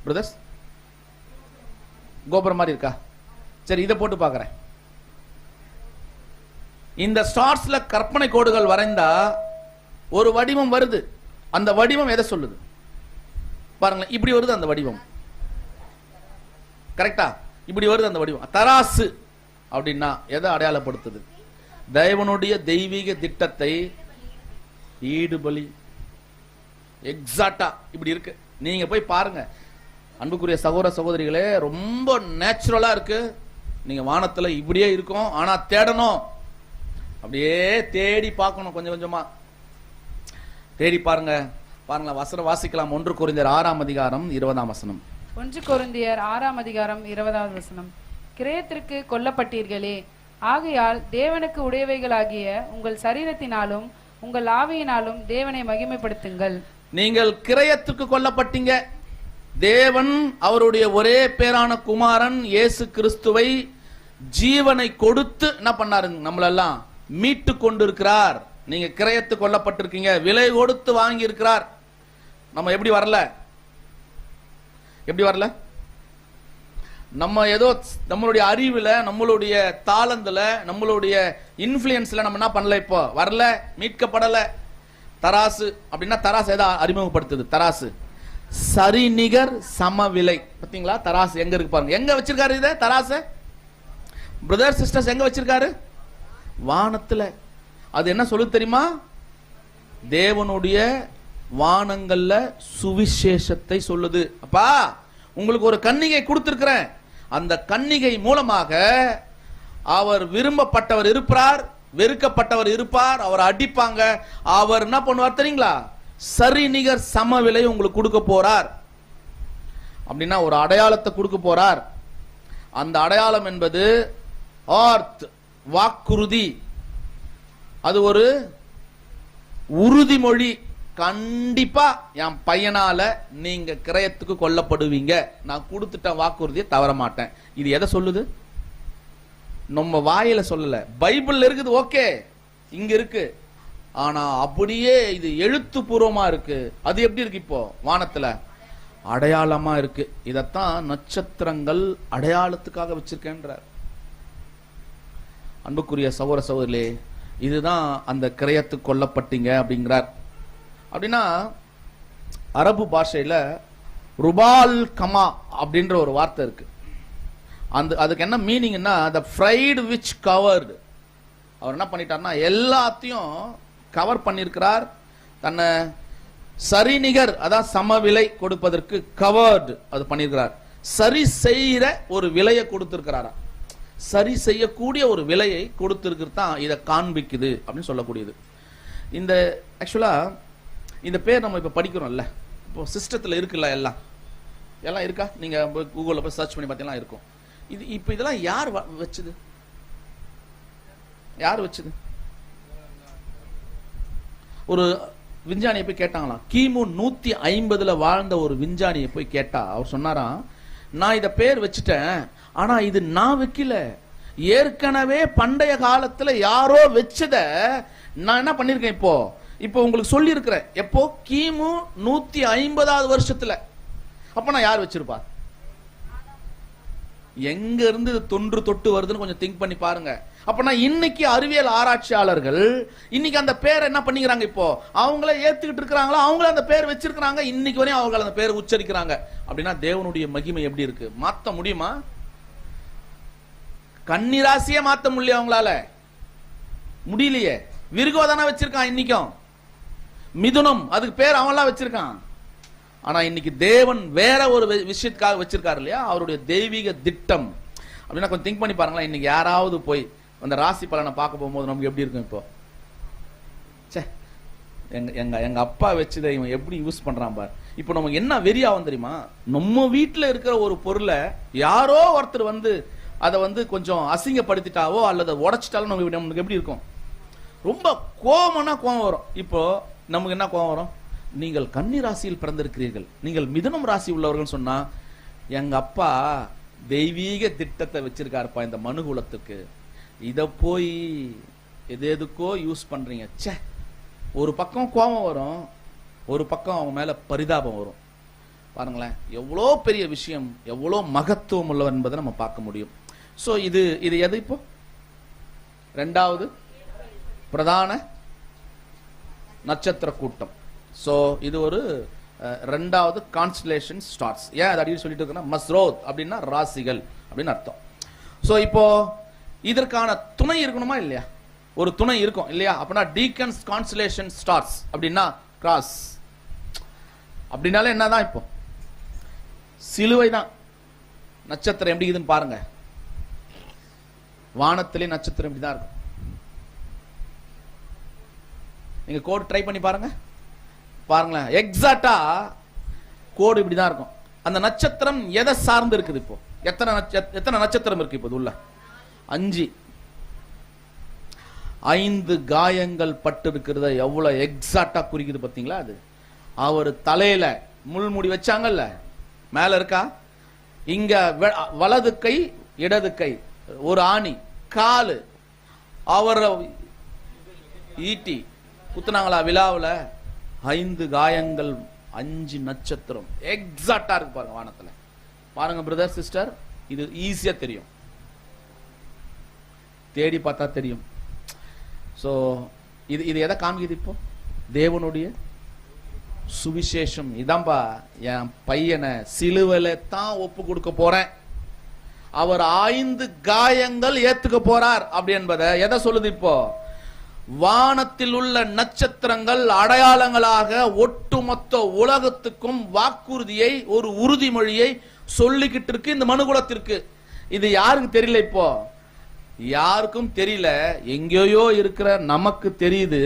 பிரதர்ஸ்? கோபுரம் மாதிரி இருக்கா? சரி, இதை போட்டு பார்க்கறேன். இந்த ஸ்டார்ஸ்ல கற்பனை கோடுகள் வரைந்தா ஒரு வடிவம் வருது. அந்த வடிவம் எதை சொல்லுது பாருங்களேன். இப்படி வருது அந்த வடிவம். கரெக்டா? இப்படி வருது அந்த வடிவம். தராசு அப்படின்னா எதை அடையாளப்படுத்துது? தேவனுடைய தெய்வீக திட்டத்தை, ஈடுபலி. எக்ஸாக்டா இப்படி இருக்கு. நீங்க போய் பாருங்க அன்புக்குரிய சகோதர சகோதரிகளே, ரொம்ப நேச்சுரலா இருக்கு. நீங்க வானத்துல இப்படியே இருக்கும். ஆனா தேடணும், அப்படியே தேடி பார்க்கணும். கொஞ்சம் கொஞ்சமா தேடி பாருங்க. வசனம் வாசிக்கலாம். 1 கொரிந்தியர் 6ஆம் அதிகாரம் 20ஆம் வசனம். 1 கொரிந்தியர் 6ஆம் அதிகாரம் 20வது வசனம். கிரயத்திற்கு கொல்லப்பட்டீர்களே, ஆகையால் தேவனுக்கு உடையவைகளாகிய உங்கள் சரீரத்தினாலும் உங்கள் ஆவியினாலும் தேவனை மகிமைப்படுத்துங்கள். நீங்கள் கிரயத்திற்கு கொல்லப்பட்டீங்க. தேவன் அவருடைய ஒரே பேரான குமாரன் இயேசு கிறிஸ்துவை ஜீவனை கொடுத்து என்ன பண்ணாரு? நம்மளெல்லாம் மீட்டு கொண்டிருக்கிறார். நீங்க கிரயத்து கொல்லப்பட்டிருக்கீங்க, விலை கொடுத்து வாங்கி இருக்கிறார். நம்ம எப்படி வரல? நம்ம ஏதோ நம்மளுடைய அறிவுல, நம்மளுடைய தாளந்துல, நம்மளுடைய இன்ஃப்ளூயன்ஸ்ல நம்ம என்ன பண்ணல? இப்போ வரல, மீட்கப்படல. தராசு அப்படின்னா தராசு எதை அறிமுகப்படுத்துது? தராசு சரிநிகர் சமவிலை. பாத்தீங்களா? தராசு எங்க இருக்கு பாருங்க. எங்க வச்சிருக்காரு இத தராசு? பிரதர் சிஸ்டர்ஸ், எங்க வச்சிருக்காரு? வானத்துல. அது என்ன சொல்லுது தெரியுமா? தேவனுடைய வானங்கள்ல சுவிசேஷத்தை சொல்லுது. அப்பா, உங்களுக்கு ஒரு கன்னிகை கொடுத்திருக்கிறேன். அந்த கன்னிகை மூலமாக அவர் விரும்பப்பட்டவர் இருப்பார், வெறுக்கப்பட்டவர் இருப்பார். அவர் அடிப்பாங்க. அவர் என்ன பண்ணுவார் தெரியுங்களா? சரிநிகர் சமவிலை உங்களுக்கு கொடுக்க போறார். அப்படின்னா ஒரு அடையாளத்தை கொடுக்க போறார். அந்த அடையாளம் என்பது ஆர்த், வாக்குறுதி. அது ஒரு உறுதிமொழி. கண்டிப்பா என் பையனால நீங்க கிரயத்துக்கு கொல்லப்படுவீங்க, நான் கொடுத்துட்ட வாக்குறுதியை தவற மாட்டேன். இது எதை சொல்லுது? நம்ம வாயில சொல்லல, பைபிள் இருக்குது. ஓகே, இங்க இருக்கு. ஆனா அப்படியே இது எழுத்துப்பூர்வமா இருக்கு. அது எப்படி இருக்கு? இப்போ வானத்துல அடையாளமா இருக்கு. இதத்தான் நட்சத்திரங்கள் அடையாளத்துக்காக வச்சிருக்கேன்றார். அன்புக்குரிய சகோதர சகோதரிகளே, இதுதான் அந்த கிரயத்துக்கு கொல்லப்பட்டீங்க அப்படிங்கிறார். அப்படின்னா அரபு பாஷையில ருபால் கமா அப்படின்ற ஒரு வார்த்தை இருக்கு. அதுக்கு என்ன மீனிங்னா, the fried which covered. அவர் என்ன பண்ணிட்டார்னா எல்லாத்தையும் கவர் பண்ணியிருக்கிறார். தன்னை சரிநிகர், அதான் சமவிலை கொடுப்பதற்கு கவர்டு அது பண்ணியிருக்கிறார். சரி செய்கிற ஒரு விலையை கொடுத்திருக்கிறாரா? சரி செய்யக்கூடிய ஒரு விலையை கொடுத்திருக்கிறது தான் இதை காண்பிக்குது அப்படின்னு சொல்லக்கூடியது. இந்த ஆக்சுவலா இந்த பேர் நம்ம இப்ப படிக்கிறோம்ல, இப்போ சிஸ்டத்துல இருக்குல்ல, எல்லாம் இருக்கா? நீங்க கூகுள்ல போய் சர்ச் பண்ணி பார்த்தீங்கன்னா இருக்கும். இது இப்ப இதெல்லாம் யார் வச்சது? யார் வச்சது? ஒரு விஞ்ஞானியை போய் கேட்டாங்களாம். கிமு 150 வாழ்ந்த ஒரு விஞ்ஞானியை போய் கேட்டா அவர் சொன்னாராம், நான் இத பேர் வச்சுட்டேன், ஆனா இது நான் வைக்கல, ஏற்கனவே பண்டைய காலத்துல யாரோ வச்சத நான் என்ன பண்ணிருக்கேன், இப்போ உங்களுக்கு சொல்லி இருக்கிறேன். எப்போ? கிமு 150வது வருஷத்துல. அப்ப நான் யார் வச்சிருப்பா? எங்க இருந்து தொன்று தொட்டு வருதுன்னு கொஞ்சம் திங்க் பண்ணி பாருங்க. அப்பனா இன்னைக்கு அறிவியல் ஆராய்ச்சியாளர்கள் இன்னைக்கு அந்த பேரை என்ன பண்ணிக்கிறாங்க, இப்போ அவங்களே ஏத்துக்கிட்டு இருக்கிறாங்களா, அவங்களே அந்த பேர் வச்சிருக்கிறாங்க, இன்னைக்கு வரையும் அவங்க அந்த பேரை உச்சரிக்கிறாங்க. அப்படின்னா தேவனுடைய மகிமை எப்படி இருக்கு? மாத்த முடியுமா? கன்னிராசியே மாத்த முடியல அவங்களால, முடியலையே. விருகோ தானே வச்சிருக்கான் இன்னைக்கும், மிதுனம் அதுக்கு பேர் அவன்லாம் வச்சிருக்கான். ஆனா இன்னைக்கு தேவன் வேற ஒரு விஷயத்துக்காக வச்சிருக்காரு இல்லையா, அவருடைய தெய்வீக திட்டம். அப்படின்னா கொஞ்சம் திங்க் பண்ணி பாருங்களேன். இன்னைக்கு யாராவது போய் அந்த ராசி பலனை பார்க்க போகும்போது நமக்கு எப்படி இருக்கும்? இப்போ எங்க அப்பா வச்சதை இவன் எப்படி யூஸ் பண்றான் பாரு. இப்போ நமக்கு என்ன வெறியாவும் தெரியுமா? நம்ம வீட்டுல இருக்கிற ஒரு பொருளை யாரோ ஒருத்தர் வந்து அதை வந்து கொஞ்சம் அசிங்கப்படுத்திட்டாவோ அல்லது உடைச்சிட்டாலும் நமக்கு எப்படி இருக்கும்? ரொம்ப கோபம்னா கோபம் வரும். இப்போ நமக்கு என்ன கோபம் வரும்? நீங்கள் கன்னி ராசியில் பிறந்திருக்கிறீர்கள், நீங்கள் மிதுனம் ராசி உள்ளவர்கள் சொன்னா, எங்க அப்பா தெய்வீக திட்டத்தை வச்சிருக்காருப்பா இந்த மனுகுலத்துக்கு, இத போய் எதுக்கோ யூஸ் பண்றீங்க. ச்சே, ஒரு பக்கம் கோபம் வரும், ஒரு பக்கம் அவங்க மேல பரிதாபம் வரும். பாருங்களேன், எவ்வளோ பெரிய விஷயம், எவ்வளோ மகத்துவம் உள்ளவர் என்பதை நம்ம பார்க்க முடியும். சோ இது எது? இப்போ இரண்டாவது பிரதான நட்சத்திர கூட்டம். சோ இது ஒரு இரண்டாவது கான்ஸ்டலேஷன் ஸ்டார்ஸ். ஏன் அதை அடிக்கடி சொல்லிட்டு இருக்கேன்னா, மஸ்ரோத் அப்படின்னா ராசிகள் அப்படின்னு அர்த்தம். சோ இப்போ இதற்கான துணை இருக்கணுமா இல்லையா? ஒரு துணை இருக்கும் இல்லையா? அப்படின்னா டீக்கன்ஸ் கான்ஸ்டலேஷன் ஸ்டார்ஸ் அப்படின்னா கிராஸ் அப்படின்னாலே என்னதான்? இப்போ சிலுவை தான் நட்சத்திரம். எப்படி இருக்குதுன்னு பாருங்க. வானத்திலே நட்சத்திரம் இப்படிதான் இருக்கும். நீங்க கோடு ட்ரை பண்ணி பாருங்க, பாருங்களேன், எக்ஸாக்டா கோடு இப்படிதான் இருக்கும். அந்த நட்சத்திரம் எதை சார்ந்து இருக்குது? இப்போ எத்தனை நட்சத்திரம் இருக்கு? இப்போ உள்ள 5 காயங்கள் பட்டு இருக்கிறத எவ்வளவு எக்ஸாக்டா குறிக்குது பாத்தீங்களா? அது அவர் தலையில முள்முடி வச்சாங்கல்ல, மேல இருக்கா, இங்க வலது கை இடது கை ஒரு ஆணி, காலு அவர் ஈட்டி குத்துனாங்களா விழாவுல, 5 காயங்கள் 5 நட்சத்திரம் எக்ஸாக்டா இருக்கு பாருங்க வானத்துல. பாருங்க பிரதர் சிஸ்டர், இது ஈஸியா தெரியும், தேடி பார்த்தா தெரியும். சோ இது எதை காமிக்குது? இப்போ தேவனுடைய சுவிசேஷம். இதான்பா, என் பையனை சிலுவையில தான் ஒப்பு கொடுக்க போறேன், அவர் 5 காயங்கள் ஏத்துக்க போறார் அப்படி என்பதை எதை சொல்லுது? இப்போ வானத்தில் உள்ள நட்சத்திரங்கள் அடையாளங்களாக ஒட்டுமொத்த உலகத்துக்கும் வாக்குறுதியை, ஒரு உறுதிமொழியை சொல்லிக்கிட்டு இருக்கு இந்த மனுகுலத்திற்கு. இது யாருக்கு தெரியல? இப்போ யாருக்கும் தெரியல, எங்கேயோ இருக்கிற நமக்கு தெரியுது.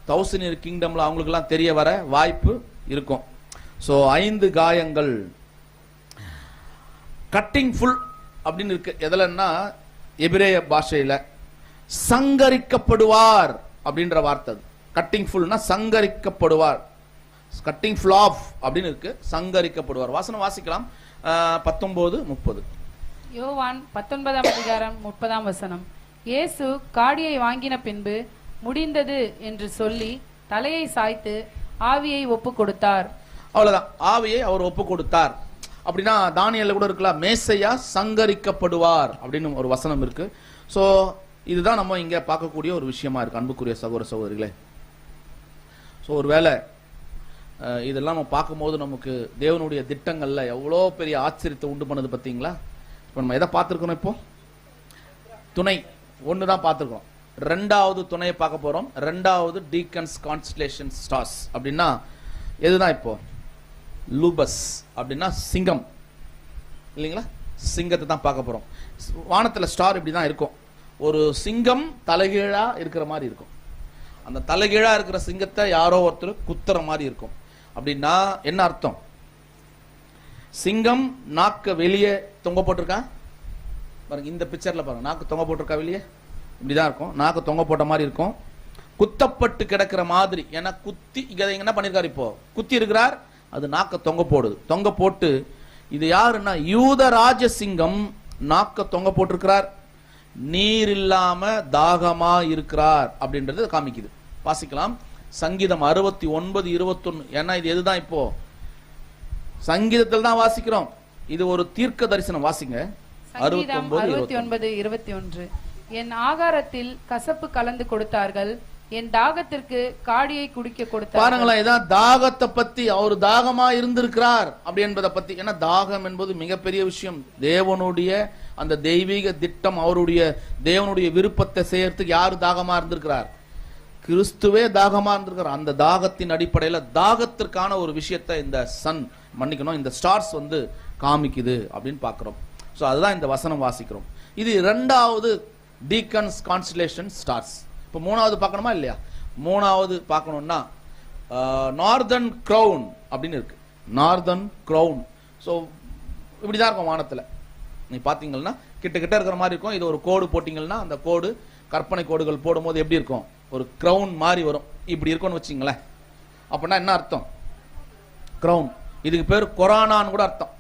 1000 இயர் கிங்டம்ல அவங்களுக்கு எல்லாம் தெரிய வர வாய்ப்பு இருக்கும். சோ 5 காயங்கள் கட்டிங் ஃபுல் அப்படின்னு இருக்கு. எதுலன்னா எபிரேய பாஷையில சங்கரிக்கப்படுவார் அப்படின்ற வார்த்தை. கட்டிங் ஃபுல்னா சங்கரிக்கப்படுவார், கட்டிங் ஃபுல் ஆஃப் அப்படின்னு இருக்கு, சங்கரிக்கப்படுவார். வாசனம் வாசிக்கலாம் 19:30. யோவான் 19ஆம் அதிகாரம் 30ஆம் வசனம். இயேசு காடியை வாங்கின பின்பு முடிந்தது என்று சொல்லி தலையை சாய்த்து ஆவியை ஒப்பு கொடுத்தார். அவ்வளவுதான், ஆவியை அவர் ஒப்பு கொடுத்தார். அப்படின்னா தானியேல்ல கூட இருக்கலாம், மேசையா சங்கரிக்கப்படுவார் அப்படின்னு ஒரு வசனம் இருக்கு. சோ இதுதான் நம்ம இங்க பார்க்கக்கூடிய ஒரு விஷயமா இருக்கு அன்புக்குரிய சகோதர சகோதரிகளே. சோ ஒருவேளை இதெல்லாம் நம்ம பார்க்கும்போது நமக்கு தேவனுடைய திட்டங்கள்ல எவ்வளோ பெரிய ஆச்சரியத்தை உண்டு பண்ணது பார்த்தீங்களா? இப்போ நம்ம எதை பார்த்துருக்கோம்? இப்போ துணை ஒன்று தான் பார்த்துருக்கோம். ரெண்டாவது துணையை பார்க்க போறோம். ரெண்டாவது டீக்கன்ஸ் கான்ஸ்டலேஷன் ஸ்டார்ஸ் அப்படின்னா எதுதான்? இப்போ லூபஸ் அப்படின்னா சிங்கம் இல்லைங்களா? சிங்கத்தை தான் பார்க்க போறோம். வானத்தில் ஸ்டார் இப்படி தான் இருக்கும், ஒரு சிங்கம் தலைகீழா இருக்கிற மாதிரி இருக்கும். அந்த தலைகீழா இருக்கிற சிங்கத்தை யாரோ ஒருத்தர் குத்துற மாதிரி இருக்கும். அப்படின்னா என்ன அர்த்தம்? சிங்கம் நாக்க வெளியே தொங்க போட்டிருக்கா பாருங்க, இந்த பிக்சர்ல பாருங்க, நாக்கு தொங்க போட்டிருக்கா வெளியே, இப்படிதான் இருக்கும், நாக்கு தொங்க போட்ட மாதிரி இருக்கும். குத்தப்பட்டு கிடக்கிற மாதிரி. ஏன்னா குத்தி இங்க என்ன பண்ணிருக்காரு, இப்போ குத்தி இருக்கிறார், அது நாக்க தொங்க போடுது. தொங்க போட்டு இது யாருன்னா யூத ராஜசிங்கம் நாக்க தொங்க போட்டிருக்கிறார், நீர் இல்லாம தாகமா இருக்கிறார் அப்படின்றது காமிக்குது. வாசிக்கலாம் சங்கீதம் 69, 21. ஏன்னா இது எதுதான் இப்போ சங்கீதத்தில் தான் வாசிக்கிறோம், இது ஒரு தீர்க்க தரிசனம். வாசிங்க 69, 21. என் ஆகாரத்தில் கசப்பு கலந்து கொடுத்தார்கள், என் தாகத்திற்கு காடியை குடிக்க கொடுத்தார்கள். பாருங்களேன், இதான் தாகத்தை பத்தி, அவர் தாகமா இருந்திருக்கிறார் அப்படி என்பதை பத்தி. ஏன்னா தாகம் என்பது மிகப்பெரிய விஷயம். தேவனுடைய அந்த தெய்வீக திட்டம், அவருடைய தேவனுடைய விருப்பத்தை செய்யறதுக்கு யாரு தாகமா இருந்திருக்கிறார்? கிறிஸ்துவே தாகமா இருந்திருக்கிறார். அந்த தாகத்தின் அடிப்படையில் தாகத்திற்கான ஒரு விஷயத்தை இந்த சன் மன்னிக்கணும் இந்த ஸ்டார்ஸ் வந்து காமிக்குது அப்படின்னு பார்க்கிறோம். ஸோ அதுதான் இந்த வசனம் வாசிக்கிறோம். இது இரண்டாவது டீக்கன்ஸ் கான்ஸ்டலேஷன் ஸ்டார்ஸ். இப்போ மூணாவது பார்க்கணுமா இல்லையா? மூணாவது பார்க்கணும்னா நார்தர்ன் க்ரௌன் அப்படின்னு இருக்கு. Northern crown. ஸோ இப்படிதான் இருக்கும் வானத்தில். நீ பார்த்தீங்கன்னா கிட்ட கிட்ட இருக்கிற மாதிரி இருக்கும். இது ஒரு கோடு போட்டிங்கன்னா அந்த கோடு கற்பனை கோடுகள் போடும்போது எப்படி இருக்கும், ஒரு க்ரௌன் மாதிரி வரும். இப்படி இருக்கும்னு வச்சிங்களேன். அப்படின்னா என்ன அர்த்தம்? க்ரௌன். இதுக்கு பேர் கொரோனான்னு கூட அர்த்தம்.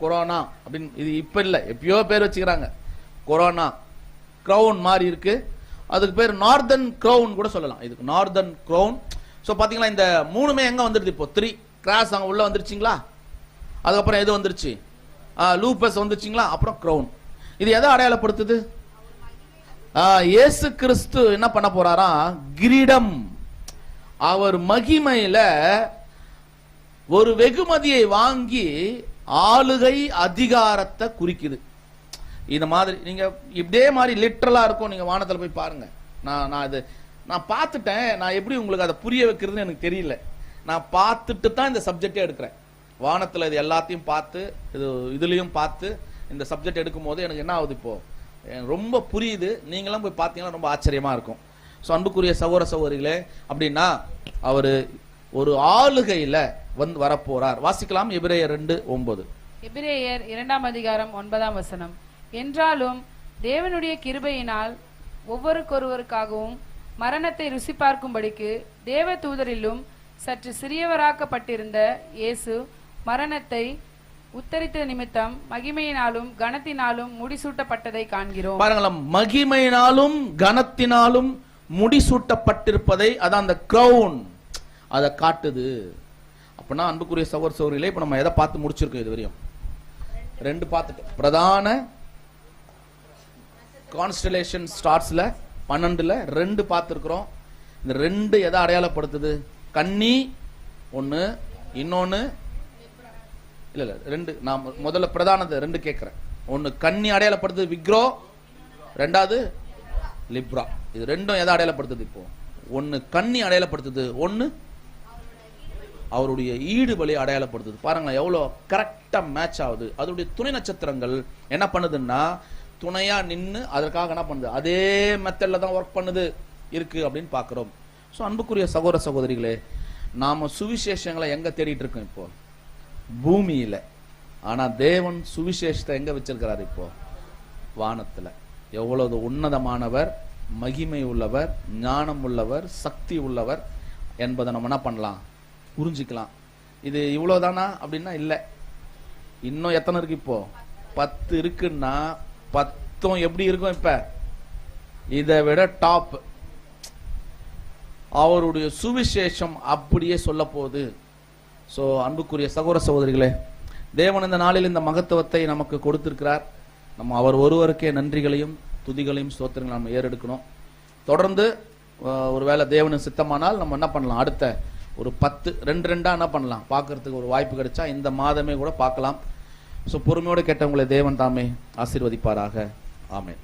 கொரோனா அப்படின்னு இது இப்ப இல்லை, எப்பயோ பேர் வச்சுக்கிறாங்க. கொரோனா க்ரௌன் மாதிரி இருக்கு. அதுக்கு பேர் நார்தர்ன் க்ரௌன் கூட சொல்லலாம். இதுக்கு நார்தர்ன் க்ரௌன். ஸோ பார்த்தீங்களா இந்த மூணுமே எங்க வந்துடுது இப்போ? 3 கிராஸ் அங்கே உள்ள வந்துருச்சிங்களா? அதுக்கப்புறம் எது வந்துருச்சு? லூபஸ் வந்துருச்சிங்களா? அப்புறம் க்ரௌன். இது எதை அடையாளப்படுத்துது? இயேசு கிறிஸ்து என்ன பண்ண போறாரா? கிரீடம். அவர் மகிமையில ஒரு வெகுமதியை வாங்கி ஆளுகை அதிகாரத்தை குறிக்குது. இந்த மாதிரி நீங்க இப்படியே மாதிரி லிட்டரலா இருக்கும். நீங்க வானத்துல போய் பாருங்க. நான் பார்த்துட்டேன். நான் எப்படி உங்களுக்கு அதை புரிய வைக்கிறதுன்னு எனக்கு தெரியல. நான் பார்த்துட்டு தான் இந்த சப்ஜெக்டே எடுக்கிறேன். வானத்துல இது எல்லாத்தையும் பார்த்து இதுலயும் பார்த்து இந்த சப்ஜெக்ட் எடுக்கும் போது எனக்கு என்ன ஆகுது, இப்போ ரொம்ப புரியுது. நீங்களாம் போய் பார்த்தீங்கன்னா ரொம்ப ஆச்சரியமா இருக்கும். ஸோ அன்புக்குரிய சகோதர சகோதரிகளே, அப்படின்னா அவரு ஒரு ஆளுகையில வந்து வரப்போறார். வாசிக்கலாம் எபிரேயர் 2:9. எபிரேயர் 2ஆம் அதிகாரம் 9ஆம் வசனம். என்றாலும் தேவனுடைய கிருபையினால் ஒவ்வொருவருக்காகவும் மரணத்தை ருசி பார்க்கும்படிக்கு தேவ தூதரிலும் சற்று சிறியவராக்கப்பட்டிருந்த இயேசு மரணத்தை உத்தரித்த நிமித்தம் மகிமையினாலும் கனத்தினாலும் முடிசூட்டப்பட்டதை காண்கிறோம். பாருங்களேன், மகிமையினாலும் கனத்தினாலும் முடிசூட்டப்பட்டிருப்பதை, அதான் அந்த கிரவுன் அதை காட்டுது. அப்படின்னா அன்புக்குரிய சகோதர சகோதரிகளே, இப்ப நம்ம எதை பார்த்து முடிச்சிருக்கோம்? இது வரையும் 2 பார்த்துட்டோம். பிரதான கான்ஸ்டலேஷன் ஸ்டார்ஸ்ல 12ல 2 பார்த்துருக்கிறோம். இந்த 2 எதை அடையாளப்படுத்துது? கன்னி ஒண்ணு, இன்னொன்னு இல்ல 2. நான் முதல்ல பிரதானது 2 கேட்கிறேன். ஒன்னு கன்னி அடையாளப்படுத்துது விக்ரோ, 2வது லிப்ரா. இது 2ம் எதை அடையாளப்படுத்துது? இப்போ ஒன்னு கன்னி அடையாளப்படுத்துது, ஒன்னு அவருடைய ஈடுபலி அடையாளப்படுத்துது. பாருங்களேன் எவ்வளவு கரெக்டா மேட்ச் ஆகுது. அதோடைய துணை நட்சத்திரங்கள் என்ன பண்ணுதுன்னா துணையா நின்று அதற்காக என்ன பண்ணுது, அதே மெத்தட்ல தான் ஒர்க் பண்ணுது இருக்கு அப்படின்னு பாக்குறோம். ஸோ அன்புக்குரிய சகோதர சகோதரிகளே, நாம சுவிசேஷங்களை எங்க தேடிட்டு இருக்கோம்? இப்போ பூமியில. ஆனா தேவன் சுவிசேஷத்தை எங்க வச்சிருக்கிறார்? இப்போ வானத்துல. எவ்வளவு உன்னதமானவர், மகிமை உள்ளவர், ஞானம் உள்ளவர், சக்தி உள்ளவர் என்பதை நம்ம என்ன பண்ணலாம், புரிஞ்சுக்கலாம். இது இவ்வளவுதானா அப்படின்னா இல்ல, இன்னும் எத்தனை இருக்கு? இப்போ 10 இருக்குன்னா 10 எப்படி இருக்கும்? இப்ப இதை விட டாப். அவருடைய சுவிசேஷம் அப்படியே சொல்ல போகுது. ஸோ அன்புக்குரிய சகோதர சகோதரிகளே, தேவன் இந்த நாளில் இந்த மகத்துவத்தை நமக்கு கொடுத்திருக்கிறார். நம்ம அவர் ஒருவருக்கே நன்றிகளையும் துதிகளையும் ஸ்தோத்திரங்களையும் நம்ம ஏறெடுக்கணும். தொடர்ந்து ஒருவேளை தேவனுக்கு சித்தமானால் நம்ம என்ன பண்ணலாம், அடுத்த ஒரு 10 2 என்ன பண்ணலாம், பார்க்கறதுக்கு ஒரு வாய்ப்பு கிடைச்சா இந்த மாதமே கூட பார்க்கலாம். ஸோ பொறுமையோடு கேட்டவங்களை தேவன் தாமே ஆசீர்வதிப்பாராக. ஆமென்.